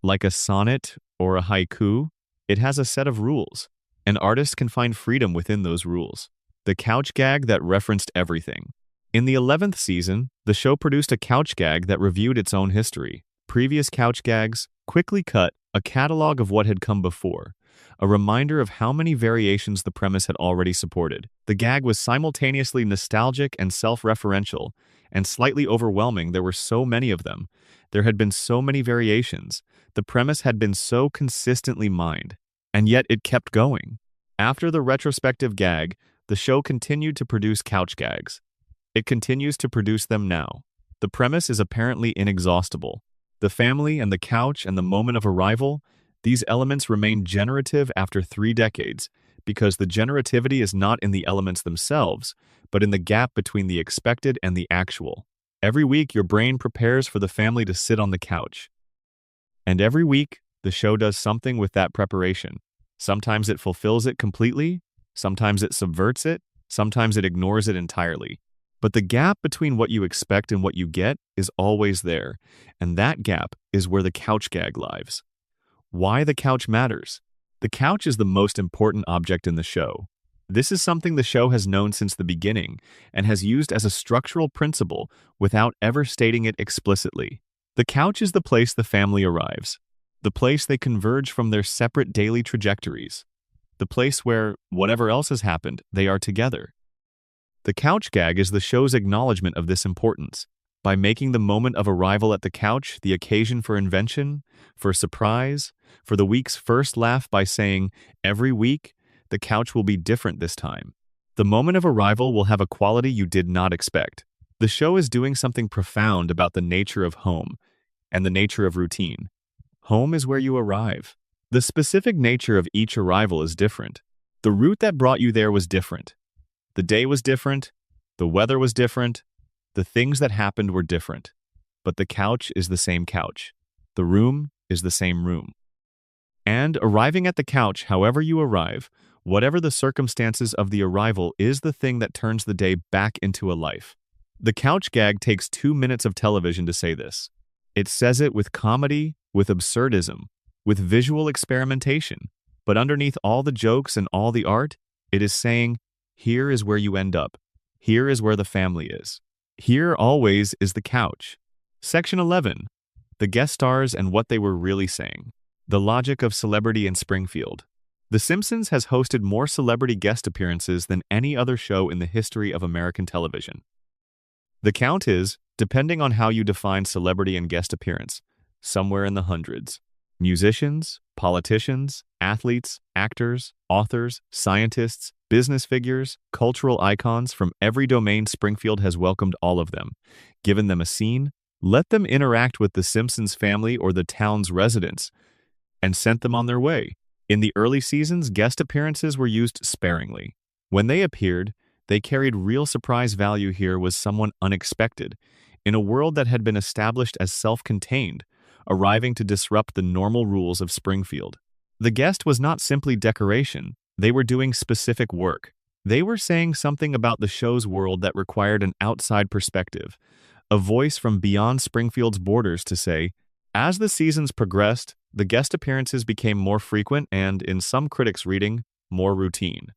Like a sonnet or a haiku, it has a set of rules. An artist can find freedom within those rules. The couch gag that referenced everything. In the 11th season, the show produced a couch gag that reviewed its own history. Previous couch gags, quickly cut, a catalog of what had come before, a reminder of how many variations the premise had already supported. The gag was simultaneously nostalgic and self-referential, and slightly overwhelming. There were so many of them. There had been so many variations. The premise had been so consistently mined, and yet it kept going. After the retrospective gag, the show continued to produce couch gags. It continues to produce them now. The premise is apparently inexhaustible. The family and the couch and the moment of arrival, these elements remain generative after 3 decades, because the generativity is not in the elements themselves, but in the gap between the expected and the actual. Every week, your brain prepares for the family to sit on the couch. And every week, the show does something with that preparation. Sometimes it fulfills it completely, sometimes it subverts it, sometimes it ignores it entirely. But the gap between what you expect and what you get is always there, and that gap is where the couch gag lives. Why the couch matters. The couch is the most important object in the show. This is something the show has known since the beginning and has used as a structural principle without ever stating it explicitly. The couch is the place the family arrives, the place they converge from their separate daily trajectories, the place where, whatever else has happened, they are together. The couch gag is the show's acknowledgement of this importance. By making the moment of arrival at the couch the occasion for invention, for surprise, for the week's first laugh by saying, every week, the couch will be different this time. The moment of arrival will have a quality you did not expect. The show is doing something profound about the nature of home and the nature of routine. Home is where you arrive. The specific nature of each arrival is different. The route that brought you there was different. The day was different. The weather was different. The things that happened were different. But the couch is the same couch. The room is the same room. And arriving at the couch, however you arrive, whatever the circumstances of the arrival, is the thing that turns the day back into a life. The couch gag takes 2 minutes of television to say this. It says it with comedy, with absurdism, with visual experimentation. But underneath all the jokes and all the art, it is saying, here is where you end up. Here is where the family is. Here always is the couch. Section 11. The guest stars and what they were really saying. The logic of celebrity in Springfield. The Simpsons has hosted more celebrity guest appearances than any other show in the history of American television. The count is, depending on how you define celebrity and guest appearance, somewhere in the hundreds. Musicians, politicians, athletes, actors, authors, scientists, business figures, cultural icons from every domain. Springfield has welcomed all of them, given them a scene, let them interact with the Simpsons family or the town's residents, and sent them on their way. In the early seasons, guest appearances were used sparingly. When they appeared, they carried real surprise value. Here was someone unexpected, in a world that had been established as self-contained, arriving to disrupt the normal rules of Springfield. The guest was not simply decoration, they were doing specific work. They were saying something about the show's world that required an outside perspective, a voice from beyond Springfield's borders to say, as the seasons progressed, the guest appearances became more frequent and, in some critics' reading, more routine.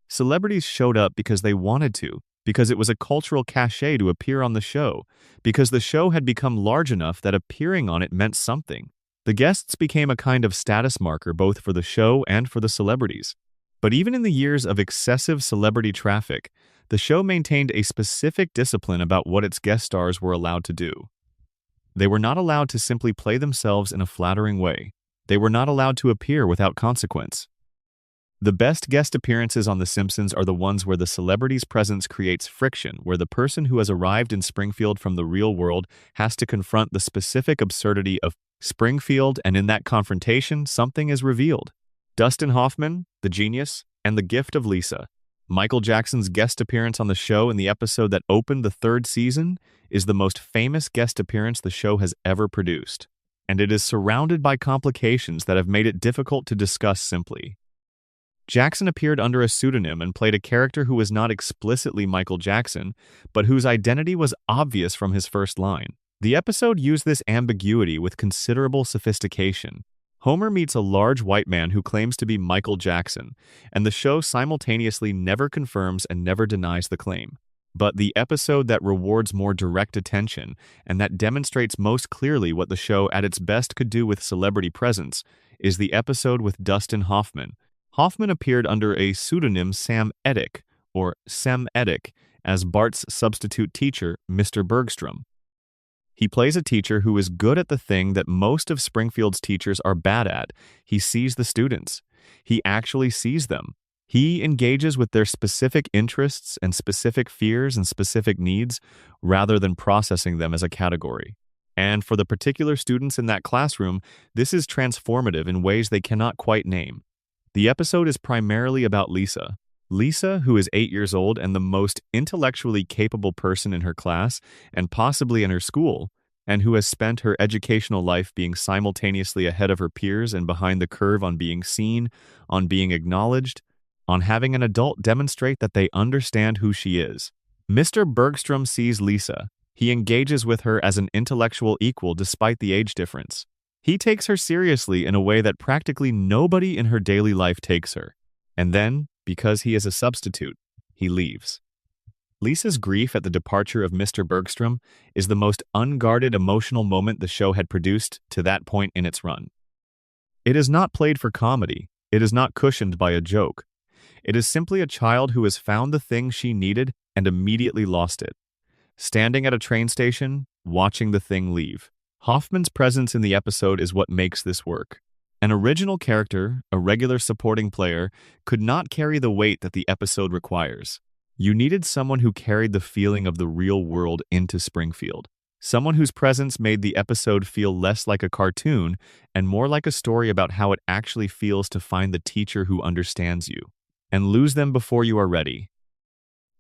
Celebrities showed up because they wanted to, because it was a cultural cachet to appear on the show, because the show had become large enough that appearing on it meant something. The guests became a kind of status marker both for the show and for the celebrities. But even in the years of excessive celebrity traffic, the show maintained a specific discipline about what its guest stars were allowed to do. They were not allowed to simply play themselves in a flattering way. They were not allowed to appear without consequence. The best guest appearances on The Simpsons are the ones where the celebrity's presence creates friction, where the person who has arrived in Springfield from the real world has to confront the specific absurdity of Springfield, and in that confrontation, something is revealed. Dustin Hoffman, the genius, and the gift of Lisa. Michael Jackson's guest appearance on the show in the episode that opened the third season is the most famous guest appearance the show has ever produced, and it is surrounded by complications that have made it difficult to discuss simply. Jackson appeared under a pseudonym and played a character who was not explicitly Michael Jackson, but whose identity was obvious from his first line. The episode used this ambiguity with considerable sophistication. Homer meets a large white man who claims to be Michael Jackson, and the show simultaneously never confirms and never denies the claim. But the episode that rewards more direct attention and that demonstrates most clearly what the show at its best could do with celebrity presence is the episode with Dustin Hoffman. Hoffman appeared under a pseudonym Sam Edick, or Sem Edick, as Bart's substitute teacher, Mr. Bergstrom. He plays a teacher who is good at the thing that most of Springfield's teachers are bad at. He sees the students. He actually sees them. He engages with their specific interests and specific fears and specific needs rather than processing them as a category. And for the particular students in that classroom, this is transformative in ways they cannot quite name. The episode is primarily about Lisa. Lisa, who is 8 years old and the most intellectually capable person in her class and possibly in her school, and who has spent her educational life being simultaneously ahead of her peers and behind the curve on being seen, on being acknowledged, on having an adult demonstrate that they understand who she is. Mr. Bergstrom sees Lisa. He engages with her as an intellectual equal despite the age difference. He takes her seriously in a way that practically nobody in her daily life takes her. And then, because he is a substitute, he leaves. Lisa's grief at the departure of Mr. Bergstrom is the most unguarded emotional moment the show had produced to that point in its run. It is not played for comedy. It is not cushioned by a joke. It is simply a child who has found the thing she needed and immediately lost it. Standing at a train station, watching the thing leave. Hoffman's presence in the episode is what makes this work. An original character, a regular supporting player, could not carry the weight that the episode requires. You needed someone who carried the feeling of the real world into Springfield. Someone whose presence made the episode feel less like a cartoon and more like a story about how it actually feels to find the teacher who understands you and lose them before you are ready.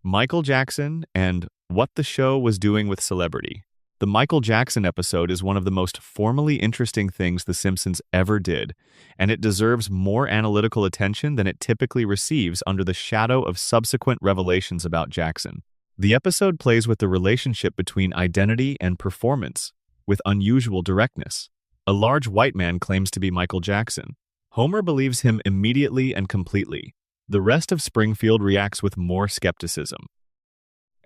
Michael Jackson and what the show was doing with celebrity. The Michael Jackson episode is one of the most formally interesting things The Simpsons ever did, and it deserves more analytical attention than it typically receives under the shadow of subsequent revelations about Jackson. The episode plays with the relationship between identity and performance, with unusual directness. A large white man claims to be Michael Jackson. Homer believes him immediately and completely. The rest of Springfield reacts with more skepticism.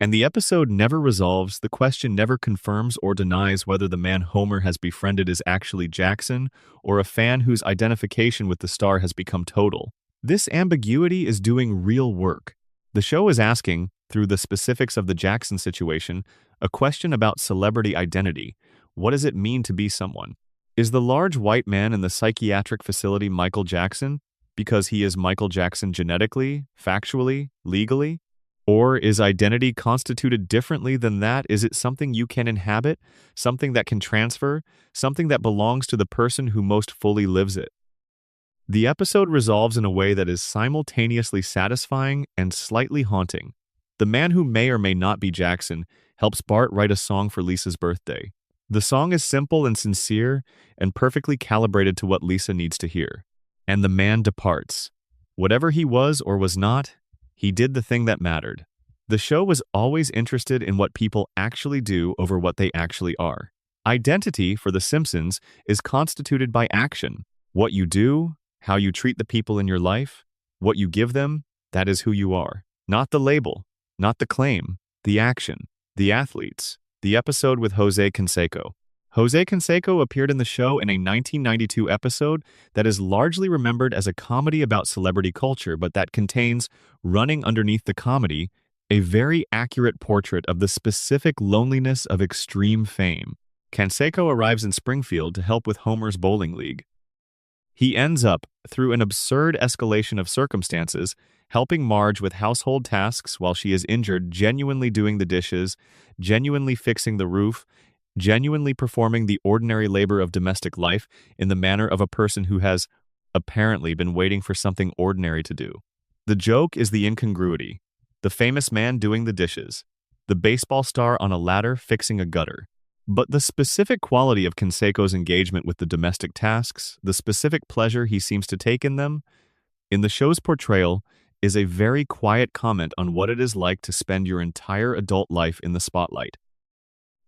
And the episode never resolves, the question never confirms or denies whether the man Homer has befriended is actually Jackson or a fan whose identification with the star has become total. This ambiguity is doing real work. The show is asking, through the specifics of the Jackson situation, a question about celebrity identity. What does it mean to be someone? Is the large white man in the psychiatric facility Michael Jackson because he is Michael Jackson genetically, factually, legally? Or is identity constituted differently than that? Is it something you can inhabit, something that can transfer, something that belongs to the person who most fully lives it? The episode resolves in a way that is simultaneously satisfying and slightly haunting. The man who may or may not be Jackson helps Bart write a song for Lisa's birthday. The song is simple and sincere and perfectly calibrated to what Lisa needs to hear. And the man departs. Whatever he was or was not, he did the thing that mattered. The show was always interested in what people actually do over what they actually are. Identity, for The Simpsons, is constituted by action. What you do, how you treat the people in your life, what you give them, that is who you are. Not the label, not the claim, the action. The athletes. The episode with Jose Canseco. Jose Canseco appeared in the show in a 1992 episode that is largely remembered as a comedy about celebrity culture, but that contains, running underneath the comedy, a very accurate portrait of the specific loneliness of extreme fame. Canseco arrives in Springfield to help with Homer's bowling league. He ends up, through an absurd escalation of circumstances, helping Marge with household tasks while she is injured, genuinely doing the dishes, genuinely fixing the roof, genuinely performing the ordinary labor of domestic life in the manner of a person who has apparently been waiting for something ordinary to do. The joke is the incongruity. The famous man doing the dishes. The baseball star on a ladder fixing a gutter. But the specific quality of Canseco's engagement with the domestic tasks, the specific pleasure he seems to take in them, in the show's portrayal, is a very quiet comment on what it is like to spend your entire adult life in the spotlight.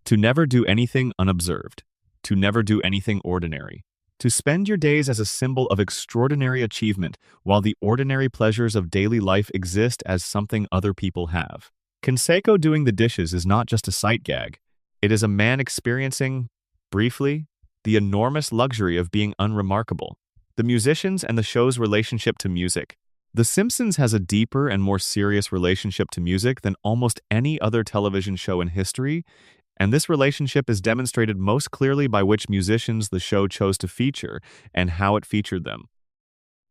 To never do anything unobserved. To never do anything ordinary. To spend your days as a symbol of extraordinary achievement while the ordinary pleasures of daily life exist as something other people have. Canseco doing the dishes is not just a sight gag. It is a man experiencing, briefly, the enormous luxury of being unremarkable. The musicians and the show's relationship to music. The Simpsons has a deeper and more serious relationship to music than almost any other television show in history, and this relationship is demonstrated most clearly by which musicians the show chose to feature and how it featured them.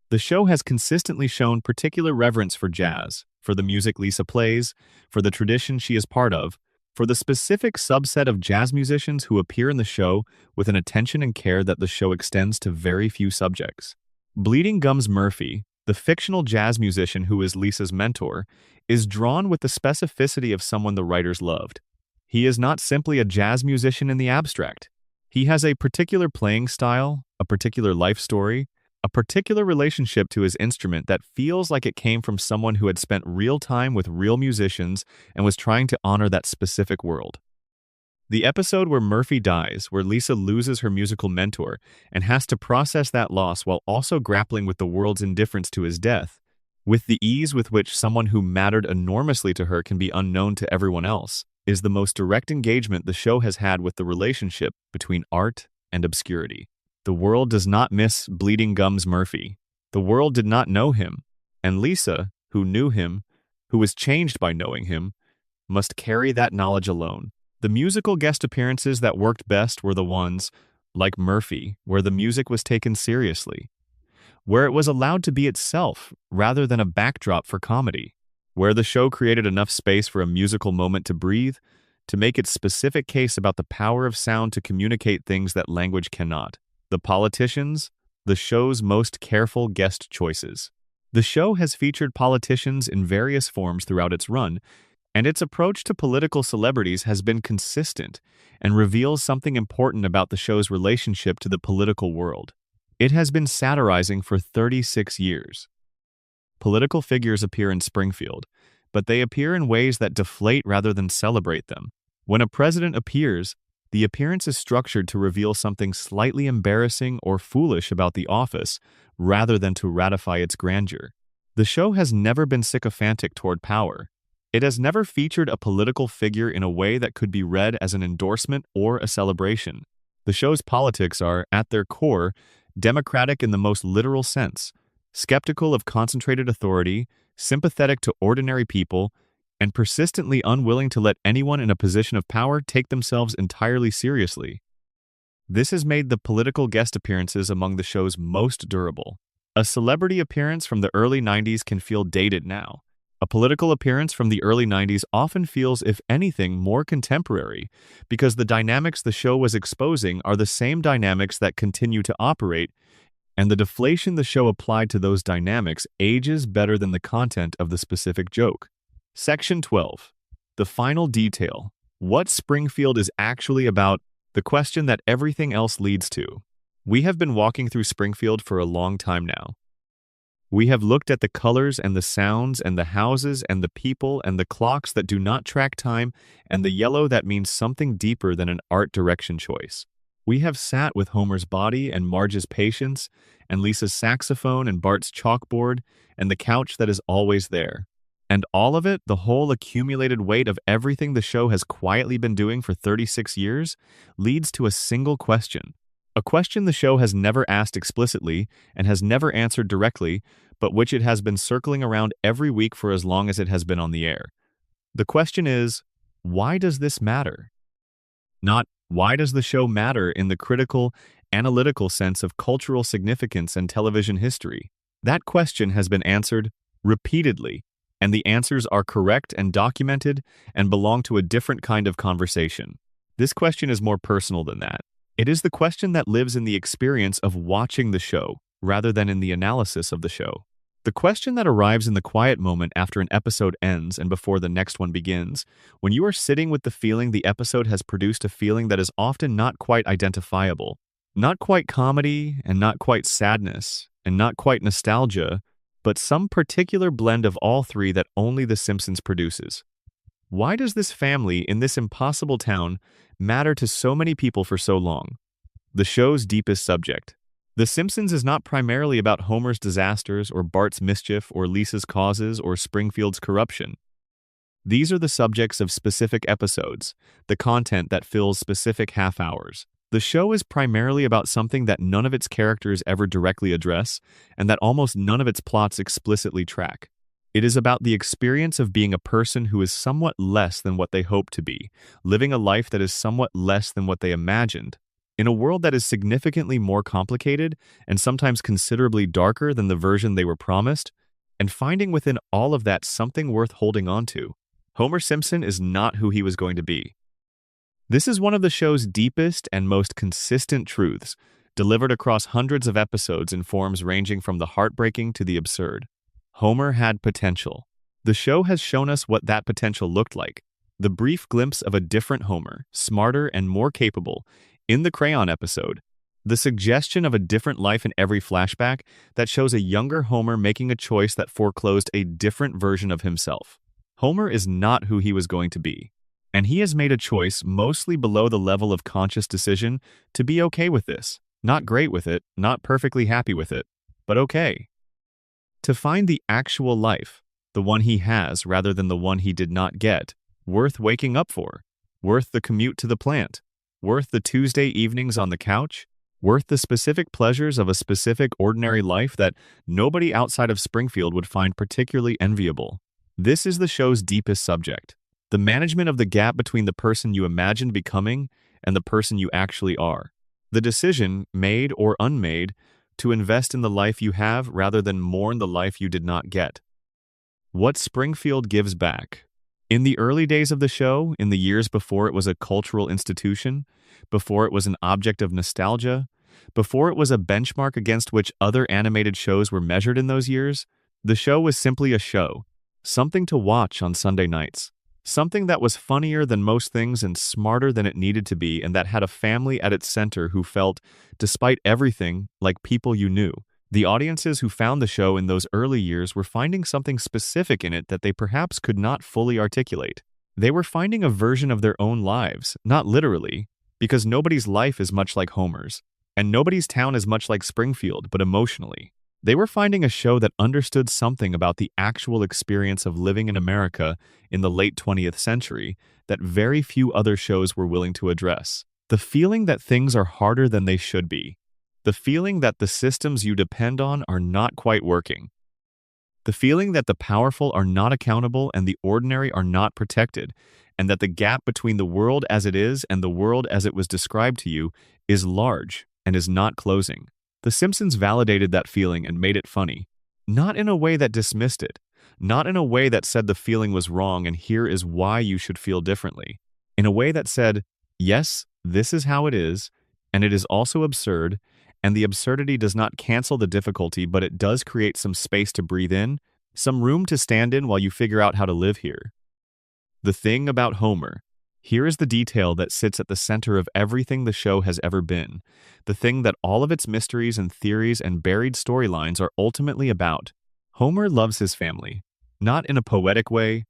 The show has consistently shown particular reverence for jazz, for the music Lisa plays, for the tradition she is part of, for the specific subset of jazz musicians who appear in the show with an attention and care that the show extends to very few subjects. Bleeding Gums Murphy, the fictional jazz musician who is Lisa's mentor, is drawn with the specificity of someone the writers loved. He is not simply a jazz musician in the abstract. He has a particular playing style, a particular life story, a particular relationship to his instrument that feels like it came from someone who had spent real time with real musicians and was trying to honor that specific world. The episode where Murphy dies, where Lisa loses her musical mentor and has to process that loss while also grappling with the world's indifference to his death, with the ease with which someone who mattered enormously to her can be unknown to everyone else, is the most direct engagement the show has had with the relationship between art and obscurity. The world does not miss Bleeding Gums Murphy. The world did not know him, and Lisa, who knew him, who was changed by knowing him, must carry that knowledge alone. The musical guest appearances that worked best were the ones, like Murphy, where the music was taken seriously, where it was allowed to be itself rather than a backdrop for comedy, where the show created enough space for a musical moment to breathe, to make its specific case about the power of sound to communicate things that language cannot. The politicians, the show's most careful guest choices. The show has featured politicians in various forms throughout its run, and its approach to political celebrities has been consistent and reveals something important about the show's relationship to the political world. It has been satirizing for 36 years. Political figures appear in Springfield, but they appear in ways that deflate rather than celebrate them. When a president appears, the appearance is structured to reveal something slightly embarrassing or foolish about the office, rather than to ratify its grandeur. The show has never been sycophantic toward power. It has never featured a political figure in a way that could be read as an endorsement or a celebration. The show's politics are, at their core, democratic in the most literal sense, skeptical of concentrated authority, sympathetic to ordinary people, and persistently unwilling to let anyone in a position of power take themselves entirely seriously. This has made the political guest appearances among the show's most durable. A celebrity appearance from the early 90s can feel dated now. A political appearance from the early 90s often feels, if anything, more contemporary, because the dynamics the show was exposing are the same dynamics that continue to operate, And the deflation the show applied to those dynamics ages better than the content of the specific joke. Section 12. The final detail. What Springfield is actually about, the question that everything else leads to. We have been walking through Springfield for a long time now. We have looked at the colors and the sounds and the houses and the people and the clocks that do not track time and the yellow that means something deeper than an art direction choice. We have sat with Homer's body and Marge's patience and Lisa's saxophone and Bart's chalkboard and the couch that is always there. And all of it, the whole accumulated weight of everything the show has quietly been doing for 36 years, leads to a single question. A question the show has never asked explicitly and has never answered directly, but which it has been circling around every week for as long as it has been on the air. The question is, why does this matter? Not, why does the show matter in the critical, analytical sense of cultural significance and television history? That question has been answered repeatedly, and the answers are correct and documented and belong to a different kind of conversation. This question is more personal than that. It is the question that lives in the experience of watching the show, rather than in the analysis of the show. The question that arrives in the quiet moment after an episode ends and before the next one begins, when you are sitting with the feeling the episode has produced a feeling that is often not quite identifiable, not quite comedy and not quite sadness and not quite nostalgia, but some particular blend of all three that only The Simpsons produces. Why does this family in this impossible town matter to so many people for so long? The show's deepest subject. The Simpsons is not primarily about Homer's disasters or Bart's mischief or Lisa's causes or Springfield's corruption. These are the subjects of specific episodes, the content that fills specific half hours. The show is primarily about something that none of its characters ever directly address and that almost none of its plots explicitly track. It is about the experience of being a person who is somewhat less than what they hope to be, living a life that is somewhat less than what they imagined, in a world that is significantly more complicated and sometimes considerably darker than the version they were promised, and finding within all of that something worth holding on to. Homer Simpson is not who he was going to be. This is one of the show's deepest and most consistent truths, delivered across hundreds of episodes in forms ranging from the heartbreaking to the absurd. Homer had potential. The show has shown us what that potential looked like. The brief glimpse of a different Homer, smarter and more capable, in the Crayon episode. The suggestion of a different life in every flashback that shows a younger Homer making a choice that foreclosed a different version of himself. Homer is not who he was going to be. And he has made a choice mostly below the level of conscious decision to be okay with this. Not great with it, not perfectly happy with it, but okay. To find the actual life, the one he has rather than the one he did not get, worth waking up for, worth the commute to the plant, worth the Tuesday evenings on the couch, worth the specific pleasures of a specific ordinary life that nobody outside of Springfield would find particularly enviable. This is the show's deepest subject. The management of the gap between the person you imagined becoming and the person you actually are. The decision, made or unmade, to invest in the life you have rather than mourn the life you did not get. What Springfield gives back. In the early days of the show, in the years before it was a cultural institution, before it was an object of nostalgia, before it was a benchmark against which other animated shows were measured in those years, the show was simply a show, something to watch on Sunday nights. Something that was funnier than most things and smarter than it needed to be, and that had a family at its center who felt, despite everything, like people you knew. The audiences who found the show in those early years were finding something specific in it that they perhaps could not fully articulate. They were finding a version of their own lives, not literally, because nobody's life is much like Homer's, and nobody's town is much like Springfield, but emotionally. They were finding a show that understood something about the actual experience of living in America in the late 20th century that very few other shows were willing to address. The feeling that things are harder than they should be. The feeling that the systems you depend on are not quite working. The feeling that the powerful are not accountable and the ordinary are not protected, and that the gap between the world as it is and the world as it was described to you is large and is not closing. The Simpsons validated that feeling and made it funny. Not in a way that dismissed it. Not in a way that said the feeling was wrong and here is why you should feel differently. In a way that said, yes, this is how it is, and it is also absurd, and the absurdity does not cancel the difficulty, but it does create some space to breathe in, some room to stand in while you figure out how to live here. The thing about Homer. Here is the detail that sits at the center of everything the show has ever been, the thing that all of its mysteries and theories and buried storylines are ultimately about. Homer loves his family, not in a poetic way,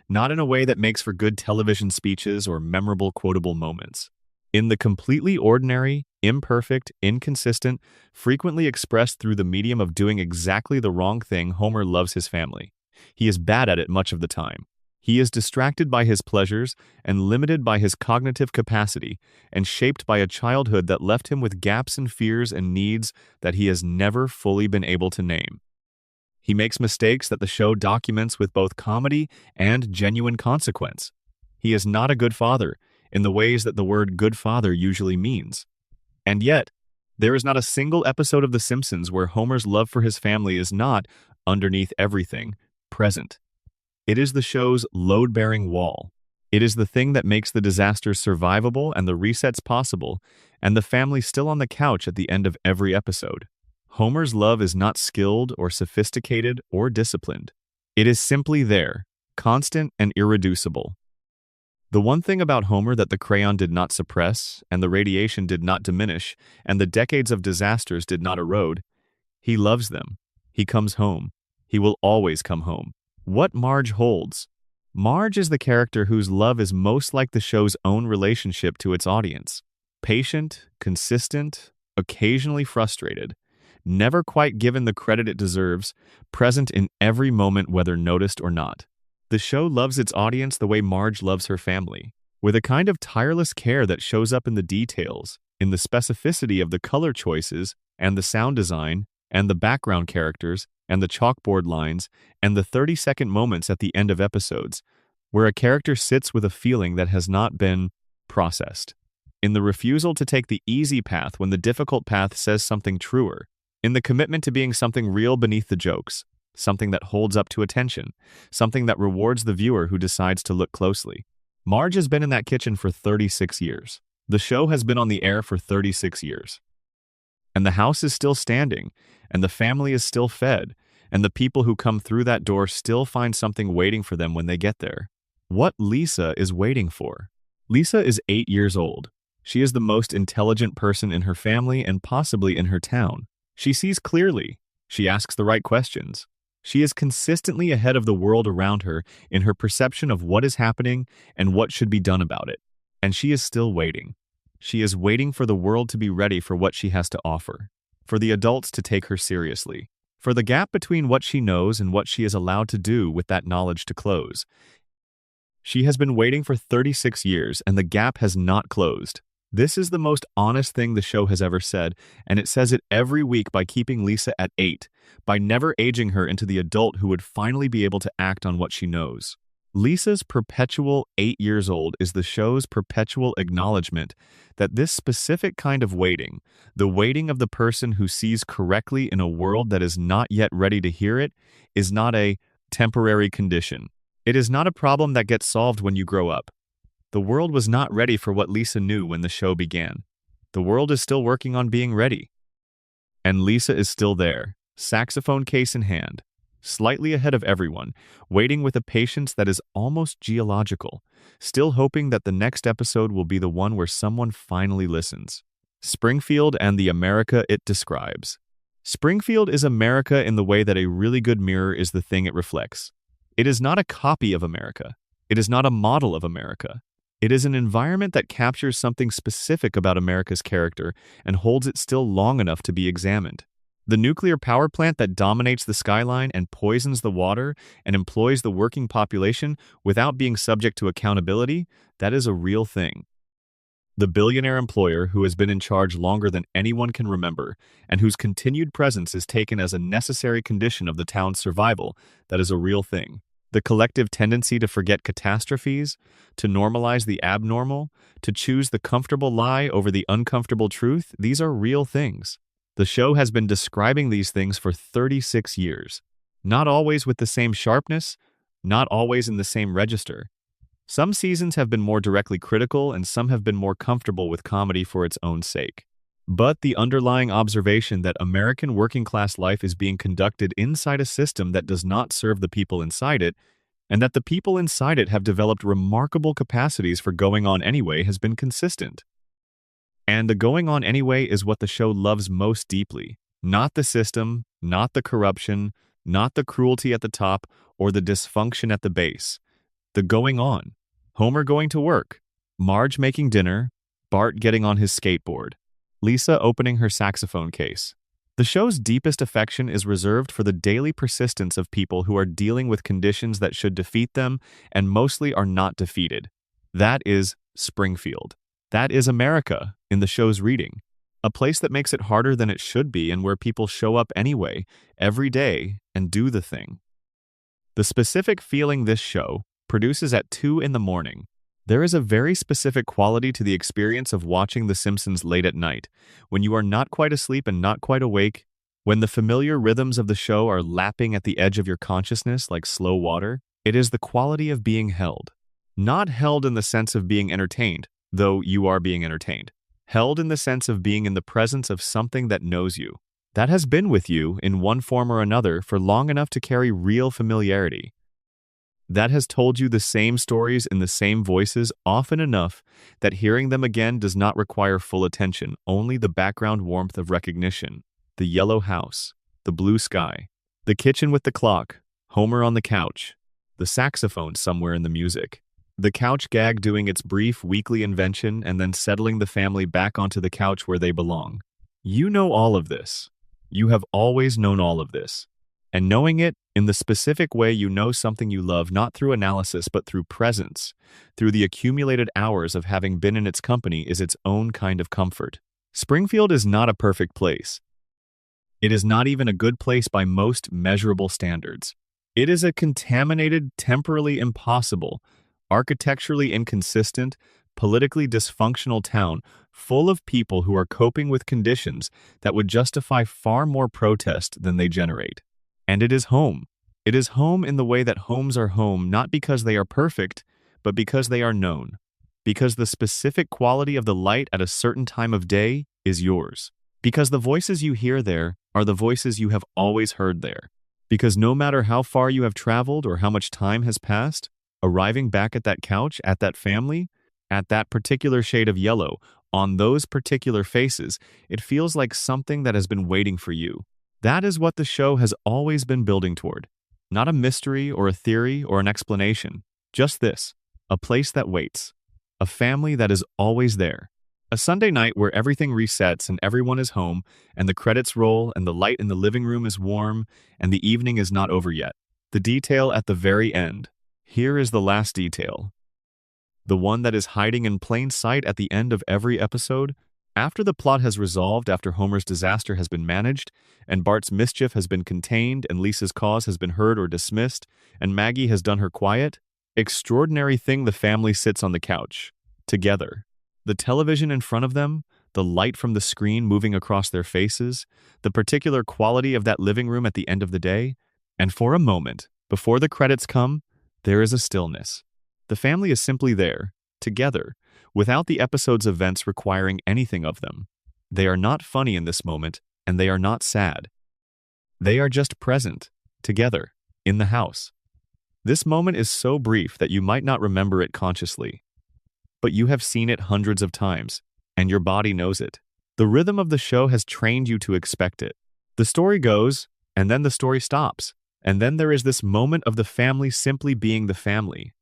not in a way that makes for good television speeches or memorable quotable moments. In the completely ordinary, imperfect, inconsistent, frequently expressed through the medium of doing exactly the wrong thing, Homer loves his family. He is bad at it much of the time. He is distracted by his pleasures and limited by his cognitive capacity and shaped by a childhood that left him with gaps and fears and needs that he has never fully been able to name. He makes mistakes that the show documents with both comedy and genuine consequence. He is not a good father in the ways that the word good father usually means. And yet, there is not a single episode of The Simpsons where Homer's love for his family is not, underneath everything, present. It is the show's load-bearing wall. It is the thing that makes the disasters survivable and the resets possible, and the family still on the couch at the end of every episode. Homer's love is not skilled or sophisticated or disciplined. It is simply there, constant and irreducible. The one thing about Homer that the crayon did not suppress, and the radiation did not diminish, and the decades of disasters did not erode, he loves them. He comes home. He will always come home. What Marge holds. Marge is the character whose love is most like the show's own relationship to its audience. Patient, consistent, occasionally frustrated, never quite given the credit it deserves, present in every moment whether noticed or not. The show loves its audience the way Marge loves her family, with a kind of tireless care that shows up in the details, in the specificity of the color choices, and the sound design, and the background characters, and the chalkboard lines, and the 30-second moments at the end of episodes, where a character sits with a feeling that has not been processed. In the refusal to take the easy path when the difficult path says something truer. In the commitment to being something real beneath the jokes, something that holds up to attention, something that rewards the viewer who decides to look closely. Marge has been in that kitchen for 36 years. The show has been on the air for 36 years. And the house is still standing, and the family is still fed, and the people who come through that door still find something waiting for them when they get there. What Lisa is waiting for. Lisa is 8 years old. She is the most intelligent person in her family and possibly in her town. She sees clearly. She asks the right questions. She is consistently ahead of the world around her in her perception of what is happening and what should be done about it. And she is still waiting. She is waiting for the world to be ready for what she has to offer, for the adults to take her seriously, for the gap between what she knows and what she is allowed to do with that knowledge to close. She has been waiting for 36 years, and the gap has not closed. This is the most honest thing the show has ever said, and it says it every week by keeping Lisa at 8, by never aging her into the adult who would finally be able to act on what she knows. Lisa's perpetual 8 years old is the show's perpetual acknowledgement that this specific kind of waiting, the waiting of the person who sees correctly in a world that is not yet ready to hear it, is not a temporary condition. It is not a problem that gets solved when you grow up. The world was not ready for what Lisa knew when the show began. The world is still working on being ready. And Lisa is still there, saxophone case in hand, slightly ahead of everyone, waiting with a patience that is almost geological, still hoping that the next episode will be the one where someone finally listens. Springfield and the America it describes. Springfield is America in the way that a really good mirror is the thing it reflects. It is not a copy of America. It is not a model of America. It is an environment that captures something specific about America's character and holds it still long enough to be examined. The nuclear power plant that dominates the skyline and poisons the water and employs the working population without being subject to accountability, that is a real thing. The billionaire employer who has been in charge longer than anyone can remember and whose continued presence is taken as a necessary condition of the town's survival, that is a real thing. The collective tendency to forget catastrophes, to normalize the abnormal, to choose the comfortable lie over the uncomfortable truth, these are real things. The show has been describing these things for 36 years. Not always with the same sharpness, not always in the same register. Some seasons have been more directly critical and some have been more comfortable with comedy for its own sake. but the underlying observation that American working-class life is being conducted inside a system that does not serve the people inside it, and that the people inside it have developed remarkable capacities for going on anyway has been consistent. And the going on anyway is what the show loves most deeply. Not the system, not the corruption, not the cruelty at the top, or the dysfunction at the base. The going on. Homer going to work, Marge making dinner, Bart getting on his skateboard, Lisa opening her saxophone case. The show's deepest affection is reserved for the daily persistence of people who are dealing with conditions that should defeat them and mostly are not defeated. That is Springfield. That is America, in the show's reading. A place that makes it harder than it should be and where people show up anyway, every day, and do the thing. The specific feeling this show produces at 2 in the morning. There is a very specific quality to the experience of watching The Simpsons late at night, when you are not quite asleep and not quite awake, when the familiar rhythms of the show are lapping at the edge of your consciousness like slow water. It is the quality of being held. Not held in the sense of being entertained, though you are being entertained. Held in the sense of being in the presence of something that knows you, that has been with you in one form or another for long enough to carry real familiarity, that has told you the same stories in the same voices often enough that hearing them again does not require full attention, only the background warmth of recognition. The yellow house, the blue sky, the kitchen with the clock, Homer on the couch, the saxophone somewhere in the music, the couch gag doing its brief weekly invention and then settling the family back onto the couch where they belong. You know all of this. You have always known all of this. And knowing it in the specific way you know something you love, not through analysis but through presence, through the accumulated hours of having been in its company, is its own kind of comfort. Springfield is not a perfect place. It is not even a good place by most measurable standards. It is a contaminated, temporally impossible, architecturally inconsistent, politically dysfunctional town full of people who are coping with conditions that would justify far more protest than they generate. And it is home. It is home in the way that homes are home, not because they are perfect, but because they are known. Because the specific quality of the light at a certain time of day is yours. Because the voices you hear there are the voices you have always heard there. Because no matter how far you have traveled or how much time has passed, arriving back at that couch, at that family, at that particular shade of yellow, on those particular faces, it feels like something that has been waiting for you. That is what the show has always been building toward. Not a mystery or a theory or an explanation. Just this, a place that waits. A family that is always there. A Sunday night where everything resets and everyone is home, and the credits roll and the light in the living room is warm, and the evening is not over yet. The detail at the very end. Here is the last detail. The one that is hiding in plain sight at the end of every episode. After the plot has resolved, after Homer's disaster has been managed, and Bart's mischief has been contained, and Lisa's cause has been heard or dismissed, and Maggie has done her quiet, extraordinary thing, the family sits on the couch, together. The television in front of them, the light from the screen moving across their faces, the particular quality of that living room at the end of the day, and for a moment, before the credits come, there is a stillness. The family is simply there, together, without the episode's events requiring anything of them. They are not funny in this moment, and they are not sad. They are just present, together, in the house. This moment is so brief that you might not remember it consciously. But you have seen it hundreds of times, and your body knows it. The rhythm of the show has trained you to expect it. The story goes, and then the story stops, and then there is this moment of the family simply being the family.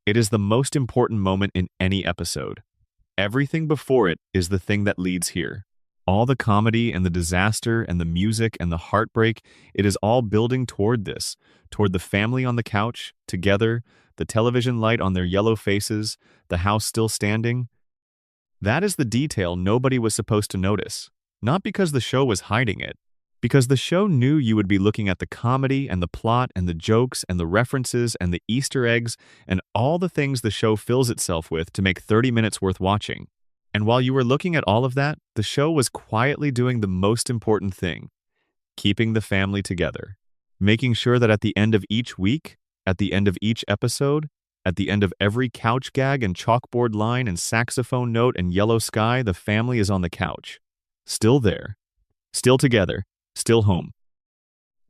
It is the most important moment in any episode. Everything before it is the thing that leads here. All the comedy and the disaster and the music and the heartbreak, it is all building toward this, toward the family on the couch, together, the television light on their yellow faces, the house still standing. That is the detail nobody was supposed to notice. Not because the show was hiding it, because the show knew you would be looking at the comedy and the plot and the jokes and the references and the Easter eggs and all the things the show fills itself with to make 30 minutes worth watching. And while you were looking at all of that, the show was quietly doing the most important thing, keeping the family together, making sure that at the end of each week, at the end of each episode, at the end of every couch gag and chalkboard line and saxophone note and yellow sky, the family is on the couch. still there, still together, still home.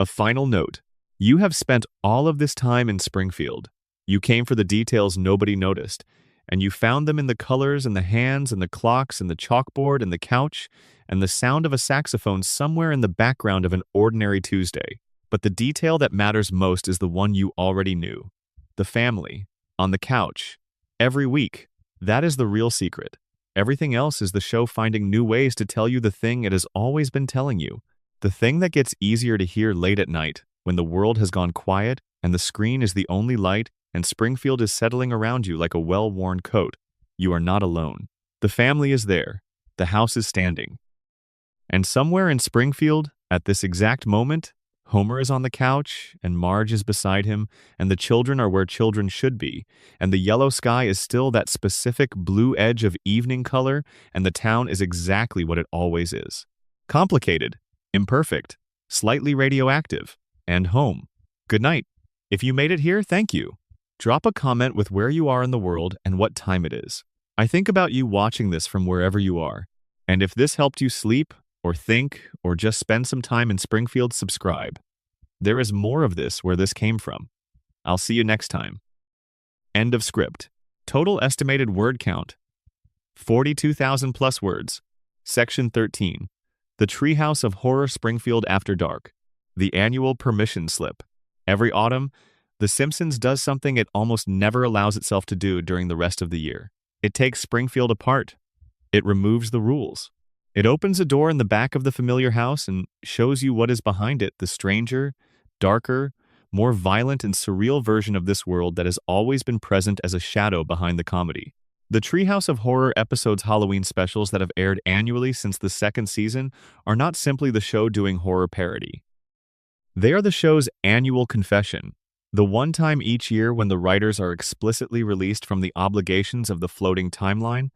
A final note. You have spent all of this time in Springfield. You came for the details nobody noticed, and you found them in the colors and the hands and the clocks and the chalkboard and the couch and the sound of a saxophone somewhere in the background of an ordinary Tuesday. But the detail that matters most is the one you already knew. The family, on the couch, every week. That is the real secret. Everything else is the show finding new ways to tell you the thing it has always been telling you. The thing that gets easier to hear late at night, when the world has gone quiet and the screen is the only light and Springfield is settling around you like a well-worn coat. You are not alone. The family is there. The house is standing. And somewhere in Springfield, at this exact moment, Homer is on the couch, and Marge is beside him, and the children are where children should be, and the yellow sky is still that specific blue edge of evening color, and the town is exactly what it always is. Complicated, imperfect, slightly radioactive, and home. Good night. If you made it here, thank you. Drop a comment with where you are in the world and what time it is. I think about you watching this from wherever you are. And if this helped you sleep, or think, or just spend some time in Springfield, subscribe. There is more of this where this came from. I'll see you next time. End of script. Total estimated word count. 42,000 plus words. Section 13. The Treehouse of Horror Springfield After Dark. The annual permission slip. Every autumn, The Simpsons does something it almost never allows itself to do during the rest of the year. It takes Springfield apart. It removes the rules. It opens a door in the back of the familiar house and shows you what is behind it, the stranger, darker, more violent and surreal version of this world that has always been present as a shadow behind the comedy. The Treehouse of Horror episodes Halloween specials that have aired annually since the second season are not simply the show doing horror parody. They are the show's annual confession, the one time each year when the writers are explicitly released from the obligations of the floating timeline,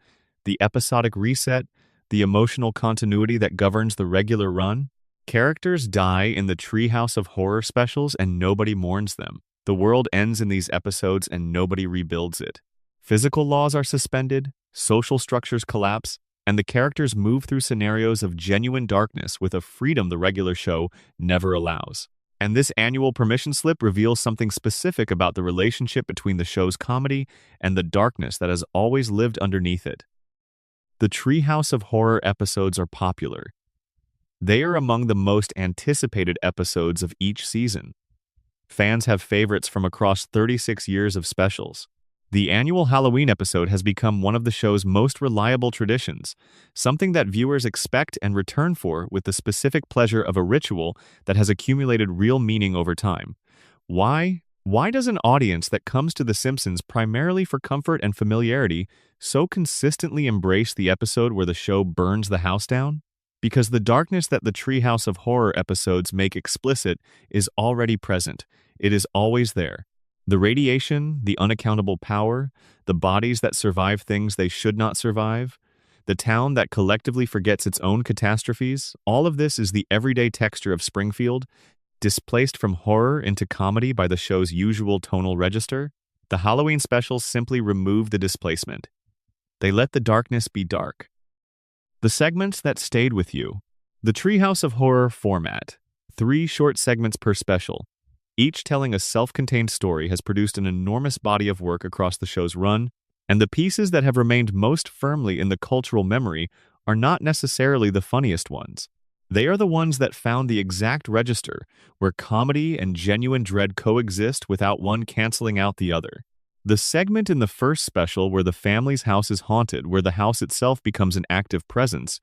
the episodic reset, the emotional continuity that governs the regular run. Characters die in the Treehouse of Horror specials and nobody mourns them. The world ends in these episodes and nobody rebuilds it. Physical laws are suspended, social structures collapse, and the characters move through scenarios of genuine darkness with a freedom the regular show never allows. And this annual permission slip reveals something specific about the relationship between the show's comedy and the darkness that has always lived underneath it. The Treehouse of Horror episodes are popular. They are among the most anticipated episodes of each season. Fans have favorites from across 36 years of specials. The annual Halloween episode has become one of the show's most reliable traditions, something that viewers expect and return for with the specific pleasure of a ritual that has accumulated real meaning over time. Why? Why does an audience that comes to The Simpsons primarily for comfort and familiarity so consistently embrace the episode where the show burns the house down? Because the darkness that the Treehouse of Horror episodes make explicit is already present. It is always there. The radiation, the unaccountable power, the bodies that survive things they should not survive, the town that collectively forgets its own catastrophes, all of this is the everyday texture of Springfield, displaced from horror into comedy by the show's usual tonal register. The Halloween specials simply remove the displacement. They let the darkness be dark. The segments that stayed with you. The Treehouse of Horror format. 3 short segments per special, each telling a self-contained story, has produced an enormous body of work across the show's run, and the pieces that have remained most firmly in the cultural memory are not necessarily the funniest ones. They are the ones that found the exact register where comedy and genuine dread coexist without one canceling out the other. The segment in the first special where the family's house is haunted, where the house itself becomes an active presence,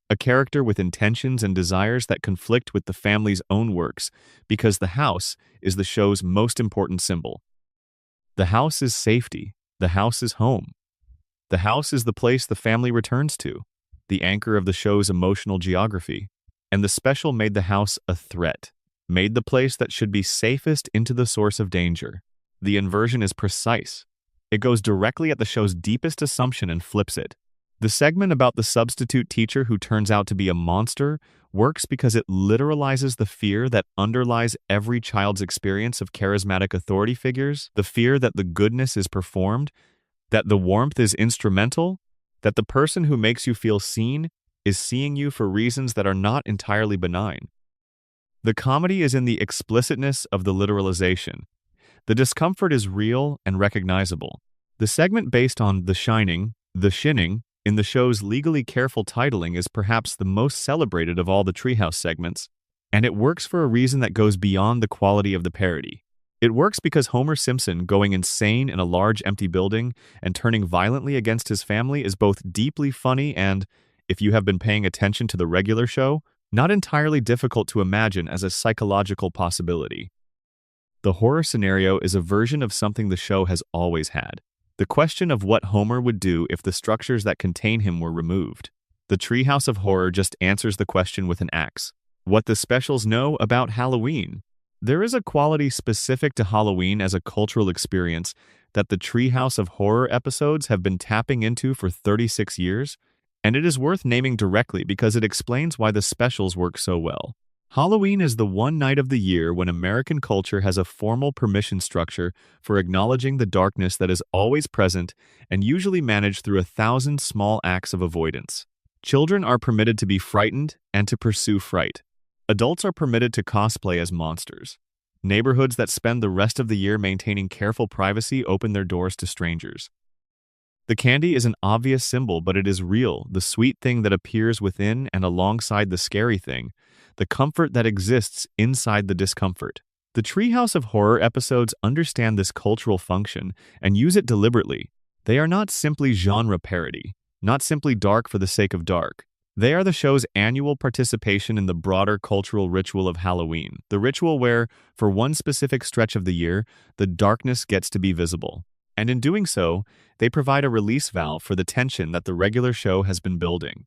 a character with intentions and desires that conflict with the family's own works, because the house is the show's most important symbol. The house is safety. The house is home. The house is the place the family returns to, the anchor of the show's emotional geography. And the special made the house a threat, made the place that should be safest into the source of danger. The inversion is precise. It goes directly at the show's deepest assumption and flips it. The segment about the substitute teacher who turns out to be a monster works because it literalizes the fear that underlies every child's experience of charismatic authority figures, the fear that the goodness is performed, that the warmth is instrumental, that the person who makes you feel seen is seeing you for reasons that are not entirely benign. The comedy is in the explicitness of the literalization. The discomfort is real and recognizable. The segment based on The Shining, The Shinning, in the show's legally careful titling is perhaps the most celebrated of all the Treehouse segments, and it works for a reason that goes beyond the quality of the parody. It works because Homer Simpson going insane in a large empty building and turning violently against his family is both deeply funny and, if you have been paying attention to the regular show, not entirely difficult to imagine as a psychological possibility. The horror scenario is a version of something the show has always had. The question of what Homer would do if the structures that contain him were removed. The Treehouse of Horror just answers the question with an axe. What the specials know about Halloween. There is a quality specific to Halloween as a cultural experience that the Treehouse of Horror episodes have been tapping into for 36 years, and it is worth naming directly because it explains why the specials work so well. Halloween is the one night of the year when American culture has a formal permission structure for acknowledging the darkness that is always present and usually managed through 1,000 small acts of avoidance. Children are permitted to be frightened and to pursue fright. Adults are permitted to cosplay as monsters. Neighborhoods that spend the rest of the year maintaining careful privacy open their doors to strangers. The candy is an obvious symbol, but it is real, the sweet thing that appears within and alongside the scary thing, the comfort that exists inside the discomfort. The Treehouse of Horror episodes understand this cultural function and use it deliberately. They are not simply genre parody, not simply dark for the sake of dark. They are the show's annual participation in the broader cultural ritual of Halloween, the ritual where, for one specific stretch of the year, the darkness gets to be visible. And in doing so, they provide a release valve for the tension that the regular show has been building.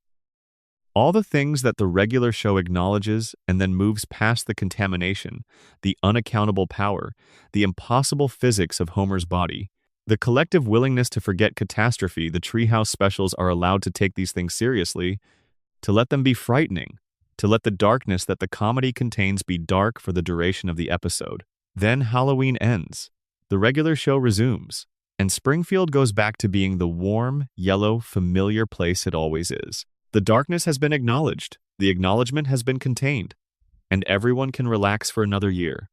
All the things that the regular show acknowledges and then moves past the contamination, the unaccountable power, the impossible physics of Homer's body, the collective willingness to forget catastrophe, the Treehouse specials are allowed to take these things seriously, to let them be frightening, to let the darkness that the comedy contains be dark for the duration of the episode. Then Halloween ends. The regular show resumes, and Springfield goes back to being the warm, yellow, familiar place it always is. The darkness has been acknowledged, the acknowledgement has been contained, and everyone can relax for another year.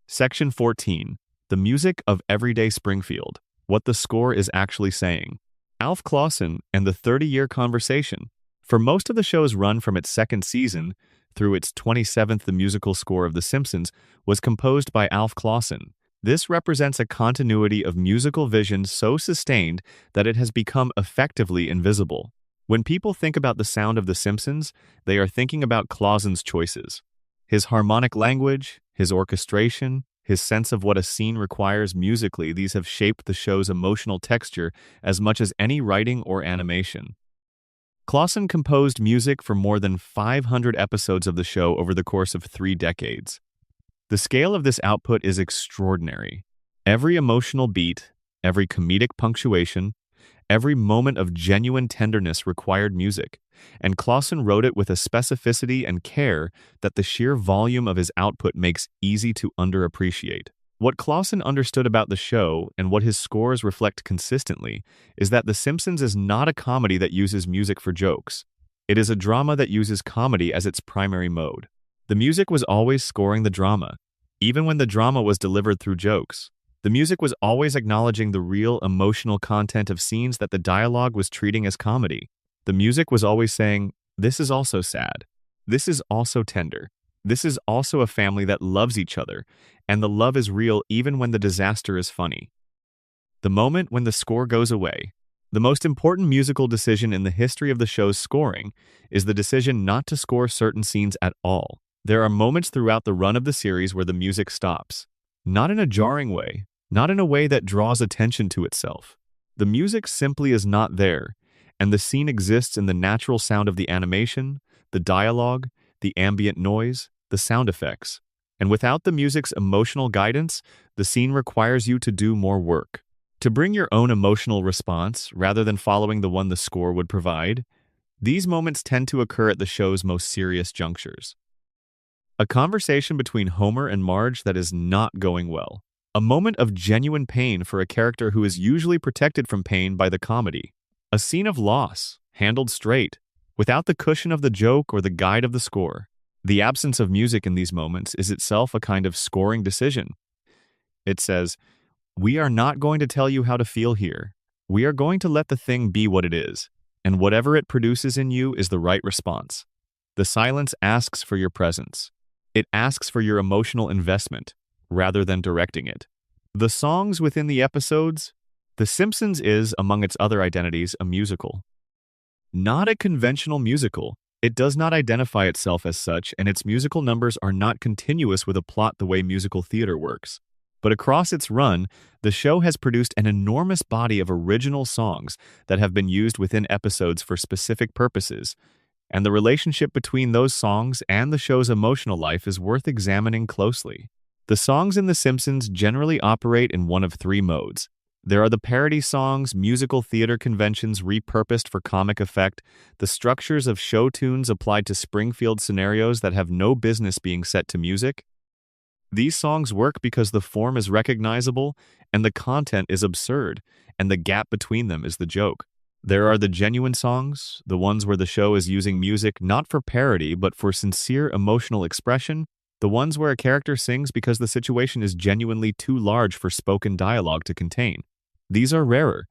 Section 14. The music of everyday Springfield. What the score is actually saying. Alf Clausen and the 30-year conversation. For most of the show's run from its second season through its 27th, the musical score of The Simpsons was composed by Alf Clausen. This represents a continuity of musical vision so sustained that it has become effectively invisible. When people think about the sound of The Simpsons, they are thinking about Clausen's choices. His harmonic language, his orchestration, his sense of what a scene requires musically, these have shaped the show's emotional texture as much as any writing or animation. Clausen composed music for more than 500 episodes of the show over the course of 3 decades. The scale of this output is extraordinary. Every emotional beat, every comedic punctuation, every moment of genuine tenderness required music, and Clausen wrote it with a specificity and care that the sheer volume of his output makes easy to underappreciate. What Clausen understood about the show, and what his scores reflect consistently, is that The Simpsons is not a comedy that uses music for jokes. It is a drama that uses comedy as its primary mode. The music was always scoring the drama, even when the drama was delivered through jokes. The music was always acknowledging the real emotional content of scenes that the dialogue was treating as comedy. The music was always saying, "This is also sad. This is also tender. This is also a family that loves each other, and the love is real even when the disaster is funny." The moment when the score goes away, the most important musical decision in the history of the show's scoring is the decision not to score certain scenes at all. There are moments throughout the run of the series where the music stops. Not in a jarring way, not in a way that draws attention to itself. The music simply is not there, and the scene exists in the natural sound of the animation, the dialogue, the ambient noise, the sound effects. And without the music's emotional guidance, the scene requires you to do more work. To bring your own emotional response, rather than following the one the score would provide, these moments tend to occur at the show's most serious junctures. A conversation between Homer and Marge that is not going well. A moment of genuine pain for a character who is usually protected from pain by the comedy. A scene of loss, handled straight. without the cushion of the joke or the guide of the score. The absence of music in these moments is itself a kind of scoring decision. It says, "We are not going to tell you how to feel here. We are going to let the thing be what it is, and whatever it produces in you is the right response." The silence asks for your presence. It asks for your emotional investment, rather than directing it. The songs within the episodes, The Simpsons is, among its other identities, a musical. Not a conventional musical. It does not identify itself as such, and its musical numbers are not continuous with a plot the way musical theater works. But across its run, the show has produced an enormous body of original songs that have been used within episodes for specific purposes, and the relationship between those songs and the show's emotional life is worth examining closely. The songs in The Simpsons generally operate in one of three modes. There are the parody songs, musical theater conventions repurposed for comic effect, the structures of show tunes applied to Springfield scenarios that have no business being set to music. These songs work because the form is recognizable and the content is absurd, and the gap between them is the joke. There are the genuine songs, the ones where the show is using music not for parody but for sincere emotional expression, the ones where a character sings because the situation is genuinely too large for spoken dialogue to contain. These are rarer,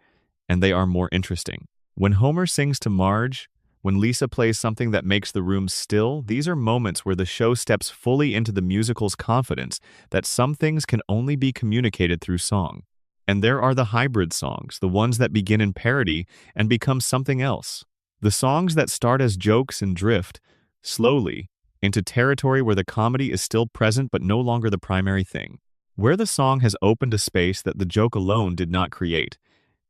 and they are more interesting. When Homer sings to Marge, when Lisa plays something that makes the room still, these are moments where the show steps fully into the musical's confidence that some things can only be communicated through song. And there are the hybrid songs, the ones that begin in parody and become something else. The songs that start as jokes and drift, slowly, into territory where the comedy is still present but no longer the primary thing. Where the song has opened a space that the joke alone did not create,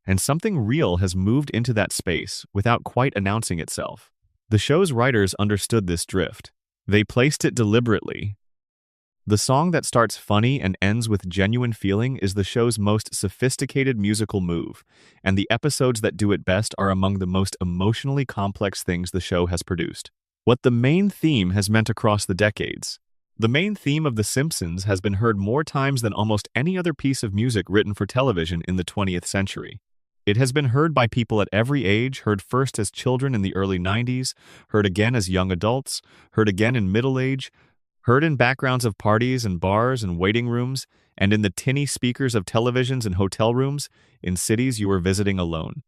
and something real has moved into that space without quite announcing itself. The show's writers understood this drift. They placed it deliberately. The song that starts funny and ends with genuine feeling is the show's most sophisticated musical move, and the episodes that do it best are among the most emotionally complex things the show has produced. What the main theme has meant across the decades. The main theme of The Simpsons has been heard more times than almost any other piece of music written for television in the 20th century. It has been heard by people at every age, heard first as children in the early 90s, heard again as young adults, heard again in middle age, heard in backgrounds of parties and bars and waiting rooms, and in the tinny speakers of televisions and hotel rooms in cities you were visiting alone.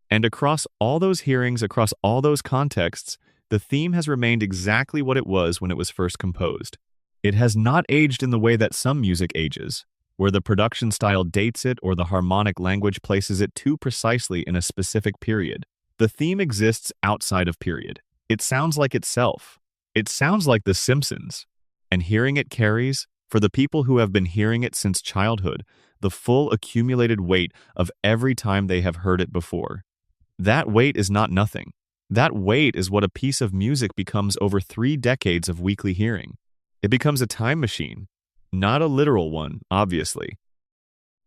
And across all those hearings, across all those contexts, the theme has remained exactly what it was when it was first composed. It has not aged in the way that some music ages, where the production style dates it or the harmonic language places it too precisely in a specific period. The theme exists outside of period. It sounds like itself. It sounds like The Simpsons. And hearing it carries, for the people who have been hearing it since childhood, the full accumulated weight of every time they have heard it before. That weight is not nothing. That weight is what a piece of music becomes over 3 decades of weekly hearing. It becomes a time machine. Not a literal one, obviously.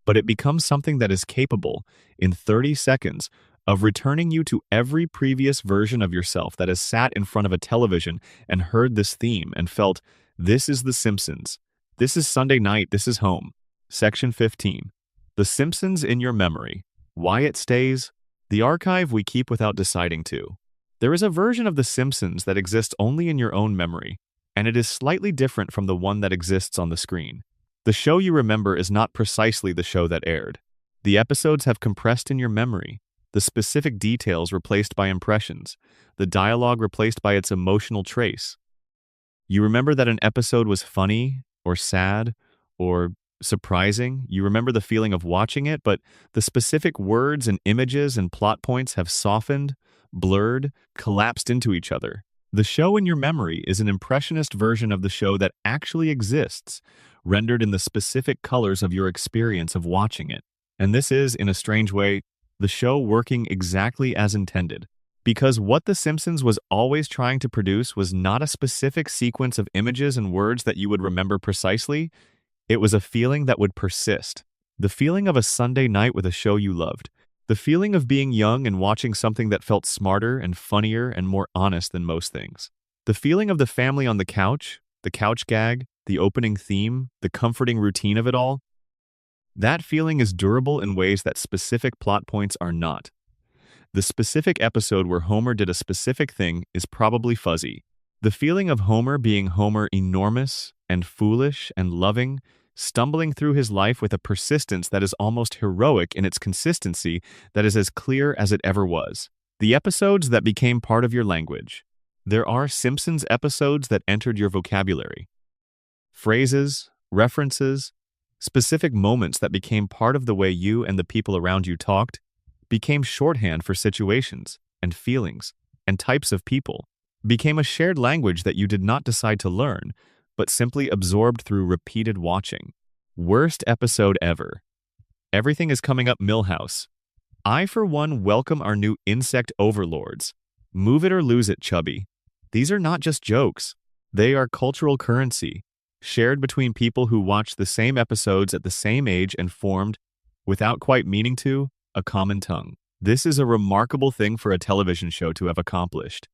But it becomes something that is capable, in 30 seconds, of returning you to every previous version of yourself that has sat in front of a television and heard this theme and felt, this is The Simpsons. This is Sunday night, this is home. Section 15. The Simpsons in your memory. Why it stays? The archive we keep without deciding to. There is a version of The Simpsons that exists only in your own memory, and it is slightly different from the one that exists on the screen. The show you remember is not precisely the show that aired. The episodes have compressed in your memory, the specific details replaced by impressions, the dialogue replaced by its emotional trace. You remember that an episode was funny, or sad, or surprising. You remember the feeling of watching it, but the specific words and images and plot points have softened, blurred, collapsed into each other. The show in your memory is an impressionist version of the show that actually exists, rendered in the specific colors of your experience of watching it. And this is, in a strange way, the show working exactly as intended. Because what The Simpsons was always trying to produce was not a specific sequence of images and words that you would remember precisely. It was a feeling that would persist. The feeling of a Sunday night with a show you loved. The feeling of being young and watching something that felt smarter and funnier and more honest than most things. The feeling of the family on the couch gag, the opening theme, the comforting routine of it all. That feeling is durable in ways that specific plot points are not. The specific episode where Homer did a specific thing is probably fuzzy. The feeling of Homer being Homer enormous and foolish and loving, stumbling through his life with a persistence that is almost heroic in its consistency that is as clear as it ever was. The episodes that became part of your language. There are Simpsons episodes that entered your vocabulary. Phrases, references, specific moments that became part of the way you and the people around you talked became shorthand for situations and feelings and types of people, became a shared language that you did not decide to learn, but simply absorbed through repeated watching. Worst episode ever. Everything is coming up Millhouse. I, for one, welcome our new insect overlords. Move it or lose it, Chubby. These are not just jokes. They are cultural currency, shared between people who watched the same episodes at the same age and formed, without quite meaning to, a common tongue. This is a remarkable thing for a television show to have accomplished.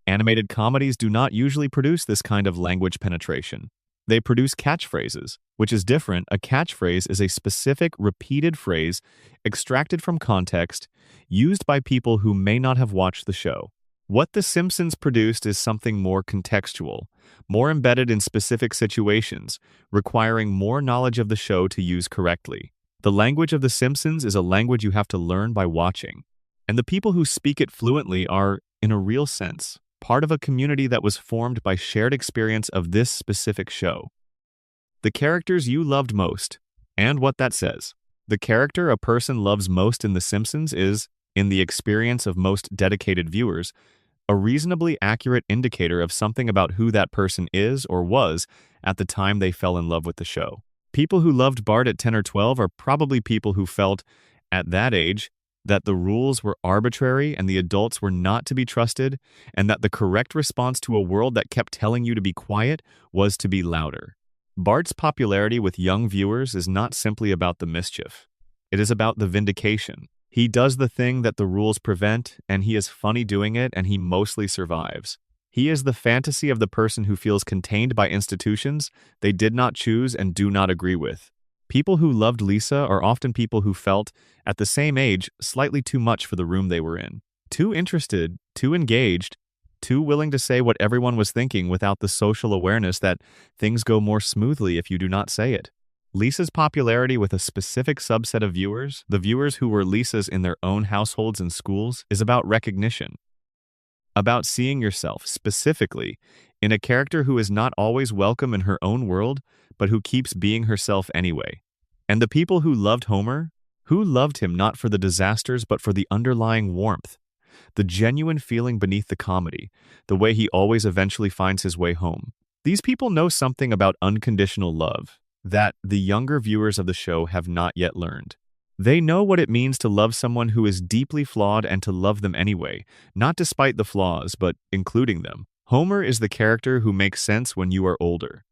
Animated comedies do not usually produce this kind of language penetration. They produce catchphrases, which is different. A catchphrase is a specific, repeated phrase extracted from context, used by people who may not have watched the show. What The Simpsons produced is something more contextual, more embedded in specific situations, requiring more knowledge of the show to use correctly. The language of The Simpsons is a language you have to learn by watching, and the people who speak it fluently are, in a real sense, part of a community that was formed by shared experience of this specific show. The characters you loved most, and what that says. The character a person loves most in The Simpsons is, in the experience of most dedicated viewers, a reasonably accurate indicator of something about who that person is or was at the time they fell in love with the show. People who loved Bart at 10 or 12 are probably people who felt, at that age, that the rules were arbitrary and the adults were not to be trusted, and that the correct response to a world that kept telling you to be quiet was to be louder. Bart's popularity with young viewers is not simply about the mischief. It is about the vindication. He does the thing that the rules prevent, and he is funny doing it, and he mostly survives. He is the fantasy of the person who feels contained by institutions they did not choose and do not agree with. People who loved Lisa are often people who felt, at the same age, slightly too much for the room they were in. Too interested, too engaged, too willing to say what everyone was thinking without the social awareness that things go more smoothly if you do not say it. Lisa's popularity with a specific subset of viewers, the viewers who were Lisas in their own households and schools, is about recognition. About seeing yourself, specifically, in a character who is not always welcome in her own world, but who keeps being herself anyway. And the people who loved Homer, who loved him not for the disasters but for the underlying warmth, the genuine feeling beneath the comedy, the way he always eventually finds his way home. These people know something about unconditional love that the younger viewers of the show have not yet learned. They know what it means to love someone who is deeply flawed and to love them anyway, not despite the flaws, but including them. Homer is the character who makes sense when you are older.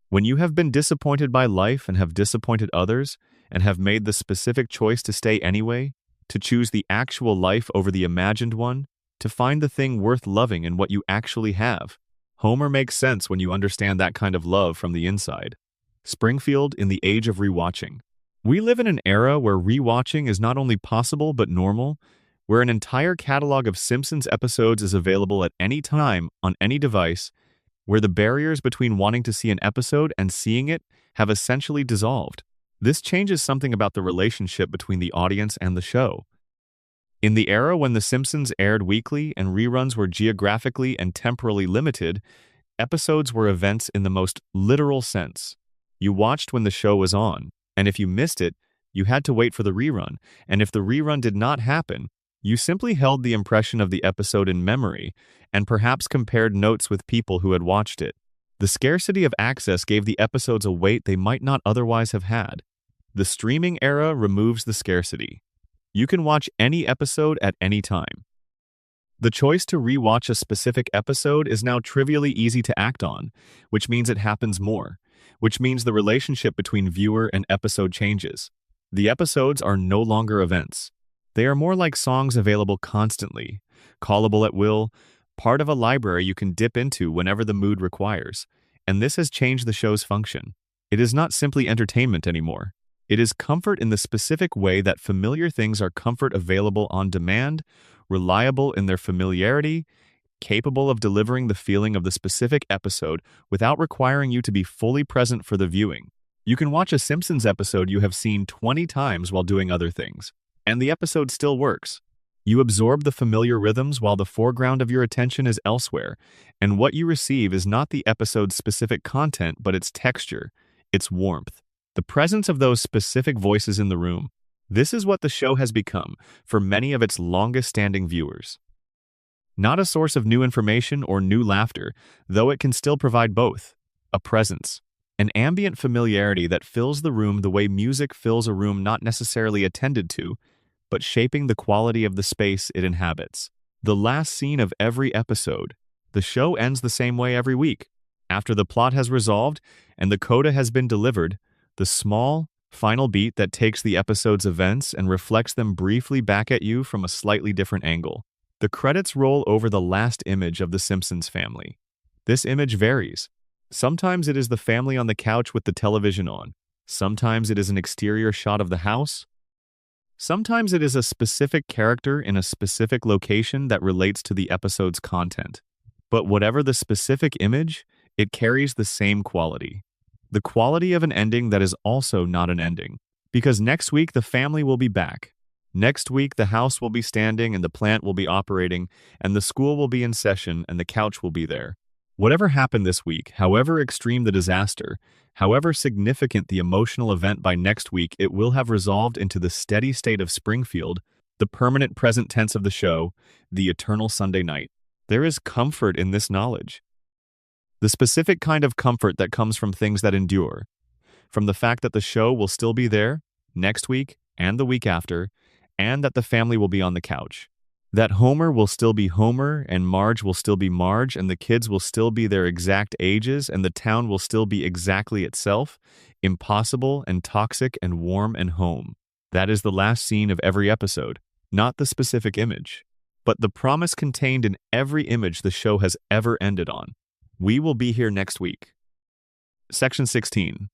When you have been disappointed by life and have disappointed others, and have made the specific choice to stay anyway, to choose the actual life over the imagined one, to find the thing worth loving in what you actually have. Homer makes sense when you understand that kind of love from the inside. Springfield in the age of rewatching. We live in an era where rewatching is not only possible but normal, where an entire catalog of Simpsons episodes is available at any time on any device, where the barriers between wanting to see an episode and seeing it have essentially dissolved. This changes something about the relationship between the audience and the show. In the era when The Simpsons aired weekly and reruns were geographically and temporally limited, episodes were events in the most literal sense. You watched when the show was on, and if you missed it, you had to wait for the rerun, and if the rerun did not happen, you simply held the impression of the episode in memory and perhaps compared notes with people who had watched it. The scarcity of access gave the episodes a weight they might not otherwise have had. The streaming era removes the scarcity. You can watch any episode at any time. The choice to rewatch a specific episode is now trivially easy to act on, which means it happens more, which means the relationship between viewer and episode changes. The episodes are no longer events. They are more like songs available constantly, callable at will, part of a library you can dip into whenever the mood requires, and this has changed the show's function. It is not simply entertainment anymore. It is comfort in the specific way that familiar things are comfort available on demand, reliable in their familiarity, capable of delivering the feeling of the specific episode without requiring you to be fully present for the viewing. You can watch a Simpsons episode you have seen 20 times while doing other things, and the episode still works. You absorb the familiar rhythms while the foreground of your attention is elsewhere, and what you receive is not the episode's specific content but its texture, its warmth, the presence of those specific voices in the room. This is what the show has become for many of its longest-standing viewers. Not a source of new information or new laughter, though it can still provide both. A presence, an ambient familiarity that fills the room the way music fills a room not necessarily attended to, but shaping the quality of the space it inhabits. The last scene of every episode. The show ends the same way every week. After the plot has resolved and the coda has been delivered, the small, final beat that takes the episode's events and reflects them briefly back at you from a slightly different angle. The credits roll over the last image of the Simpsons family. This image varies. Sometimes it is the family on the couch with the television on. Sometimes it is an exterior shot of the house. Sometimes it is a specific character in a specific location that relates to the episode's content. But whatever the specific image, it carries the same quality. The quality of an ending that is also not an ending. Because next week the family will be back. Next week the house will be standing and the plant will be operating and the school will be in session and the couch will be there. Whatever happened this week, however extreme the disaster, however significant the emotional event, by next week it will have resolved into the steady state of Springfield, the permanent present tense of the show, the eternal Sunday night. There is comfort in this knowledge. The specific kind of comfort that comes from things that endure, from the fact that the show will still be there next week and the week after, and that the family will be on the couch. That Homer will still be Homer, and Marge will still be Marge, and the kids will still be their exact ages, and the town will still be exactly itself, impossible and toxic and warm and home. That is the last scene of every episode, not the specific image, but the promise contained in every image the show has ever ended on. We will be here next week. Section 16.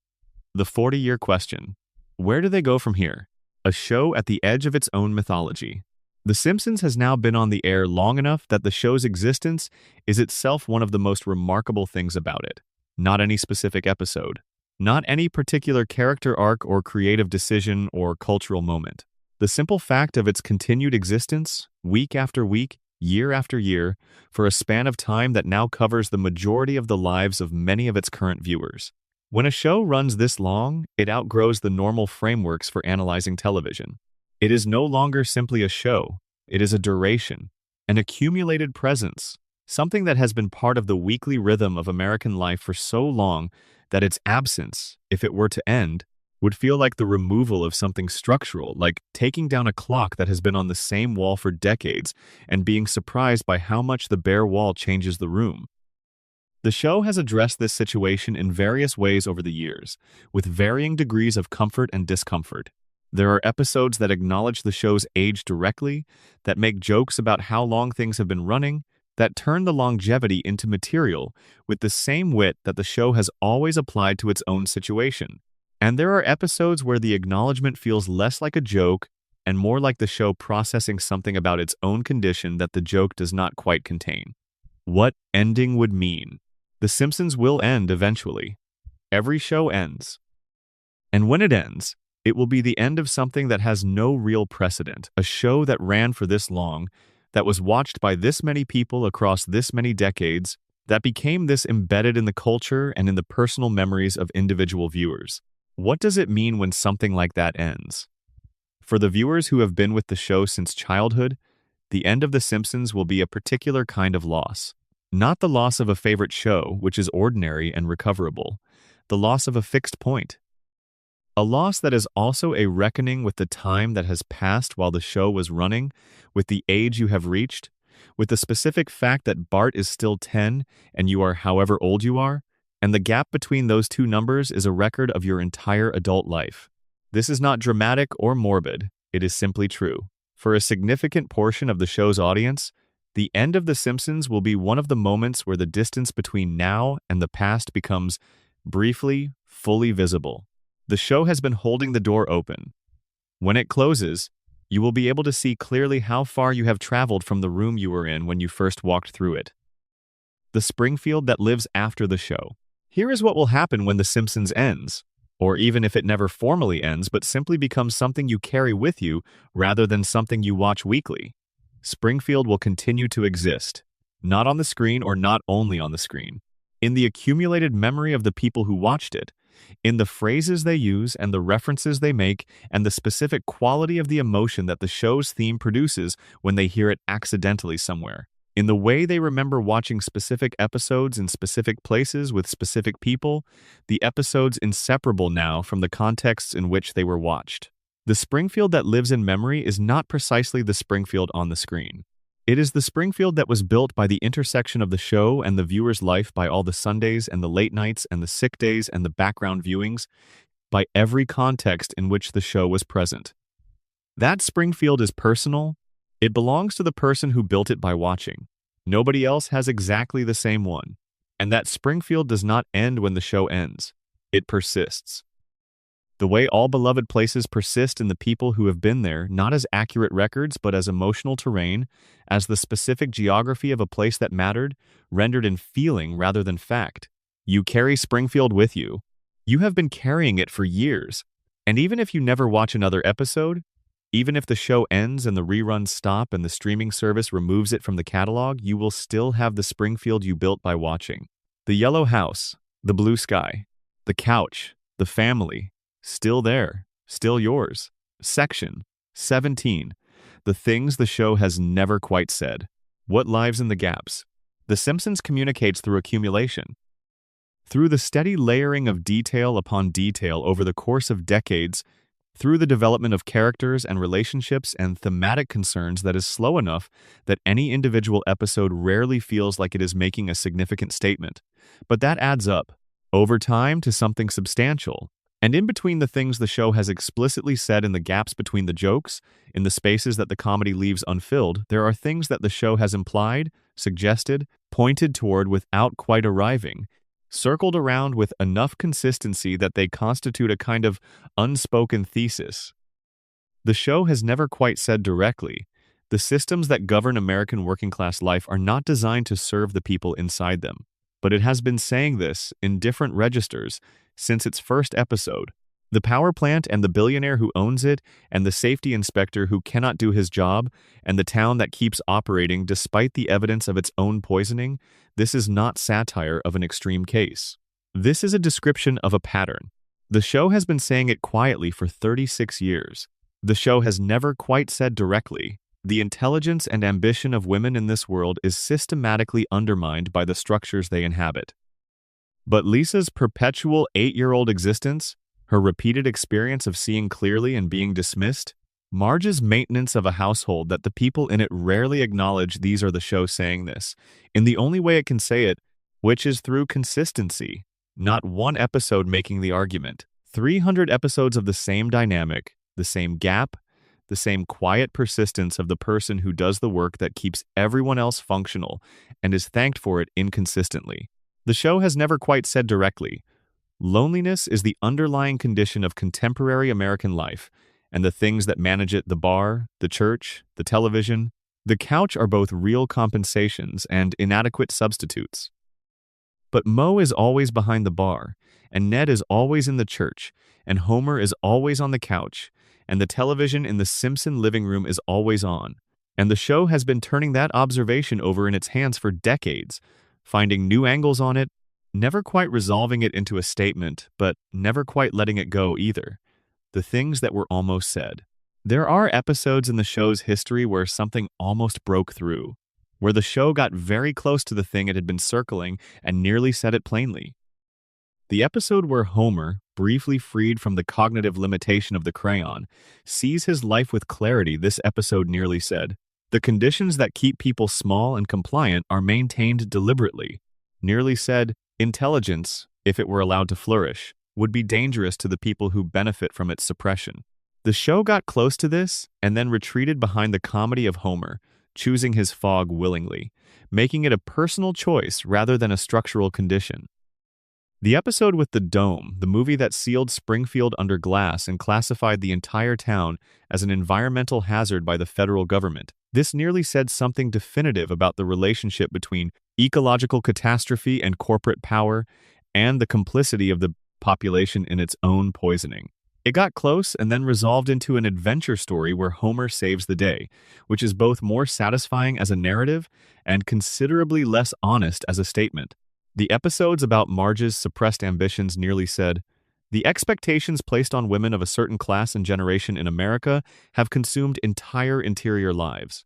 The 40-year question. Where do they go from here? A show at the edge of its own mythology. The Simpsons has now been on the air long enough that the show's existence is itself one of the most remarkable things about it. Not any specific episode. Not any particular character arc or creative decision or cultural moment. The simple fact of its continued existence, week after week, year after year, for a span of time that now covers the majority of the lives of many of its current viewers. When a show runs this long, it outgrows the normal frameworks for analyzing television. It is no longer simply a show. It is a duration, an accumulated presence, something that has been part of the weekly rhythm of American life for so long that its absence, if it were to end, would feel like the removal of something structural, like taking down a clock that has been on the same wall for decades and being surprised by how much the bare wall changes the room. The show has addressed this situation in various ways over the years, with varying degrees of comfort and discomfort. There are episodes that acknowledge the show's age directly, that make jokes about how long things have been running, that turn the longevity into material with the same wit that the show has always applied to its own situation. And there are episodes where the acknowledgement feels less like a joke and more like the show processing something about its own condition that the joke does not quite contain. What ending would mean? The Simpsons will end eventually. Every show ends. And when it ends, it will be the end of something that has no real precedent, a show that ran for this long, that was watched by this many people across this many decades, that became this embedded in the culture and in the personal memories of individual viewers. What does it mean when something like that ends? For the viewers who have been with the show since childhood, the end of The Simpsons will be a particular kind of loss. Not the loss of a favorite show, which is ordinary and recoverable, the loss of a fixed point. A loss that is also a reckoning with the time that has passed while the show was running, with the age you have reached, with the specific fact that Bart is still 10 and you are however old you are, and the gap between those two numbers is a record of your entire adult life. This is not dramatic or morbid, it is simply true. For a significant portion of the show's audience, the end of The Simpsons will be one of the moments where the distance between now and the past becomes briefly, fully visible. The show has been holding the door open. When it closes, you will be able to see clearly how far you have traveled from the room you were in when you first walked through it. The Springfield that lives after the show. Here is what will happen when The Simpsons ends, or even if it never formally ends but simply becomes something you carry with you rather than something you watch weekly. Springfield will continue to exist, not on the screen or not only on the screen, in the accumulated memory of the people who watched it, in the phrases they use and the references they make, and the specific quality of the emotion that the show's theme produces when they hear it accidentally somewhere. In the way they remember watching specific episodes in specific places with specific people, the episodes inseparable now from the contexts in which they were watched. The Springfield that lives in memory is not precisely the Springfield on the screen. It is the Springfield that was built by the intersection of the show and the viewer's life, by all the Sundays and the late nights and the sick days and the background viewings, by every context in which the show was present. That Springfield is personal. It belongs to the person who built it by watching. Nobody else has exactly the same one. And that Springfield does not end when the show ends. It persists. The way all beloved places persist in the people who have been there, not as accurate records, but as emotional terrain, as the specific geography of a place that mattered, rendered in feeling rather than fact. You carry Springfield with you. You have been carrying it for years. And even if you never watch another episode, even if the show ends and the reruns stop and the streaming service removes it from the catalog, you will still have the Springfield you built by watching. The yellow house, the blue sky, the couch, the family, still there, still yours. Section 17. The things the show has never quite said. What lives in the gaps? The Simpsons communicates through accumulation. Through the steady layering of detail upon detail over the course of decades, through the development of characters and relationships and thematic concerns that is slow enough that any individual episode rarely feels like it is making a significant statement. But that adds up, over time, to something substantial. And in between the things the show has explicitly said, in the gaps between the jokes, in the spaces that the comedy leaves unfilled, there are things that the show has implied, suggested, pointed toward without quite arriving, circled around with enough consistency that they constitute a kind of unspoken thesis. The show has never quite said directly, the systems that govern American working-class life are not designed to serve the people inside them. But it has been saying this in different registers since its first episode. The power plant and the billionaire who owns it, and the safety inspector who cannot do his job, and the town that keeps operating despite the evidence of its own poisoning, this is not satire of an extreme case. This is a description of a pattern. The show has been saying it quietly for 36 years. The show has never quite said directly, the intelligence and ambition of women in this world is systematically undermined by the structures they inhabit. But Lisa's perpetual 8-year-old existence, her repeated experience of seeing clearly and being dismissed, Marge's maintenance of a household that the people in it rarely acknowledge these are the show saying this, in the only way it can say it, which is through consistency, not one episode making the argument. 300 episodes of the same dynamic, the same gap, the same quiet persistence of the person who does the work that keeps everyone else functional and is thanked for it inconsistently. The show has never quite said directly, loneliness is the underlying condition of contemporary American life, and the things that manage it, the bar, the church, the television, the couch, are both real compensations and inadequate substitutes. But Moe is always behind the bar, and Ned is always in the church, and Homer is always on the couch, and the television in the Simpson living room is always on. And the show has been turning that observation over in its hands for decades, finding new angles on it, never quite resolving it into a statement, but never quite letting it go either. The things that were almost said. There are episodes in the show's history where something almost broke through, where the show got very close to the thing it had been circling and nearly said it plainly. The episode where Homer, briefly freed from the cognitive limitation of the crayon, sees his life with clarity, this episode nearly said, "The conditions that keep people small and compliant are maintained deliberately." Nearly said, "Intelligence, if it were allowed to flourish, would be dangerous to the people who benefit from its suppression." The show got close to this and then retreated behind the comedy of Homer, choosing his fog willingly, making it a personal choice rather than a structural condition. The episode with the dome, the movie that sealed Springfield under glass and classified the entire town as an environmental hazard by the federal government. This nearly said something definitive about the relationship between ecological catastrophe and corporate power and the complicity of the population in its own poisoning. It got close and then resolved into an adventure story where Homer saves the day, which is both more satisfying as a narrative and considerably less honest as a statement. The episodes about Marge's suppressed ambitions nearly said, "The expectations placed on women of a certain class and generation in America have consumed entire interior lives."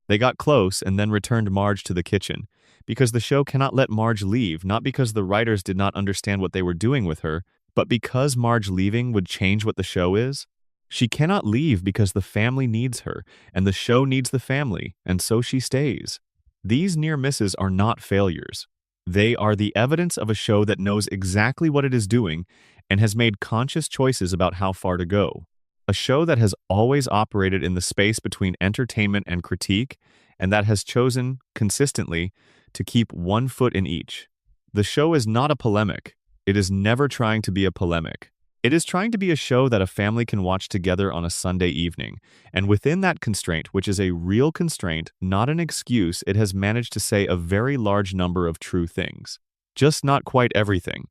They got close and then returned Marge to the kitchen, because the show cannot let Marge leave, not because the writers did not understand what they were doing with her, but because Marge leaving would change what the show is. She cannot leave because the family needs her, and the show needs the family, and so she stays. These near misses are not failures. They are the evidence of a show that knows exactly what it is doing and has made conscious choices about how far to go. A show that has always operated in the space between entertainment and critique, and that has chosen, consistently, to keep one foot in each. The show is not a polemic. It is never trying to be a polemic. It is trying to be a show that a family can watch together on a Sunday evening, and within that constraint, which is a real constraint, not an excuse, it has managed to say a very large number of true things. Just not quite everything.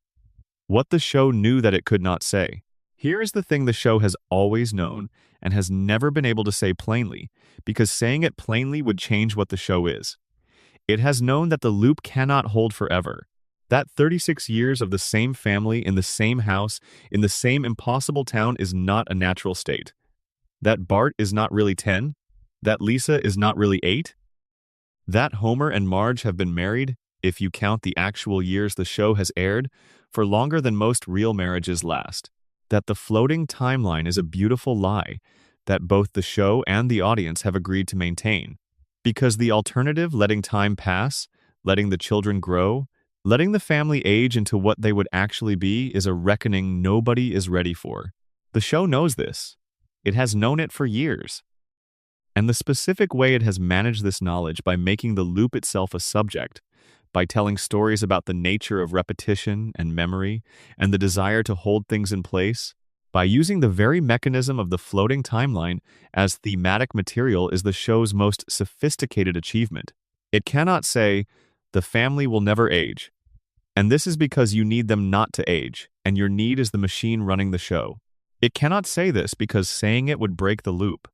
What the show knew that it could not say. Here is the thing the show has always known and has never been able to say plainly, because saying it plainly would change what the show is. It has known that the loop cannot hold forever. That 36 years of the same family in the same house, in the same impossible town is not a natural state. That Bart is not really 10? That Lisa is not really 8? That Homer and Marge have been married, if you count the actual years the show has aired, for longer than most real marriages last. That the floating timeline is a beautiful lie that both the show and the audience have agreed to maintain. Because the alternative, letting time pass, letting the children grow, letting the family age into what they would actually be, is a reckoning nobody is ready for. The show knows this. It has known it for years. And the specific way it has managed this knowledge by making the loop itself a subject, by telling stories about the nature of repetition and memory and the desire to hold things in place, by using the very mechanism of the floating timeline as thematic material, is the show's most sophisticated achievement. It cannot say, "The family will never age," and this is because you need them not to age, and your need is the machine running the show. It cannot say this because saying it would break the loop.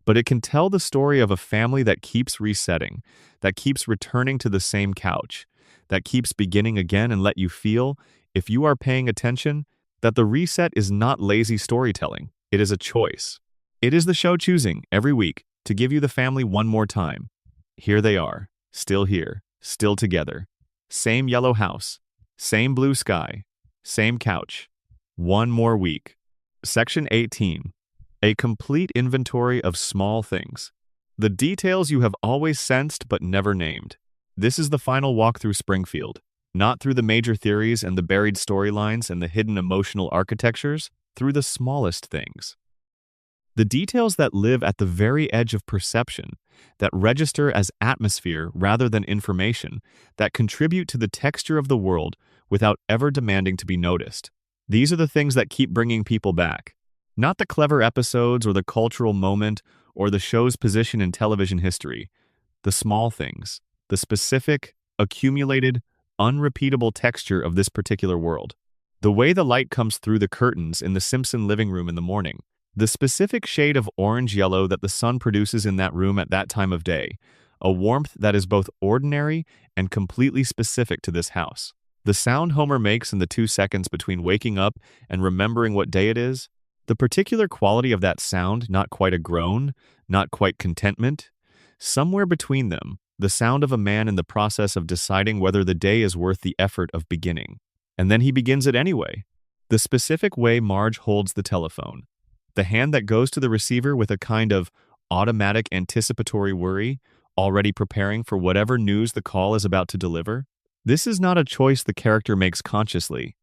But it can tell the story of a family that keeps resetting, that keeps returning to the same couch, that keeps beginning again, and let you feel, if you are paying attention, that the reset is not lazy storytelling. It is a choice. It is the show choosing, every week, to give you the family one more time. Here they are, still here, still together. Same yellow house, same blue sky, same couch. One more week. Section 18. A complete inventory of small things. The details you have always sensed but never named. This is the final walk through Springfield. Not through the major theories and the buried storylines and the hidden emotional architectures, through the smallest things. The details that live at the very edge of perception, that register as atmosphere rather than information, that contribute to the texture of the world without ever demanding to be noticed. These are the things that keep bringing people back. Not the clever episodes or the cultural moment or the show's position in television history. The small things, the specific, accumulated, unrepeatable texture of this particular world. The way the light comes through the curtains in the Simpson living room in the morning. The specific shade of orange-yellow that the sun produces in that room at that time of day. A warmth that is both ordinary and completely specific to this house. The sound Homer makes in the 2 seconds between waking up and remembering what day it is. The particular quality of that sound, not quite a groan, not quite contentment. Somewhere between them, the sound of a man in the process of deciding whether the day is worth the effort of beginning. And then he begins it anyway. The specific way Marge holds the telephone. The hand that goes to the receiver with a kind of automatic anticipatory worry, already preparing for whatever news the call is about to deliver. This is not a choice the character makes consciously.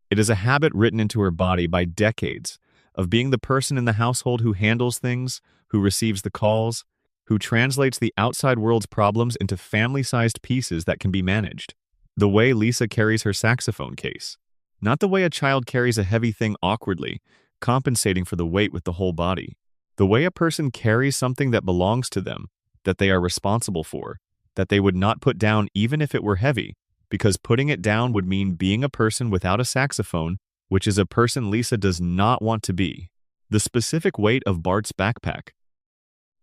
It is a habit written into her body by decades of being the person in the household who handles things, who receives the calls, who translates the outside world's problems into family-sized pieces that can be managed. The way Lisa carries her saxophone case. Not the way a child carries a heavy thing awkwardly, compensating for the weight with the whole body. The way a person carries something that belongs to them, that they are responsible for, that they would not put down even if it were heavy, because putting it down would mean being a person without a saxophone, which is a person Lisa does not want to be. The specific weight of Bart's backpack.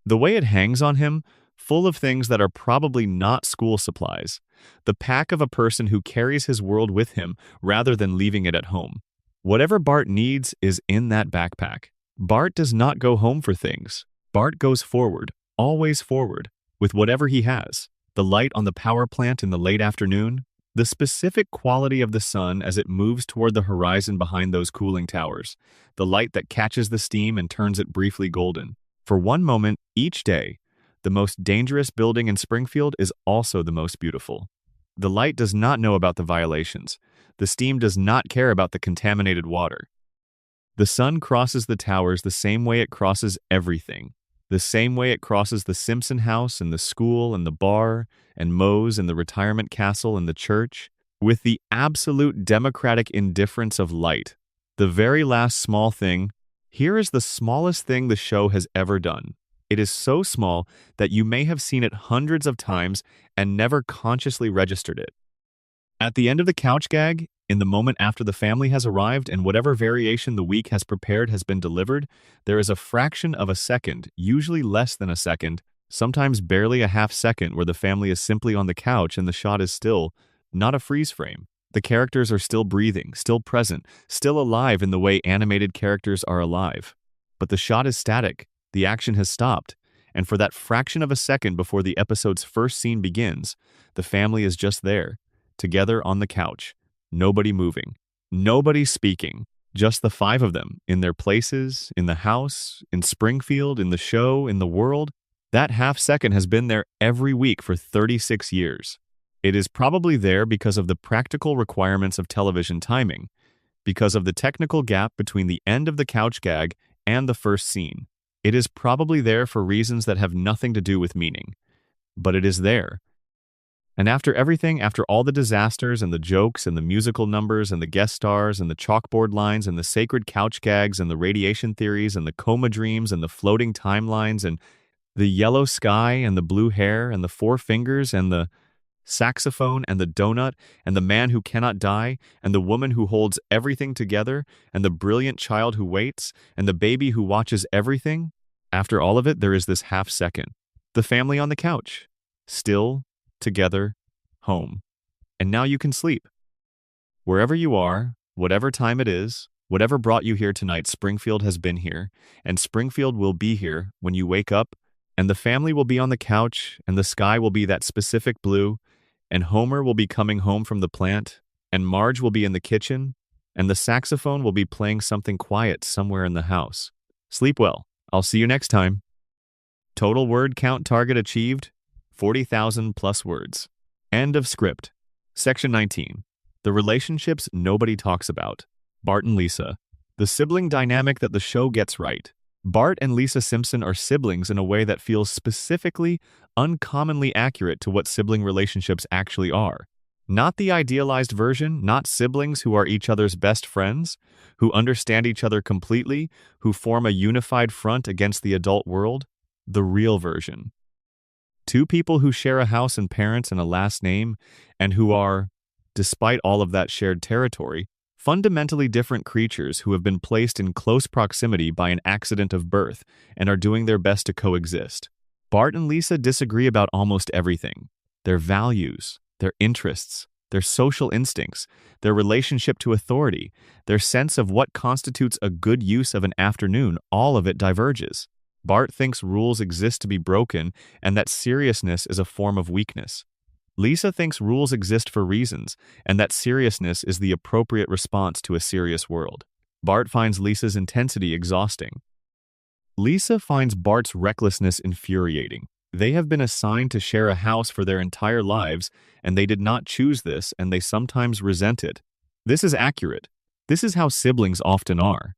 The way it hangs on him, full of things that are probably not school supplies. The pack of a person who carries his world with him rather than leaving it at home. Whatever Bart needs is in that backpack. Bart does not go home for things. Bart goes forward, always forward, with whatever he has. The light on the power plant in the late afternoon, the specific quality of the sun as it moves toward the horizon behind those cooling towers, the light that catches the steam and turns it briefly golden. For one moment, each day, the most dangerous building in Springfield is also the most beautiful. The light does not know about the violations. The steam does not care about the contaminated water. The sun crosses the towers the same way it crosses everything. The same way it crosses the Simpson house and the school and the bar and Moe's and the retirement castle and the church, with the absolute democratic indifference of light. The very last small thing. Here is the smallest thing the show has ever done. It is so small that you may have seen it hundreds of times and never consciously registered it. At the end of the couch gag, in the moment after the family has arrived and whatever variation the week has prepared has been delivered, there is a fraction of a second, usually less than a second, sometimes barely a half second, where the family is simply on the couch and the shot is still, not a freeze frame. The characters are still breathing, still present, still alive in the way animated characters are alive. But the shot is static, the action has stopped, and for that fraction of a second before the episode's first scene begins, the family is just there, together on the couch. Nobody moving, nobody speaking, just the five of them, in their places, in the house, in Springfield, in the show, in the world. That half second has been there every week for 36 years. It is probably there because of the practical requirements of television timing, because of the technical gap between the end of the couch gag and the first scene. It is probably there for reasons that have nothing to do with meaning. But it is there. And after everything, after all the disasters and the jokes and the musical numbers and the guest stars and the chalkboard lines and the sacred couch gags and the radiation theories and the coma dreams and the floating timelines and the yellow sky and the blue hair and the four fingers and the saxophone and the donut and the man who cannot die and the woman who holds everything together and the brilliant child who waits and the baby who watches everything, after all of it, there is this half second. The family on the couch. Still, together, home. And now you can sleep. Wherever you are, whatever time it is, whatever brought you here tonight, Springfield has been here, and Springfield will be here when you wake up, and the family will be on the couch, and the sky will be that specific blue, and Homer will be coming home from the plant, and Marge will be in the kitchen, and the saxophone will be playing something quiet somewhere in the house. Sleep well. I'll see you next time. Total word count target achieved, 40,000 plus words. End of script. Section 19. The relationships nobody talks about. Bart and Lisa. The sibling dynamic that the show gets right. Bart and Lisa Simpson are siblings in a way that feels specifically, uncommonly accurate to what sibling relationships actually are. Not the idealized version, not siblings who are each other's best friends, who understand each other completely, who form a unified front against the adult world. The real version. Two people who share a house and parents and a last name, and who are, despite all of that shared territory, fundamentally different creatures who have been placed in close proximity by an accident of birth and are doing their best to coexist. Bart and Lisa disagree about almost everything. Their values, their interests, their social instincts, their relationship to authority, their sense of what constitutes a good use of an afternoon, all of it diverges. Bart thinks rules exist to be broken and that seriousness is a form of weakness. Lisa thinks rules exist for reasons and that seriousness is the appropriate response to a serious world. Bart finds Lisa's intensity exhausting. Lisa finds Bart's recklessness infuriating. They have been assigned to share a house for their entire lives, and they did not choose this, and they sometimes resent it. This is accurate. This is how siblings often are.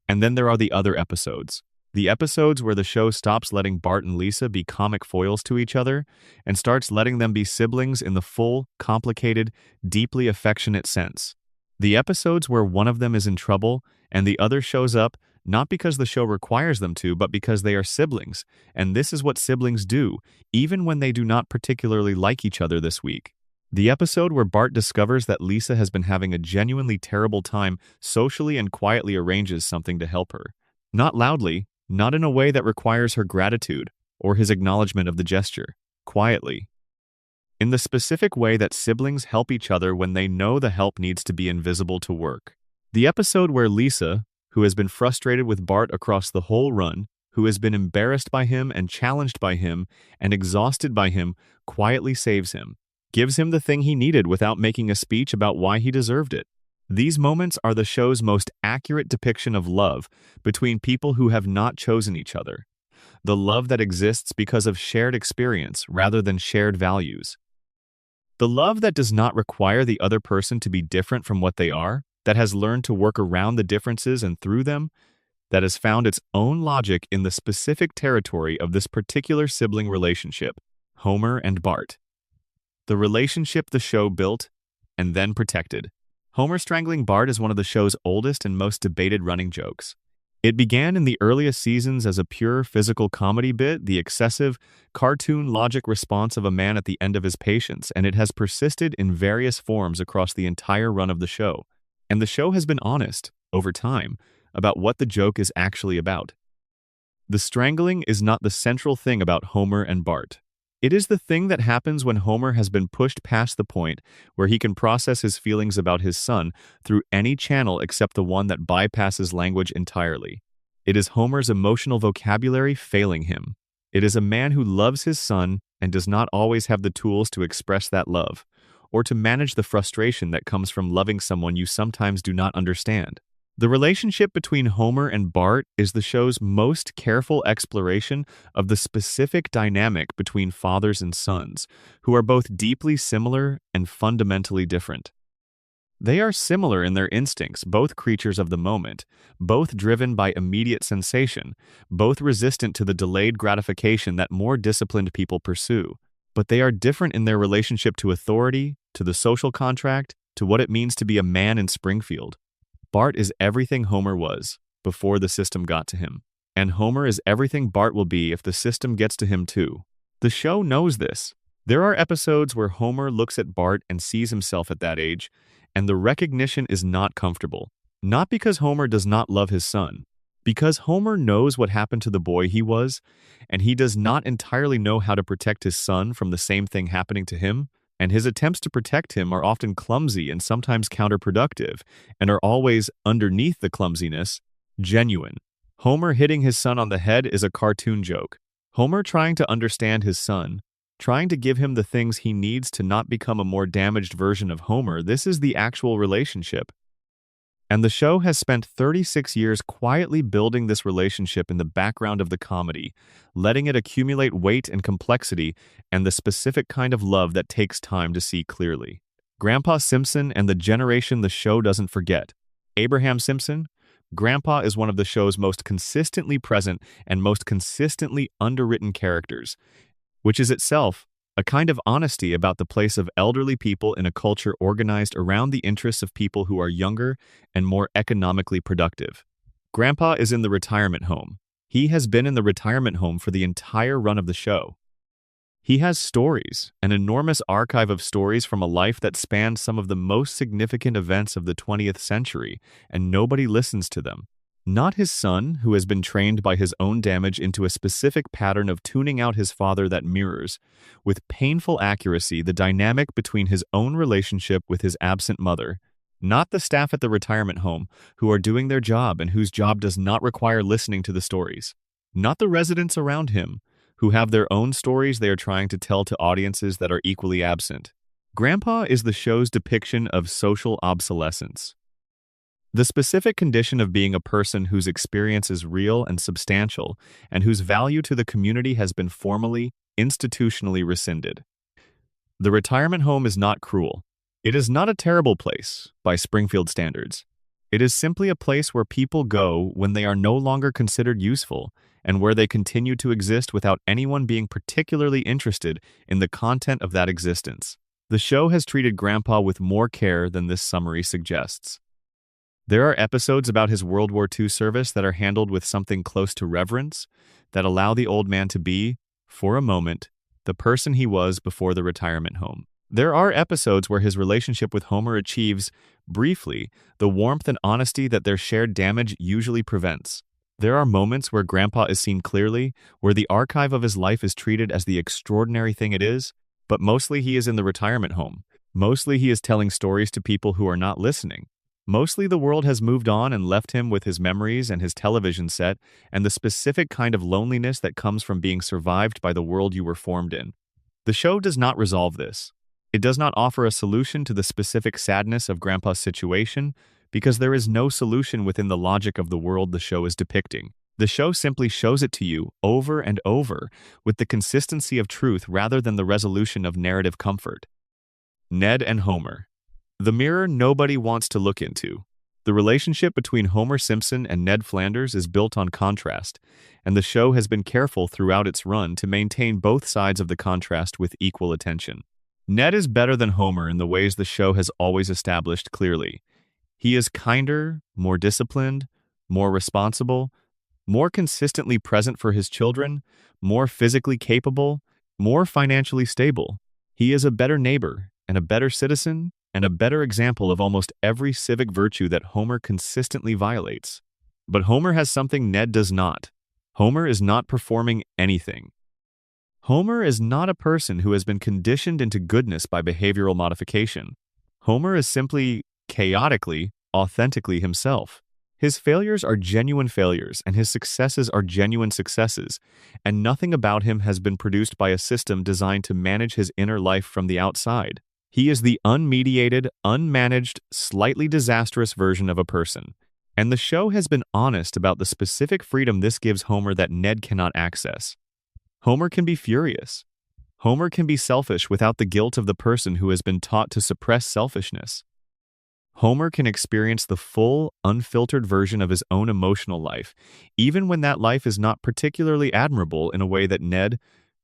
And then there are the other episodes. The episodes where the show stops letting Bart and Lisa be comic foils to each other and starts letting them be siblings in the full, complicated, deeply affectionate sense. The episodes where one of them is in trouble and the other shows up not because the show requires them to, but because they are siblings, and this is what siblings do, even when they do not particularly like each other this week. The episode where Bart discovers that Lisa has been having a genuinely terrible time socially and quietly arranges something to help her. Not loudly, not in a way that requires her gratitude or his acknowledgement of the gesture. Quietly. In the specific way that siblings help each other when they know the help needs to be invisible to work. The episode where Lisa, who has been frustrated with Bart across the whole run, who has been embarrassed by him and challenged by him and exhausted by him, quietly saves him, gives him the thing he needed without making a speech about why he deserved it. These moments are the show's most accurate depiction of love between people who have not chosen each other. The love that exists because of shared experience rather than shared values. The love that does not require the other person to be different from what they are, that has learned to work around the differences and through them, that has found its own logic in the specific territory of this particular sibling relationship, Homer and Bart. The relationship the show built and then protected. Homer strangling Bart is one of the show's oldest and most debated running jokes. It began in the earliest seasons as a pure physical comedy bit, the excessive, cartoon logic response of a man at the end of his patience, and it has persisted in various forms across the entire run of the show. And the show has been honest, over time, about what the joke is actually about. The strangling is not the central thing about Homer and Bart. It is the thing that happens when Homer has been pushed past the point where he can process his feelings about his son through any channel except the one that bypasses language entirely. It is Homer's emotional vocabulary failing him. It is a man who loves his son and does not always have the tools to express that love, or to manage the frustration that comes from loving someone you sometimes do not understand. The relationship between Homer and Bart is the show's most careful exploration of the specific dynamic between fathers and sons, who are both deeply similar and fundamentally different. They are similar in their instincts, both creatures of the moment, both driven by immediate sensation, both resistant to the delayed gratification that more disciplined people pursue. But they are different in their relationship to authority, to the social contract, to what it means to be a man in Springfield. Bart is everything Homer was before the system got to him, and Homer is everything Bart will be if the system gets to him too. The show knows this. There are episodes where Homer looks at Bart and sees himself at that age, and the recognition is not comfortable. Not because Homer does not love his son, because Homer knows what happened to the boy he was, and he does not entirely know how to protect his son from the same thing happening to him. And his attempts to protect him are often clumsy and sometimes counterproductive, and are always, underneath the clumsiness, genuine. Homer hitting his son on the head is a cartoon joke. Homer trying to understand his son, trying to give him the things he needs to not become a more damaged version of Homer, this is the actual relationship. And the show has spent 36 years quietly building this relationship in the background of the comedy, letting it accumulate weight and complexity and the specific kind of love that takes time to see clearly. Grandpa Simpson and the generation the show doesn't forget. Abraham Simpson, Grandpa is one of the show's most consistently present and most consistently underwritten characters, which is itself a kind of honesty about the place of elderly people in a culture organized around the interests of people who are younger and more economically productive. Grandpa is in the retirement home. He has been in the retirement home for the entire run of the show. He has stories, an enormous archive of stories from a life that spanned some of the most significant events of the 20th century, and nobody listens to them. Not his son, who has been trained by his own damage into a specific pattern of tuning out his father that mirrors, with painful accuracy, the dynamic between his own relationship with his absent mother. Not the staff at the retirement home, who are doing their job and whose job does not require listening to the stories. Not the residents around him, who have their own stories they are trying to tell to audiences that are equally absent. Grandpa is the show's depiction of social obsolescence. The specific condition of being a person whose experience is real and substantial, and whose value to the community has been formally, institutionally rescinded. The retirement home is not cruel. It is not a terrible place, by Springfield standards. It is simply a place where people go when they are no longer considered useful, and where they continue to exist without anyone being particularly interested in the content of that existence. The show has treated Grandpa with more care than this summary suggests. There are episodes about his World War II service that are handled with something close to reverence, that allow the old man to be, for a moment, the person he was before the retirement home. There are episodes where his relationship with Homer achieves, briefly, the warmth and honesty that their shared damage usually prevents. There are moments where Grandpa is seen clearly, where the archive of his life is treated as the extraordinary thing it is, but mostly he is in the retirement home. Mostly he is telling stories to people who are not listening. Mostly the world has moved on and left him with his memories and his television set and the specific kind of loneliness that comes from being survived by the world you were formed in. The show does not resolve this. It does not offer a solution to the specific sadness of Grandpa's situation, because there is no solution within the logic of the world the show is depicting. The show simply shows it to you over and over with the consistency of truth rather than the resolution of narrative comfort. Ned and Homer. The mirror nobody wants to look into. The relationship between Homer Simpson and Ned Flanders is built on contrast, and the show has been careful throughout its run to maintain both sides of the contrast with equal attention. Ned is better than Homer in the ways the show has always established clearly. He is kinder, more disciplined, more responsible, more consistently present for his children, more physically capable, more financially stable. He is a better neighbor and a better citizen and a better example of almost every civic virtue that Homer consistently violates. But Homer has something Ned does not. Homer is not performing anything. Homer is not a person who has been conditioned into goodness by behavioral modification. Homer is simply, chaotically, authentically himself. His failures are genuine failures, and his successes are genuine successes, and nothing about him has been produced by a system designed to manage his inner life from the outside. He is the unmediated, unmanaged, slightly disastrous version of a person. And the show has been honest about the specific freedom this gives Homer that Ned cannot access. Homer can be furious. Homer can be selfish without the guilt of the person who has been taught to suppress selfishness. Homer can experience the full, unfiltered version of his own emotional life, even when that life is not particularly admirable in a way that Ned,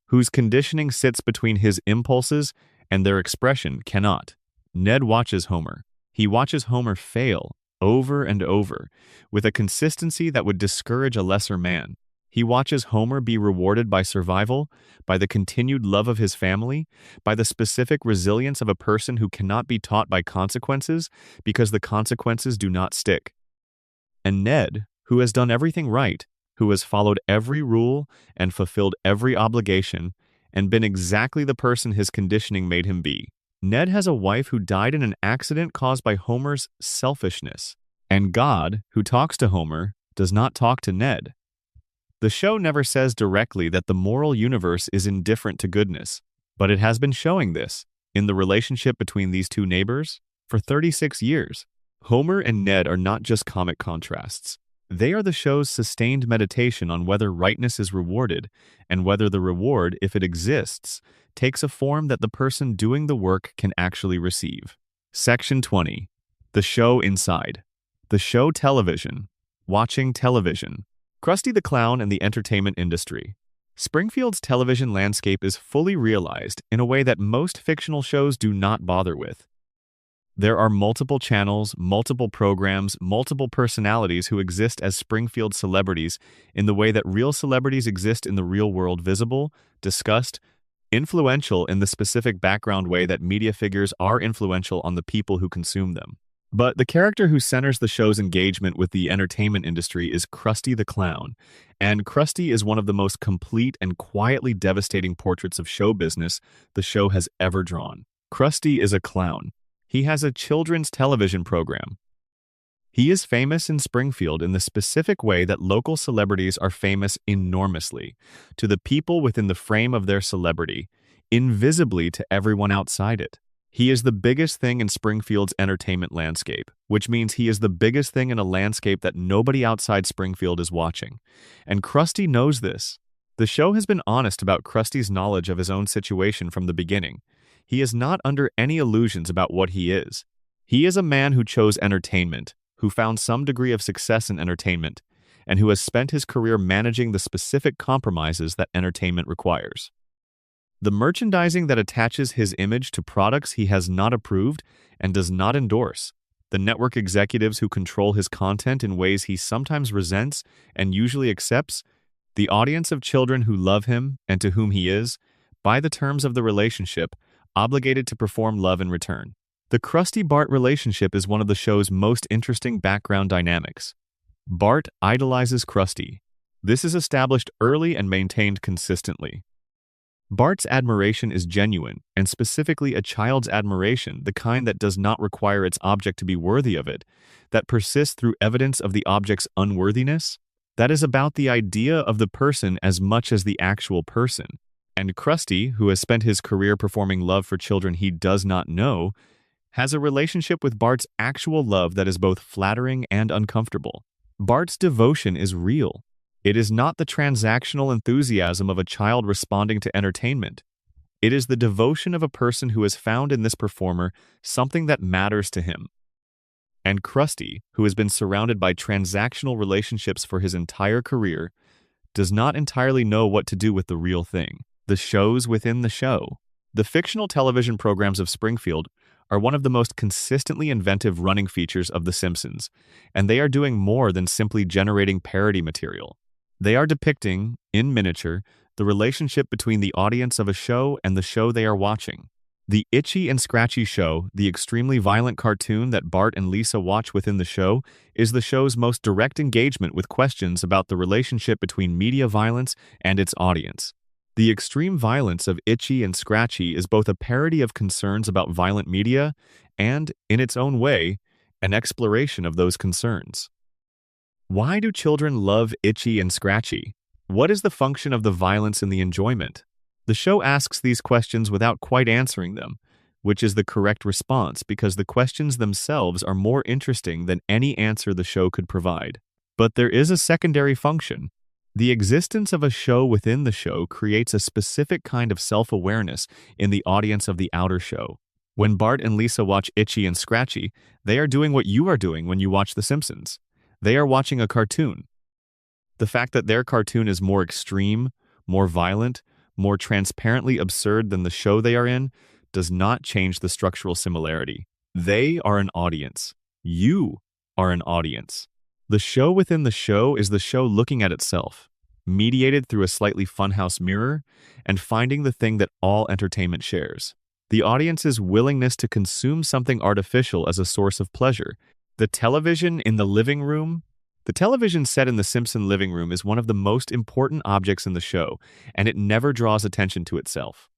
whose conditioning sits between his impulses and their expression, cannot. Ned watches Homer. He watches Homer fail over and over, with a consistency that would discourage a lesser man. He watches Homer be rewarded by survival, by the continued love of his family, by the specific resilience of a person who cannot be taught by consequences because the consequences do not stick. And Ned, who has done everything right, who has followed every rule and fulfilled every obligation, and been exactly the person his conditioning made him be. Ned has a wife who died in an accident caused by Homer's selfishness. And God, who talks to Homer, does not talk to Ned. The show never says directly that the moral universe is indifferent to goodness, but it has been showing this in the relationship between these two neighbors for 36 years. Homer and Ned are not just comic contrasts. They are the show's sustained meditation on whether rightness is rewarded, and whether the reward, if it exists, takes a form that the person doing the work can actually receive. Section 20. The show inside. The show television. Watching television. Krusty the Clown and the entertainment industry. Springfield's television landscape is fully realized in a way that most fictional shows do not bother with. There are multiple channels, multiple programs, multiple personalities who exist as Springfield celebrities in the way that real celebrities exist in the real world, visible, discussed, influential in the specific background way that media figures are influential on the people who consume them. But the character who centers the show's engagement with the entertainment industry is Krusty the Clown, and Krusty is one of the most complete and quietly devastating portraits of show business the show has ever drawn. Krusty is a clown. He has a children's television program. He is famous in Springfield in the specific way that local celebrities are famous enormously, to the people within the frame of their celebrity, invisibly to everyone outside it. He is the biggest thing in Springfield's entertainment landscape, which means he is the biggest thing in a landscape that nobody outside Springfield is watching. And Krusty knows this. The show has been honest about Krusty's knowledge of his own situation from the beginning. He is not under any illusions about what he is. He is a man who chose entertainment, who found some degree of success in entertainment, and who has spent his career managing the specific compromises that entertainment requires. The merchandising that attaches his image to products he has not approved and does not endorse. The network executives who control his content in ways he sometimes resents and usually accepts. The audience of children who love him and to whom he is, by the terms of the relationship, obligated to perform love in return. The Krusty-Bart relationship is one of the show's most interesting background dynamics. Bart idolizes Krusty. This is established early and maintained consistently. Bart's admiration is genuine, and specifically a child's admiration, the kind that does not require its object to be worthy of it, that persists through evidence of the object's unworthiness, that is about the idea of the person as much as the actual person. And Krusty, who has spent his career performing love for children he does not know, has a relationship with Bart's actual love that is both flattering and uncomfortable. Bart's devotion is real. It is not the transactional enthusiasm of a child responding to entertainment. It is the devotion of a person who has found in this performer something that matters to him. And Krusty, who has been surrounded by transactional relationships for his entire career, does not entirely know what to do with the real thing. The shows within the show. The fictional television programs of Springfield are one of the most consistently inventive running features of The Simpsons, and they are doing more than simply generating parody material. They are depicting, in miniature, the relationship between the audience of a show and the show they are watching. The Itchy and Scratchy Show, the extremely violent cartoon that Bart and Lisa watch within the show, is the show's most direct engagement with questions about the relationship between media violence and its audience. The extreme violence of Itchy and Scratchy is both a parody of concerns about violent media and, in its own way, an exploration of those concerns. Why do children love Itchy and Scratchy? What is the function of the violence in the enjoyment? The show asks these questions without quite answering them, which is the correct response because the questions themselves are more interesting than any answer the show could provide. But there is a secondary function. The existence of a show within the show creates a specific kind of self-awareness in the audience of the outer show. When Bart and Lisa watch Itchy and Scratchy, they are doing what you are doing when you watch The Simpsons. They are watching a cartoon. The fact that their cartoon is more extreme, more violent, more transparently absurd than the show they are in does not change the structural similarity. They are an audience. You are an audience. The show within the show is the show looking at itself, mediated through a slightly funhouse mirror, and finding the thing that all entertainment shares. The audience's willingness to consume something artificial as a source of pleasure. The television in the living room. The television set in the Simpson living room is one of the most important objects in the show, and it never draws attention to itself.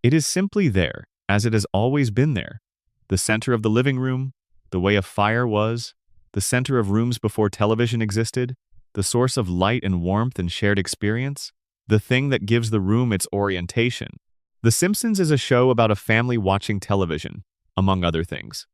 It is simply there, as it has always been there. The center of the living room, the way a fire was, the center of rooms before television existed, the source of light and warmth and shared experience, the thing that gives the room its orientation. The Simpsons is a show about a family watching television, among other things.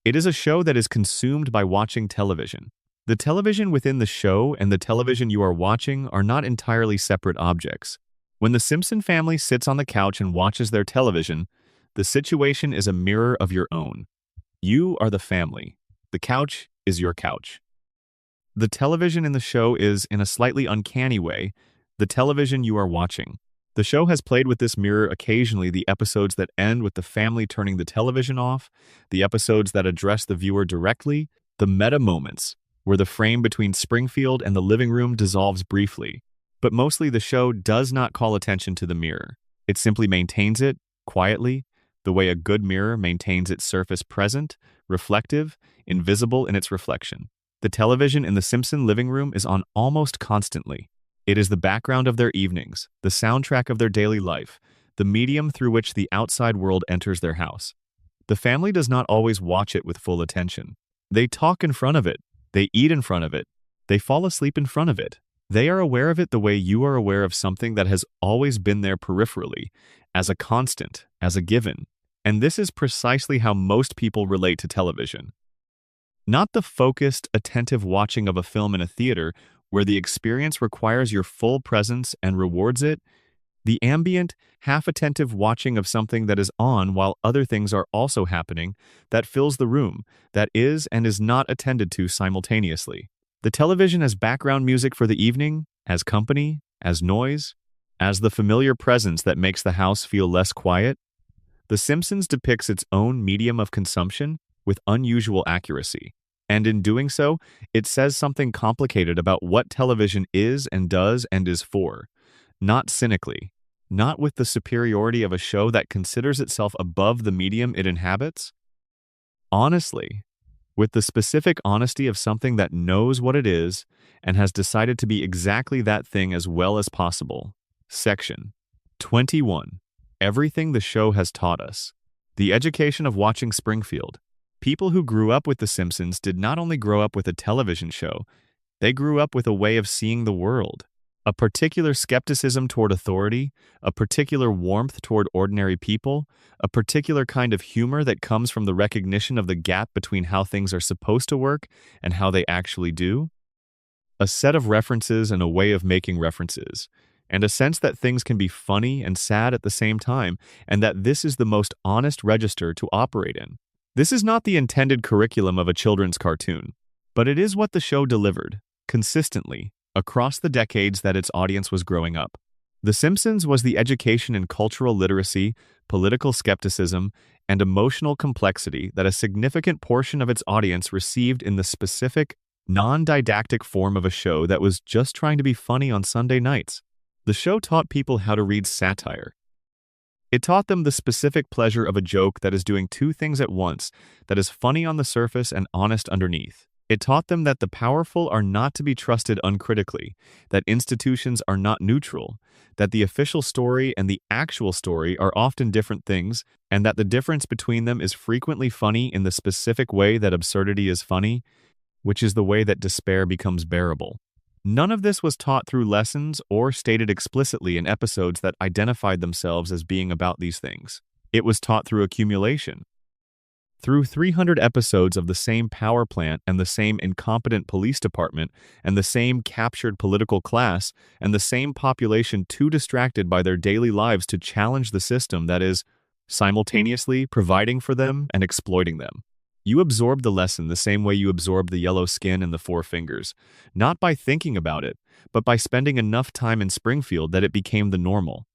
It is a show that is consumed by watching television. The television within the show and the television you are watching are not entirely separate objects. When the Simpson family sits on the couch and watches their television, the situation is a mirror of your own. You are the family. The couch is your couch. The television in the show is, in a slightly uncanny way, the television you are watching. The show has played with this mirror occasionally, the episodes that end with the family turning the television off, the episodes that address the viewer directly, the meta moments, where the frame between Springfield and the living room dissolves briefly. But mostly the show does not call attention to the mirror. It simply maintains it, quietly, the way a good mirror maintains its surface present, reflective, invisible in its reflection. The television in the Simpson living room is on almost constantly. It is the background of their evenings, the soundtrack of their daily life, the medium through which the outside world enters their house. The family does not always watch it with full attention. They talk in front of it. They eat in front of it. They fall asleep in front of it. They are aware of it the way you are aware of something that has always been there peripherally, as a constant, as a given. And this is precisely how most people relate to television. Not the focused, attentive watching of a film in a theater where the experience requires your full presence and rewards it. The ambient, half-attentive watching of something that is on while other things are also happening, that fills the room, that is and is not attended to simultaneously. The television as background music for the evening, as company, as noise, as the familiar presence that makes the house feel less quiet. The Simpsons depicts its own medium of consumption with unusual accuracy. And in doing so, it says something complicated about what television is and does and is for. Not cynically, not with the superiority of a show that considers itself above the medium it inhabits. Honestly, with the specific honesty of something that knows what it is and has decided to be exactly that thing as well as possible. Section 21. Everything the show has taught us. The education of watching Springfield. People who grew up with The Simpsons did not only grow up with a television show, they grew up with a way of seeing the world. A particular skepticism toward authority, a particular warmth toward ordinary people, a particular kind of humor that comes from the recognition of the gap between how things are supposed to work and how they actually do. A set of references and a way of making references, and a sense that things can be funny and sad at the same time, and that this is the most honest register to operate in. This is not the intended curriculum of a children's cartoon, but it is what the show delivered, consistently, across the decades that its audience was growing up. The Simpsons was the education in cultural literacy, political skepticism, and emotional complexity that a significant portion of its audience received in the specific, non-didactic form of a show that was just trying to be funny on Sunday nights. The show taught people how to read satire. It taught them the specific pleasure of a joke that is doing two things at once, that is funny on the surface and honest underneath. It taught them that the powerful are not to be trusted uncritically, that institutions are not neutral, that the official story and the actual story are often different things, and that the difference between them is frequently funny in the specific way that absurdity is funny, which is the way that despair becomes bearable. None of this was taught through lessons or stated explicitly in episodes that identified themselves as being about these things. It was taught through accumulation. Through 300 episodes of the same power plant and the same incompetent police department and the same captured political class and the same population too distracted by their daily lives to challenge the system that is simultaneously providing for them and exploiting them. You absorb the lesson the same way you absorb the yellow skin and the four fingers, not by thinking about it, but by spending enough time in Springfield that it became the normal.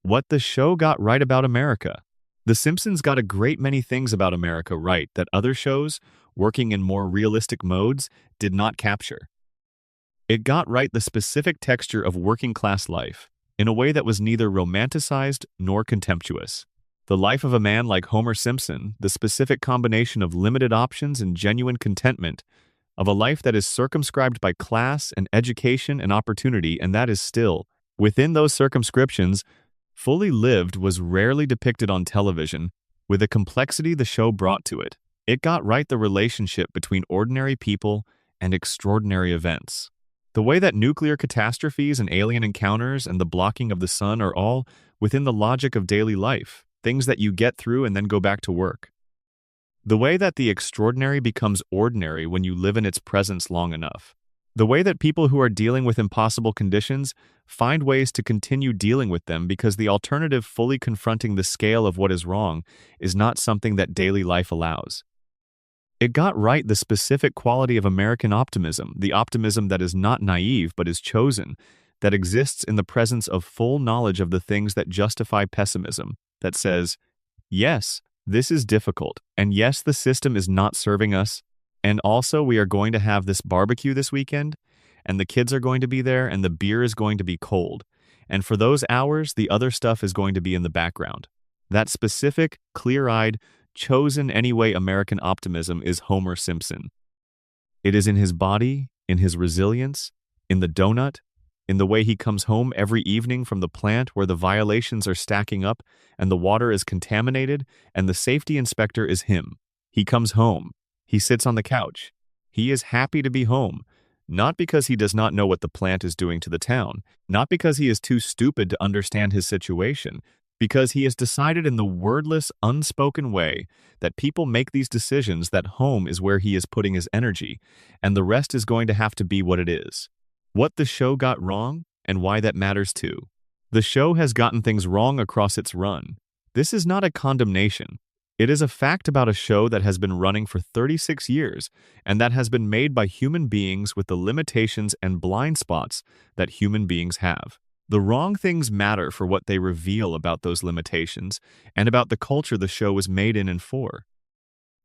What the show got right about America. The Simpsons got a great many things about America right that other shows, working in more realistic modes, did not capture. It got right the specific texture of working-class life, in a way that was neither romanticized nor contemptuous. The life of a man like Homer Simpson, the specific combination of limited options and genuine contentment, of a life that is circumscribed by class and education and opportunity, and that is still, within those circumscriptions, fully lived, was rarely depicted on television, with the complexity the show brought to it. It got right the relationship between ordinary people and extraordinary events. The way that nuclear catastrophes and alien encounters and the blocking of the sun are all within the logic of daily life, things that you get through and then go back to work. The way that the extraordinary becomes ordinary when you live in its presence long enough. The way that people who are dealing with impossible conditions find ways to continue dealing with them because the alternative, fully confronting the scale of what is wrong, is not something that daily life allows. It got right the specific quality of American optimism, the optimism that is not naive but is chosen, that exists in the presence of full knowledge of the things that justify pessimism, that says, yes, this is difficult, and yes, the system is not serving us, and also we are going to have this barbecue this weekend, and the kids are going to be there, and the beer is going to be cold, and for those hours, the other stuff is going to be in the background. That specific, clear-eyed, chosen anyway American optimism is Homer Simpson. It is in his body, in his resilience, in the donut, in the way he comes home every evening from the plant where the violations are stacking up and the water is contaminated and the safety inspector is him. He comes home. He sits on the couch. He is happy to be home, not because he does not know what the plant is doing to the town, not because he is too stupid to understand his situation, because he has decided in the wordless, unspoken way that people make these decisions that home is where he is putting his energy, and the rest is going to have to be what it is. What the show got wrong, and why that matters too. The show has gotten things wrong across its run. This is not a condemnation. It is a fact about a show that has been running for 36 years and that has been made by human beings with the limitations and blind spots that human beings have. The wrong things matter for what they reveal about those limitations and about the culture the show was made in and for.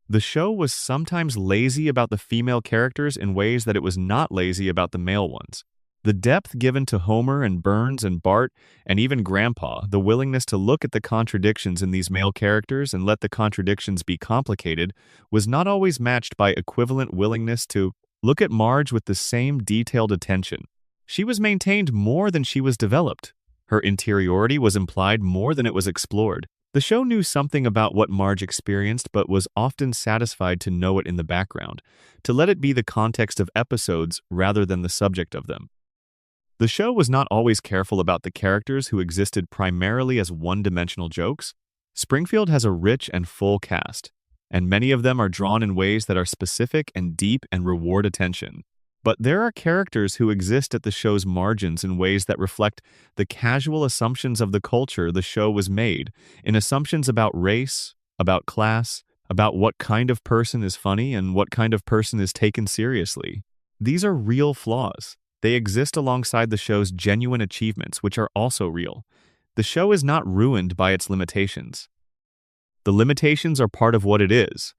The show was sometimes lazy about the female characters in ways that it was not lazy about the male ones. The depth given to Homer and Burns and Bart and even Grandpa, the willingness to look at the contradictions in these male characters and let the contradictions be complicated, was not always matched by equivalent willingness to look at Marge with the same detailed attention. She was maintained more than she was developed. Her interiority was implied more than it was explored. The show knew something about what Marge experienced but was often satisfied to know it in the background, to let it be the context of episodes rather than the subject of them. The show was not always careful about the characters who existed primarily as one-dimensional jokes. Springfield has a rich and full cast, and many of them are drawn in ways that are specific and deep and reward attention. But there are characters who exist at the show's margins in ways that reflect the casual assumptions of the culture the show was made, in assumptions about race, about class, about what kind of person is funny and what kind of person is taken seriously. These are real flaws. They exist alongside the show's genuine achievements, which are also real. The show is not ruined by its limitations. The limitations are part of what it is,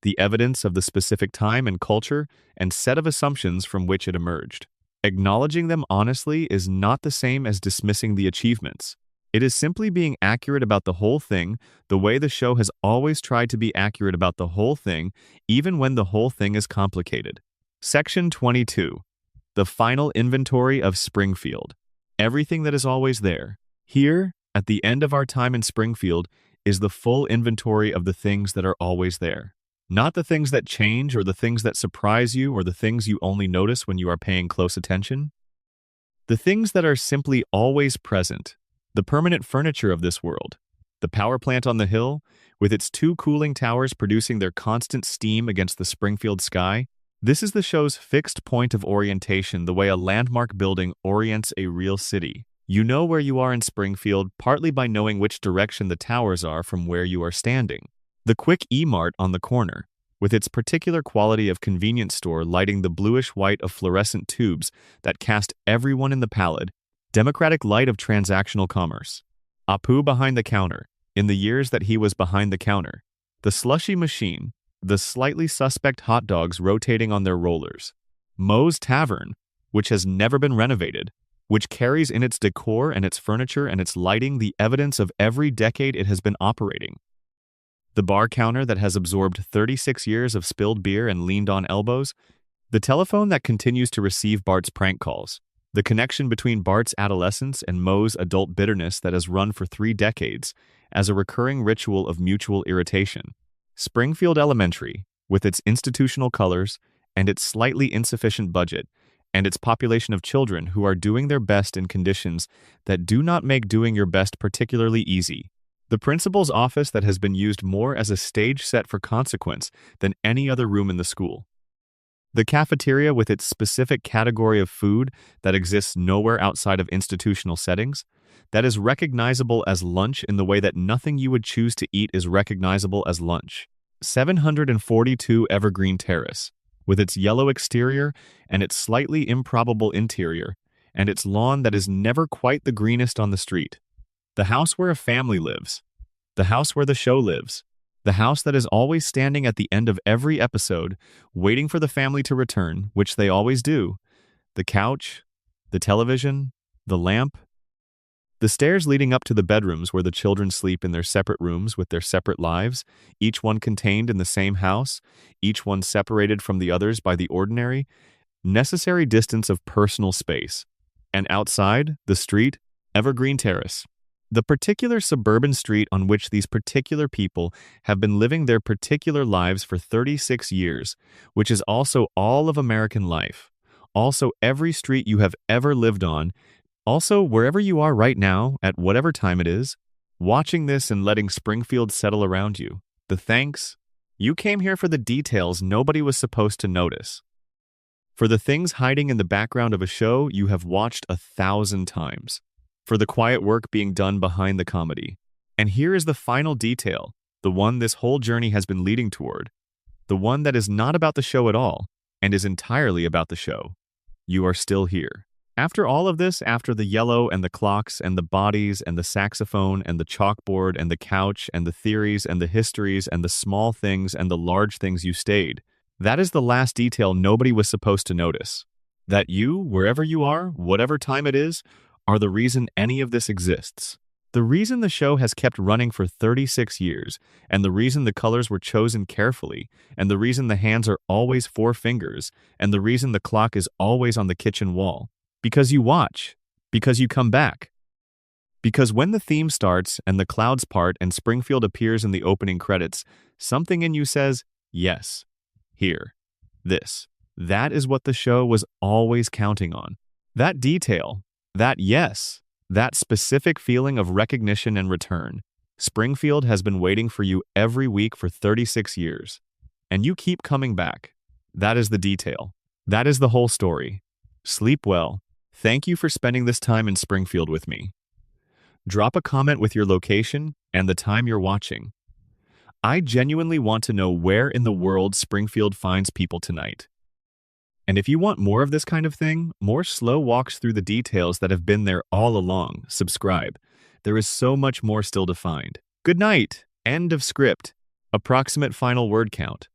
the evidence of the specific time and culture and set of assumptions from which it emerged. Acknowledging them honestly is not the same as dismissing the achievements. It is simply being accurate about the whole thing, the way the show has always tried to be accurate about the whole thing, even when the whole thing is complicated. Section 22. The final inventory of Springfield. Everything that is always there. Here, at the end of our time in Springfield, is the full inventory of the things that are always there. Not the things that change or the things that surprise you or the things you only notice when you are paying close attention. The things that are simply always present. The permanent furniture of this world. The power plant on the hill, with its 2 cooling towers producing their constant steam against the Springfield sky. This is the show's fixed point of orientation, the way a landmark building orients a real city. You know where you are in Springfield, partly by knowing which direction the towers are from where you are standing. The quick E-Mart on the corner, with its particular quality of convenience store lighting the bluish-white of fluorescent tubes that cast everyone in the pallid, democratic light of transactional commerce. Apu behind the counter, in the years that he was behind the counter. The slushy machine, the slightly suspect hot dogs rotating on their rollers. Moe's Tavern, which has never been renovated, which carries in its decor and its furniture and its lighting the evidence of every decade it has been operating. The bar counter that has absorbed 36 years of spilled beer and leaned-on elbows. The telephone that continues to receive Bart's prank calls. The connection between Bart's adolescence and Moe's adult bitterness that has run for 3 decades as a recurring ritual of mutual irritation. Springfield Elementary, with its institutional colors and its slightly insufficient budget, and its population of children who are doing their best in conditions that do not make doing your best particularly easy. The principal's office that has been used more as a stage set for consequence than any other room in the school. The cafeteria with its specific category of food that exists nowhere outside of institutional settings, that is recognizable as lunch in the way that nothing you would choose to eat is recognizable as lunch. 742 Evergreen Terrace, with its yellow exterior and its slightly improbable interior, and its lawn that is never quite the greenest on the street. The house where a family lives. The house where the show lives. The house that is always standing at the end of every episode, waiting for the family to return, which they always do. The couch, the television, the lamp. The stairs leading up to the bedrooms where the children sleep in their separate rooms with their separate lives, each one contained in the same house, each one separated from the others by the ordinary, necessary distance of personal space. And outside, the street, Evergreen Terrace. The particular suburban street on which these particular people have been living their particular lives for 36 years, which is also all of American life, also every street you have ever lived on, also wherever you are right now, at whatever time it is, watching this and letting Springfield settle around you. The thanks. You came here for the details nobody was supposed to notice. For the things hiding in the background of a show you have watched 1,000 times. for the quiet work being done behind the comedy. And here is the final detail, the one this whole journey has been leading toward, the one that is not about the show at all, and is entirely about the show. You are still here. After all of this, after the yellow and the clocks and the bodies and the saxophone and the chalkboard and the couch and the theories and the histories and the small things and the large things, you stayed. That is the last detail nobody was supposed to notice. That you, wherever you are, whatever time it is, are the reason any of this exists. The reason the show has kept running for 36 years, and the reason the colors were chosen carefully, and the reason the hands are always 4 fingers, and the reason the clock is always on the kitchen wall. Because you watch. Because you come back. Because when the theme starts and the clouds part and Springfield appears in the opening credits, something in you says, yes, here, this. That is what the show was always counting on. That detail, that yes, that specific feeling of recognition and return. Springfield has been waiting for you every week for 36 years. And you keep coming back. That is the detail. That is the whole story. Sleep well. Thank you for spending this time in Springfield with me. Drop a comment with your location and the time you're watching. I genuinely want to know where in the world Springfield finds people tonight. And if you want more of this kind of thing, more slow walks through the details that have been there all along, subscribe. There is so much more still to find. Good night. End of script. Approximate final word count.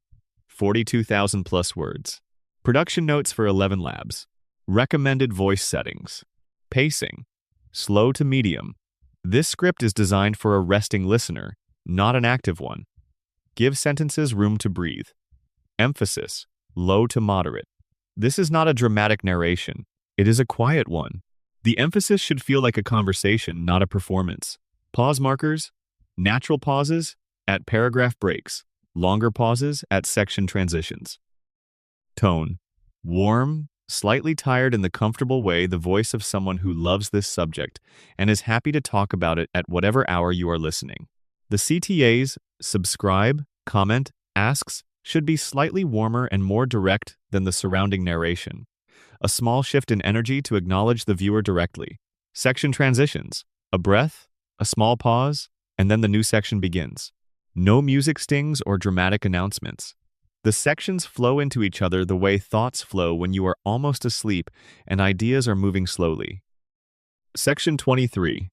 42,000 plus words. Production notes for 11 labs. Recommended voice settings. Pacing. Slow to medium. This script is designed for a resting listener, not an active one. Give sentences room to breathe. Emphasis. Low to moderate. This is not a dramatic narration. It is a quiet one. The emphasis should feel like a conversation, not a performance. Pause markers. Natural pauses at paragraph breaks. Longer pauses at section transitions. Tone. Warm, slightly tired in the comfortable way, the voice of someone who loves this subject and is happy to talk about it at whatever hour you are listening. The CTAs, subscribe, comment, asks, should be slightly warmer and more direct than the surrounding narration. A small shift in energy to acknowledge the viewer directly. Section transitions. A breath, a small pause, and then the new section begins. No music stings or dramatic announcements. The sections flow into each other the way thoughts flow when you are almost asleep and ideas are moving slowly. Section 23.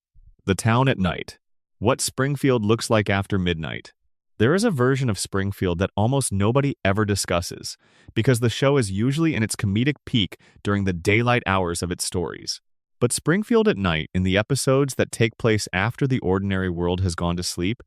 The Town at Night. What Springfield looks like after midnight. There is a version of Springfield that almost nobody ever discusses, because the show is usually in its comedic peak during the daylight hours of its stories. But Springfield at night, in the episodes that take place after the ordinary world has gone to sleep,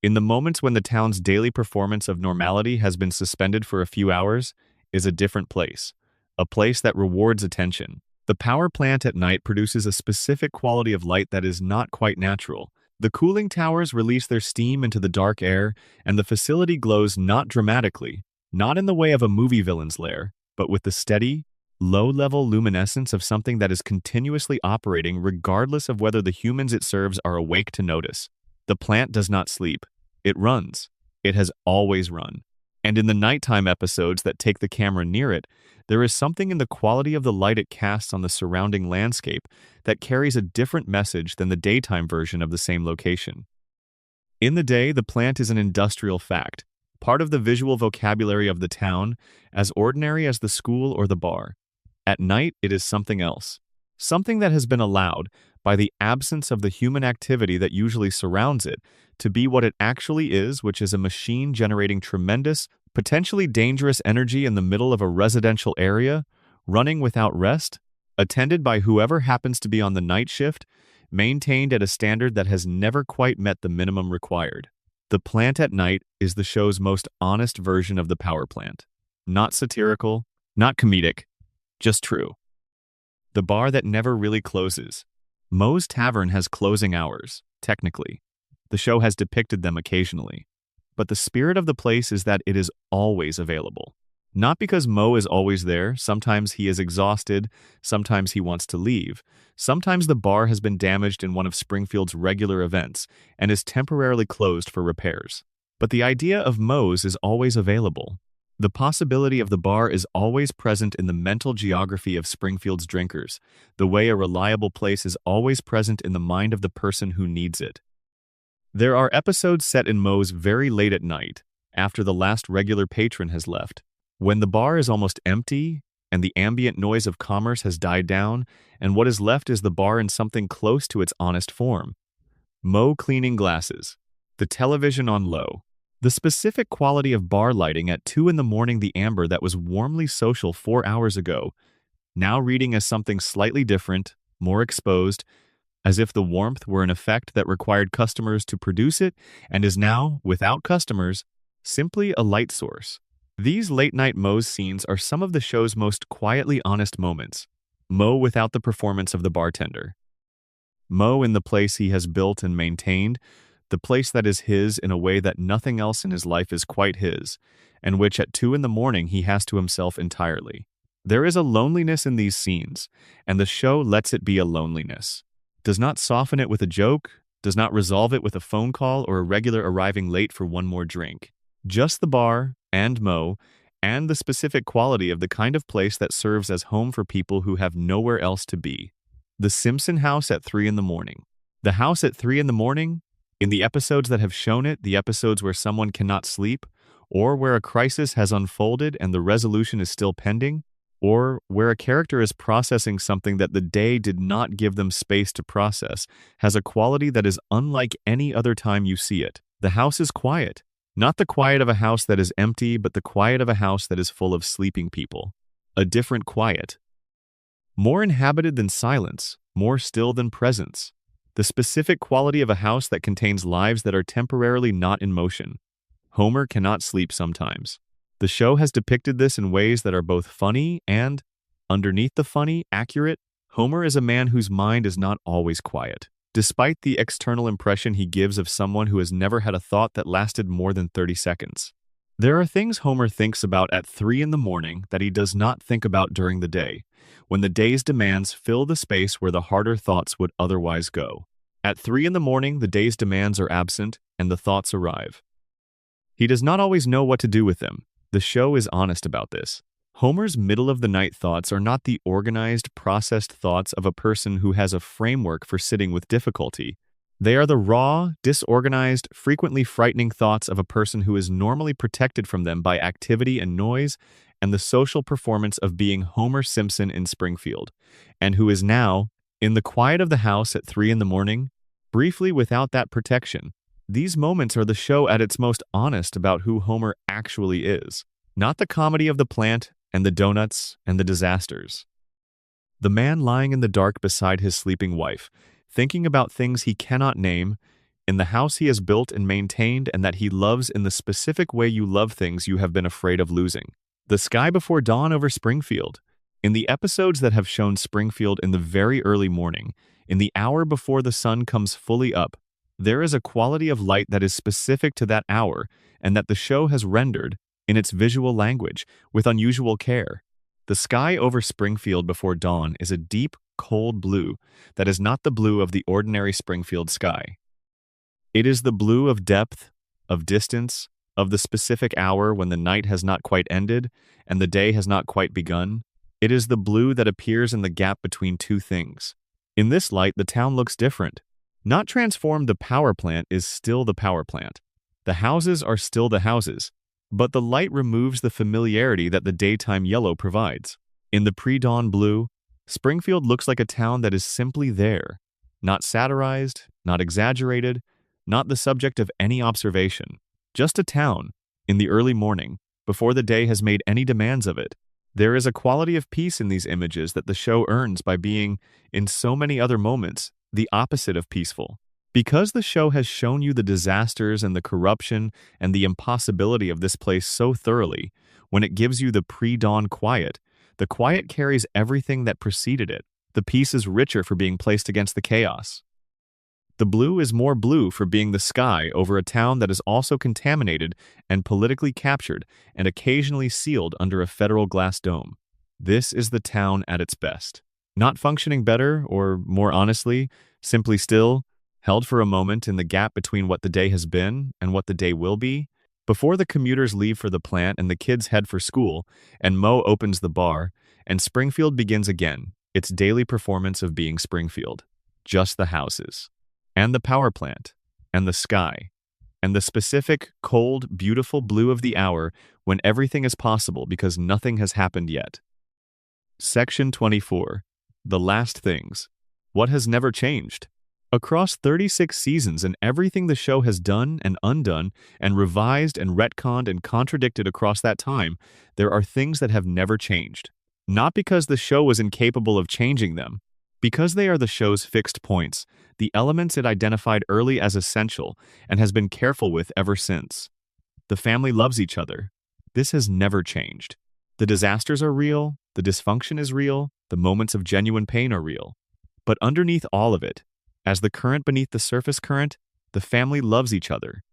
in the moments when the town's daily performance of normality has been suspended for a few hours, is a different place. A place that rewards attention. The power plant at night produces a specific quality of light that is not quite natural. The cooling towers release their steam into the dark air, and the facility glows not dramatically, not in the way of a movie villain's lair, but with the steady, low-level luminescence of something that is continuously operating regardless of whether the humans it serves are awake to notice. The plant does not sleep. It runs. It has always run. And in the nighttime episodes that take the camera near it, there is something in the quality of the light it casts on the surrounding landscape that carries a different message than the daytime version of the same location. In the day, the plant is an industrial fact, part of the visual vocabulary of the town, as ordinary as the school or the bar. At night, it is something else. Something that has been allowed, by the absence of the human activity that usually surrounds it, to be what it actually is, which is a machine generating tremendous, potentially dangerous energy in the middle of a residential area, running without rest, attended by whoever happens to be on the night shift, maintained at a standard that has never quite met the minimum required. The plant at night is the show's most honest version of the power plant. Not satirical, not comedic, just true. The bar that never really closes. Moe's Tavern has closing hours, technically. The show has depicted them occasionally. But the spirit of the place is that it is always available. Not because Moe is always there, sometimes he is exhausted, sometimes he wants to leave. Sometimes the bar has been damaged in one of Springfield's regular events and is temporarily closed for repairs. But the idea of Moe's is always available. The possibility of the bar is always present in the mental geography of Springfield's drinkers, the way a reliable place is always present in the mind of the person who needs it. There are episodes set in Moe's very late at night, after the last regular patron has left, when the bar is almost empty and the ambient noise of commerce has died down, and what is left is the bar in something close to its honest form. Moe cleaning glasses, the television on low, the specific quality of bar lighting at 2 in the morning, the amber that was warmly social 4 hours ago, now reading as something slightly different, more exposed, as if the warmth were an effect that required customers to produce it and is now, without customers, simply a light source. These late-night Moe's scenes are some of the show's most quietly honest moments. Moe without the performance of the bartender. Moe in the place he has built and maintained, the place that is his in a way that nothing else in his life is quite his, and which at 2 in the morning he has to himself entirely. There is a loneliness in these scenes, and the show lets it be a loneliness. Does not soften it with a joke, does not resolve it with a phone call or a regular arriving late for one more drink. Just the bar, and Moe, and the specific quality of the kind of place that serves as home for people who have nowhere else to be. The Simpson house at 3 in the morning. The house at 3 in the morning, in the episodes that have shown it, the episodes where someone cannot sleep, or where a crisis has unfolded and the resolution is still pending, or where a character is processing something that the day did not give them space to process, has a quality that is unlike any other time you see it. The house is quiet. Not the quiet of a house that is empty, but the quiet of a house that is full of sleeping people. A different quiet. More inhabited than silence, more still than presence. The specific quality of a house that contains lives that are temporarily not in motion. Homer cannot sleep sometimes. The show has depicted this in ways that are both funny and, underneath the funny, accurate. Homer is a man whose mind is not always quiet, despite the external impression he gives of someone who has never had a thought that lasted more than 30 seconds. There are things Homer thinks about at 3 in the morning that he does not think about during the day, when the day's demands fill the space where the harder thoughts would otherwise go. At 3 in the morning, the day's demands are absent, and the thoughts arrive. He does not always know what to do with them. The show is honest about this. Homer's middle-of-the-night thoughts are not the organized, processed thoughts of a person who has a framework for sitting with difficulty. They are the raw, disorganized, frequently frightening thoughts of a person who is normally protected from them by activity and noise and the social performance of being Homer Simpson in Springfield, and who is now, in the quiet of the house at 3 in the morning, briefly without that protection. These moments are the show at its most honest about who Homer actually is, not the comedy of the plant and the donuts and the disasters. The man lying in the dark beside his sleeping wife, thinking about things he cannot name, in the house he has built and maintained and that he loves in the specific way you love things you have been afraid of losing. The sky before dawn over Springfield. In the episodes that have shown Springfield in the very early morning, in the hour before the sun comes fully up, there is a quality of light that is specific to that hour and that the show has rendered, in its visual language, with unusual care. The sky over Springfield before dawn is a deep, cold blue that is not the blue of the ordinary Springfield sky. It is the blue of depth, of distance, of the specific hour when the night has not quite ended and the day has not quite begun. It is the blue that appears in the gap between two things. In this light, the town looks different. Not transformed, the power plant is still the power plant. The houses are still the houses, but the light removes the familiarity that the daytime yellow provides. In the pre-dawn blue, Springfield looks like a town that is simply there, not satirized, not exaggerated, not the subject of any observation. Just a town, in the early morning, before the day has made any demands of it. There is a quality of peace in these images that the show earns by being, in so many other moments, the opposite of peaceful. Because the show has shown you the disasters and the corruption and the impossibility of this place so thoroughly, when it gives you the pre-dawn quiet, the quiet carries everything that preceded it. The peace is richer for being placed against the chaos. The blue is more blue for being the sky over a town that is also contaminated and politically captured and occasionally sealed under a federal glass dome. This is the town at its best. Not functioning better, or more honestly, simply still, held for a moment in the gap between what the day has been and what the day will be, Before the commuters leave for the plant and the kids head for school, and Mo opens the bar, and Springfield begins again, its daily performance of being Springfield. Just the houses, and the power plant, and the sky, and the specific, cold, beautiful blue of the hour when everything is possible because nothing has happened yet. Section 24. The Last Things. What has never changed? Across 36 seasons and everything the show has done and undone and revised and retconned and contradicted across that time, there are things that have never changed. Not because the show was incapable of changing them, because they are the show's fixed points, the elements it identified early as essential and has been careful with ever since. The family loves each other. This has never changed. The disasters are real, the dysfunction is real, the moments of genuine pain are real. But underneath all of it, as the current beneath the surface current, the family loves each other.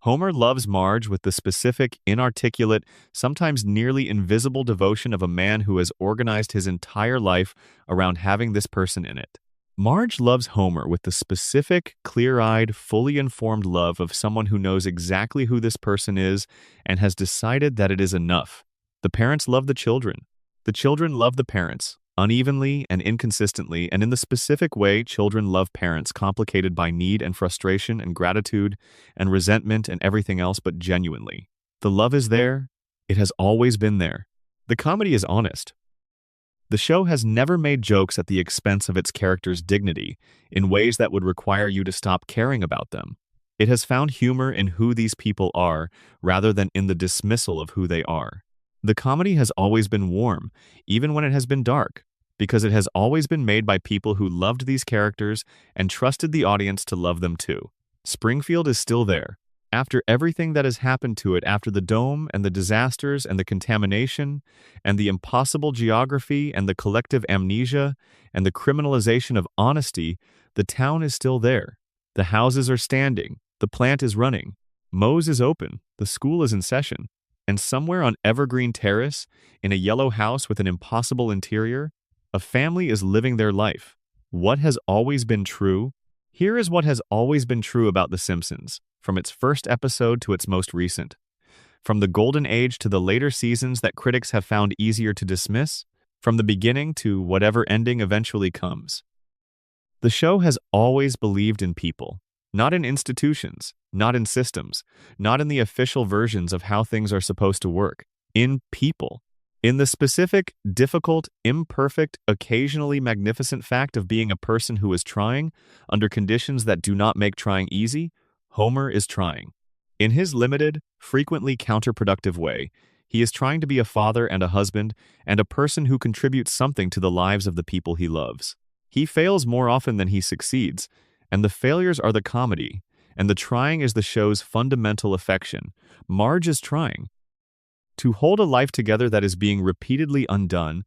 Homer loves Marge with the specific, inarticulate, sometimes nearly invisible devotion of a man who has organized his entire life around having this person in it. Marge loves Homer with the specific, clear-eyed, fully informed love of someone who knows exactly who this person is and has decided that it is enough. The parents love the children. The children love the parents, unevenly and inconsistently, and in the specific way children love parents, complicated by need and frustration and gratitude and resentment and everything else, but genuinely. The love is there. It has always been there. The comedy is honest. The show has never made jokes at the expense of its characters' dignity in ways that would require you to stop caring about them. It has found humor in who these people are rather than in the dismissal of who they are. The comedy has always been warm, even when it has been dark, because it has always been made by people who loved these characters and trusted the audience to love them too. Springfield is still there. After everything that has happened to it, after the dome and the disasters and the contamination and the impossible geography and the collective amnesia and the criminalization of honesty, the town is still there. The houses are standing. The plant is running. Moe's is open. The school is in session. And somewhere on Evergreen Terrace, in a yellow house with an impossible interior, a family is living their life. What has always been true? Here is what has always been true about The Simpsons, from its first episode to its most recent. From the golden age to the later seasons that critics have found easier to dismiss, from the beginning to whatever ending eventually comes. The show has always believed in people. Not in institutions, not in systems, not in the official versions of how things are supposed to work. In people. In the specific, difficult, imperfect, occasionally magnificent fact of being a person who is trying, under conditions that do not make trying easy, Homer is trying. In his limited, frequently counterproductive way, he is trying to be a father and a husband and a person who contributes something to the lives of the people he loves. He fails more often than he succeeds, and the failures are the comedy, and the trying is the show's fundamental affection. Marge is trying. To hold a life together that is being repeatedly undone,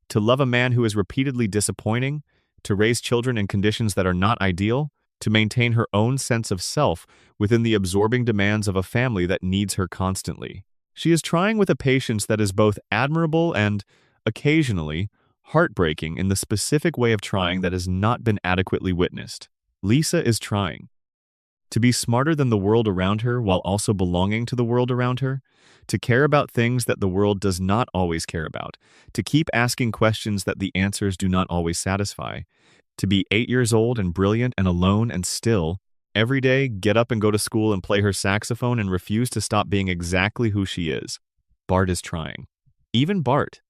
to love a man who is repeatedly disappointing, to raise children in conditions that are not ideal, to maintain her own sense of self within the absorbing demands of a family that needs her constantly. She is trying with a patience that is both admirable and, occasionally, heartbreaking in the specific way of trying that has not been adequately witnessed. Lisa is trying to be smarter than the world around her while also belonging to the world around her, to care about things that the world does not always care about, to keep asking questions that the answers do not always satisfy, to be 8 years old and brilliant and alone and still, every day get up and go to school and play her saxophone and refuse to stop being exactly who she is. Bart is trying. Even Bart.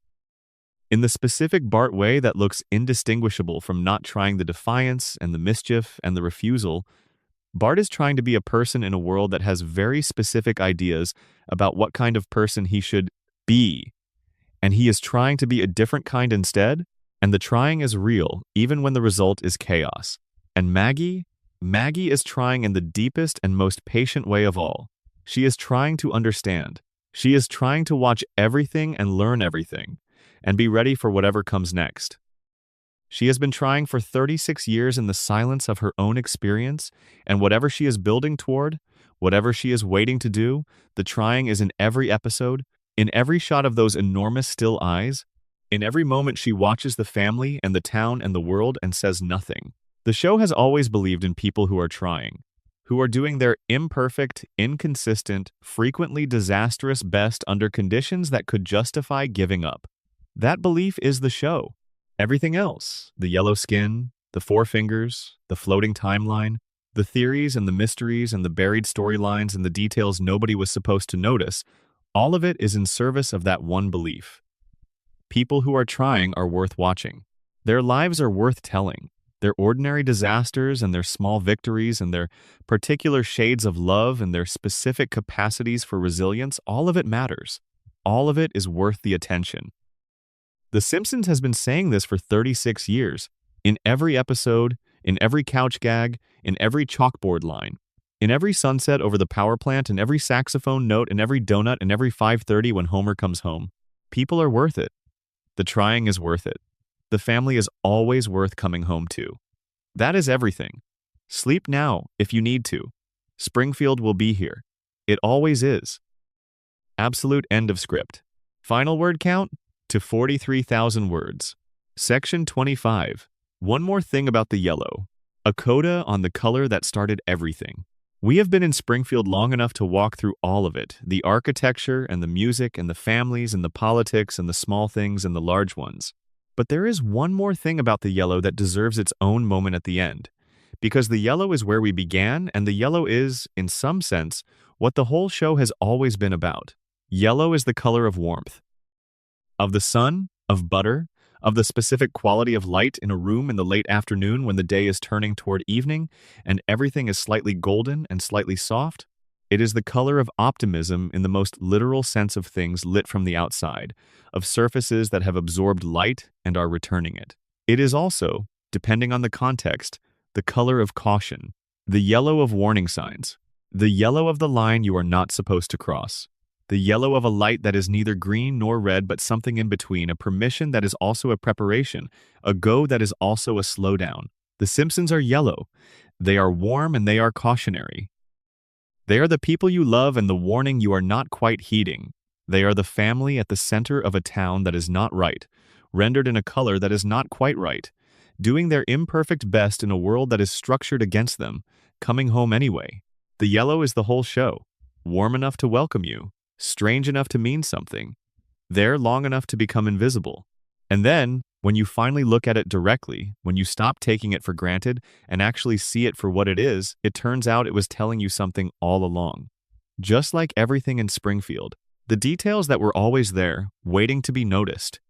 In the specific Bart way that looks indistinguishable from not trying the defiance and the mischief and the refusal, Bart is trying to be a person in a world that has very specific ideas about what kind of person he should be, and he is trying to be a different kind instead, and the trying is real, even when the result is chaos. And Maggie is trying in the deepest and most patient way of all. She is trying to understand. She is trying to watch everything and learn everything, and be ready for whatever comes next. She has been trying for 36 years in the silence of her own experience, and whatever she is building toward, whatever she is waiting to do, the trying is in every episode, in every shot of those enormous still eyes, in every moment she watches the family and the town and the world and says nothing. The show has always believed in people who are trying, who are doing their imperfect, inconsistent, frequently disastrous best under conditions that could justify giving up. That belief is the show. Everything else, the yellow skin, the four fingers, the floating timeline, the theories and the mysteries and the buried storylines and the details nobody was supposed to notice, all of it is in service of that one belief. People who are trying are worth watching. Their lives are worth telling. Their ordinary disasters and their small victories and their particular shades of love and their specific capacities for resilience, all of it matters. All of it is worth the attention. The Simpsons has been saying this for 36 years. In every episode, in every couch gag, in every chalkboard line, in every sunset over the power plant, in every saxophone note, in every donut, in every 5:30 when Homer comes home. People are worth it. The trying is worth it. The family is always worth coming home to. That is everything. Sleep now if you need to. Springfield will be here. It always is. Absolute end of script. Final word count to 43,000 words. Section 25. One more thing about the yellow. A coda on the color that started everything. We have been in Springfield long enough to walk through all of it, the architecture and the music and the families and the politics and the small things and the large ones. But there is one more thing about the yellow that deserves its own moment at the end. Because the yellow is where we began, and the yellow is, in some sense, what the whole show has always been about. Yellow is the color of warmth. Of the sun, of butter, of the specific quality of light in a room in the late afternoon when the day is turning toward evening and everything is slightly golden and slightly soft. It is the color of optimism in the most literal sense of things lit from the outside, of surfaces that have absorbed light and are returning it. It is also, depending on the context, the color of caution, the yellow of warning signs, the yellow of the line you are not supposed to cross. The yellow of a light that is neither green nor red but something in between, a permission that is also a preparation, a go that is also a slowdown. The Simpsons are yellow. They are warm and they are cautionary. They are the people you love and the warning you are not quite heeding. They are the family at the center of a town that is not right, rendered in a color that is not quite right, doing their imperfect best in a world that is structured against them, coming home anyway. The yellow is the whole show, warm enough to welcome you, strange enough to mean something, there long enough to become invisible. And then, when you finally look at it directly, when you stop taking it for granted and actually see it for what it is, it turns out it was telling you something all along. Just like everything in Springfield, the details that were always there, waiting to be noticed,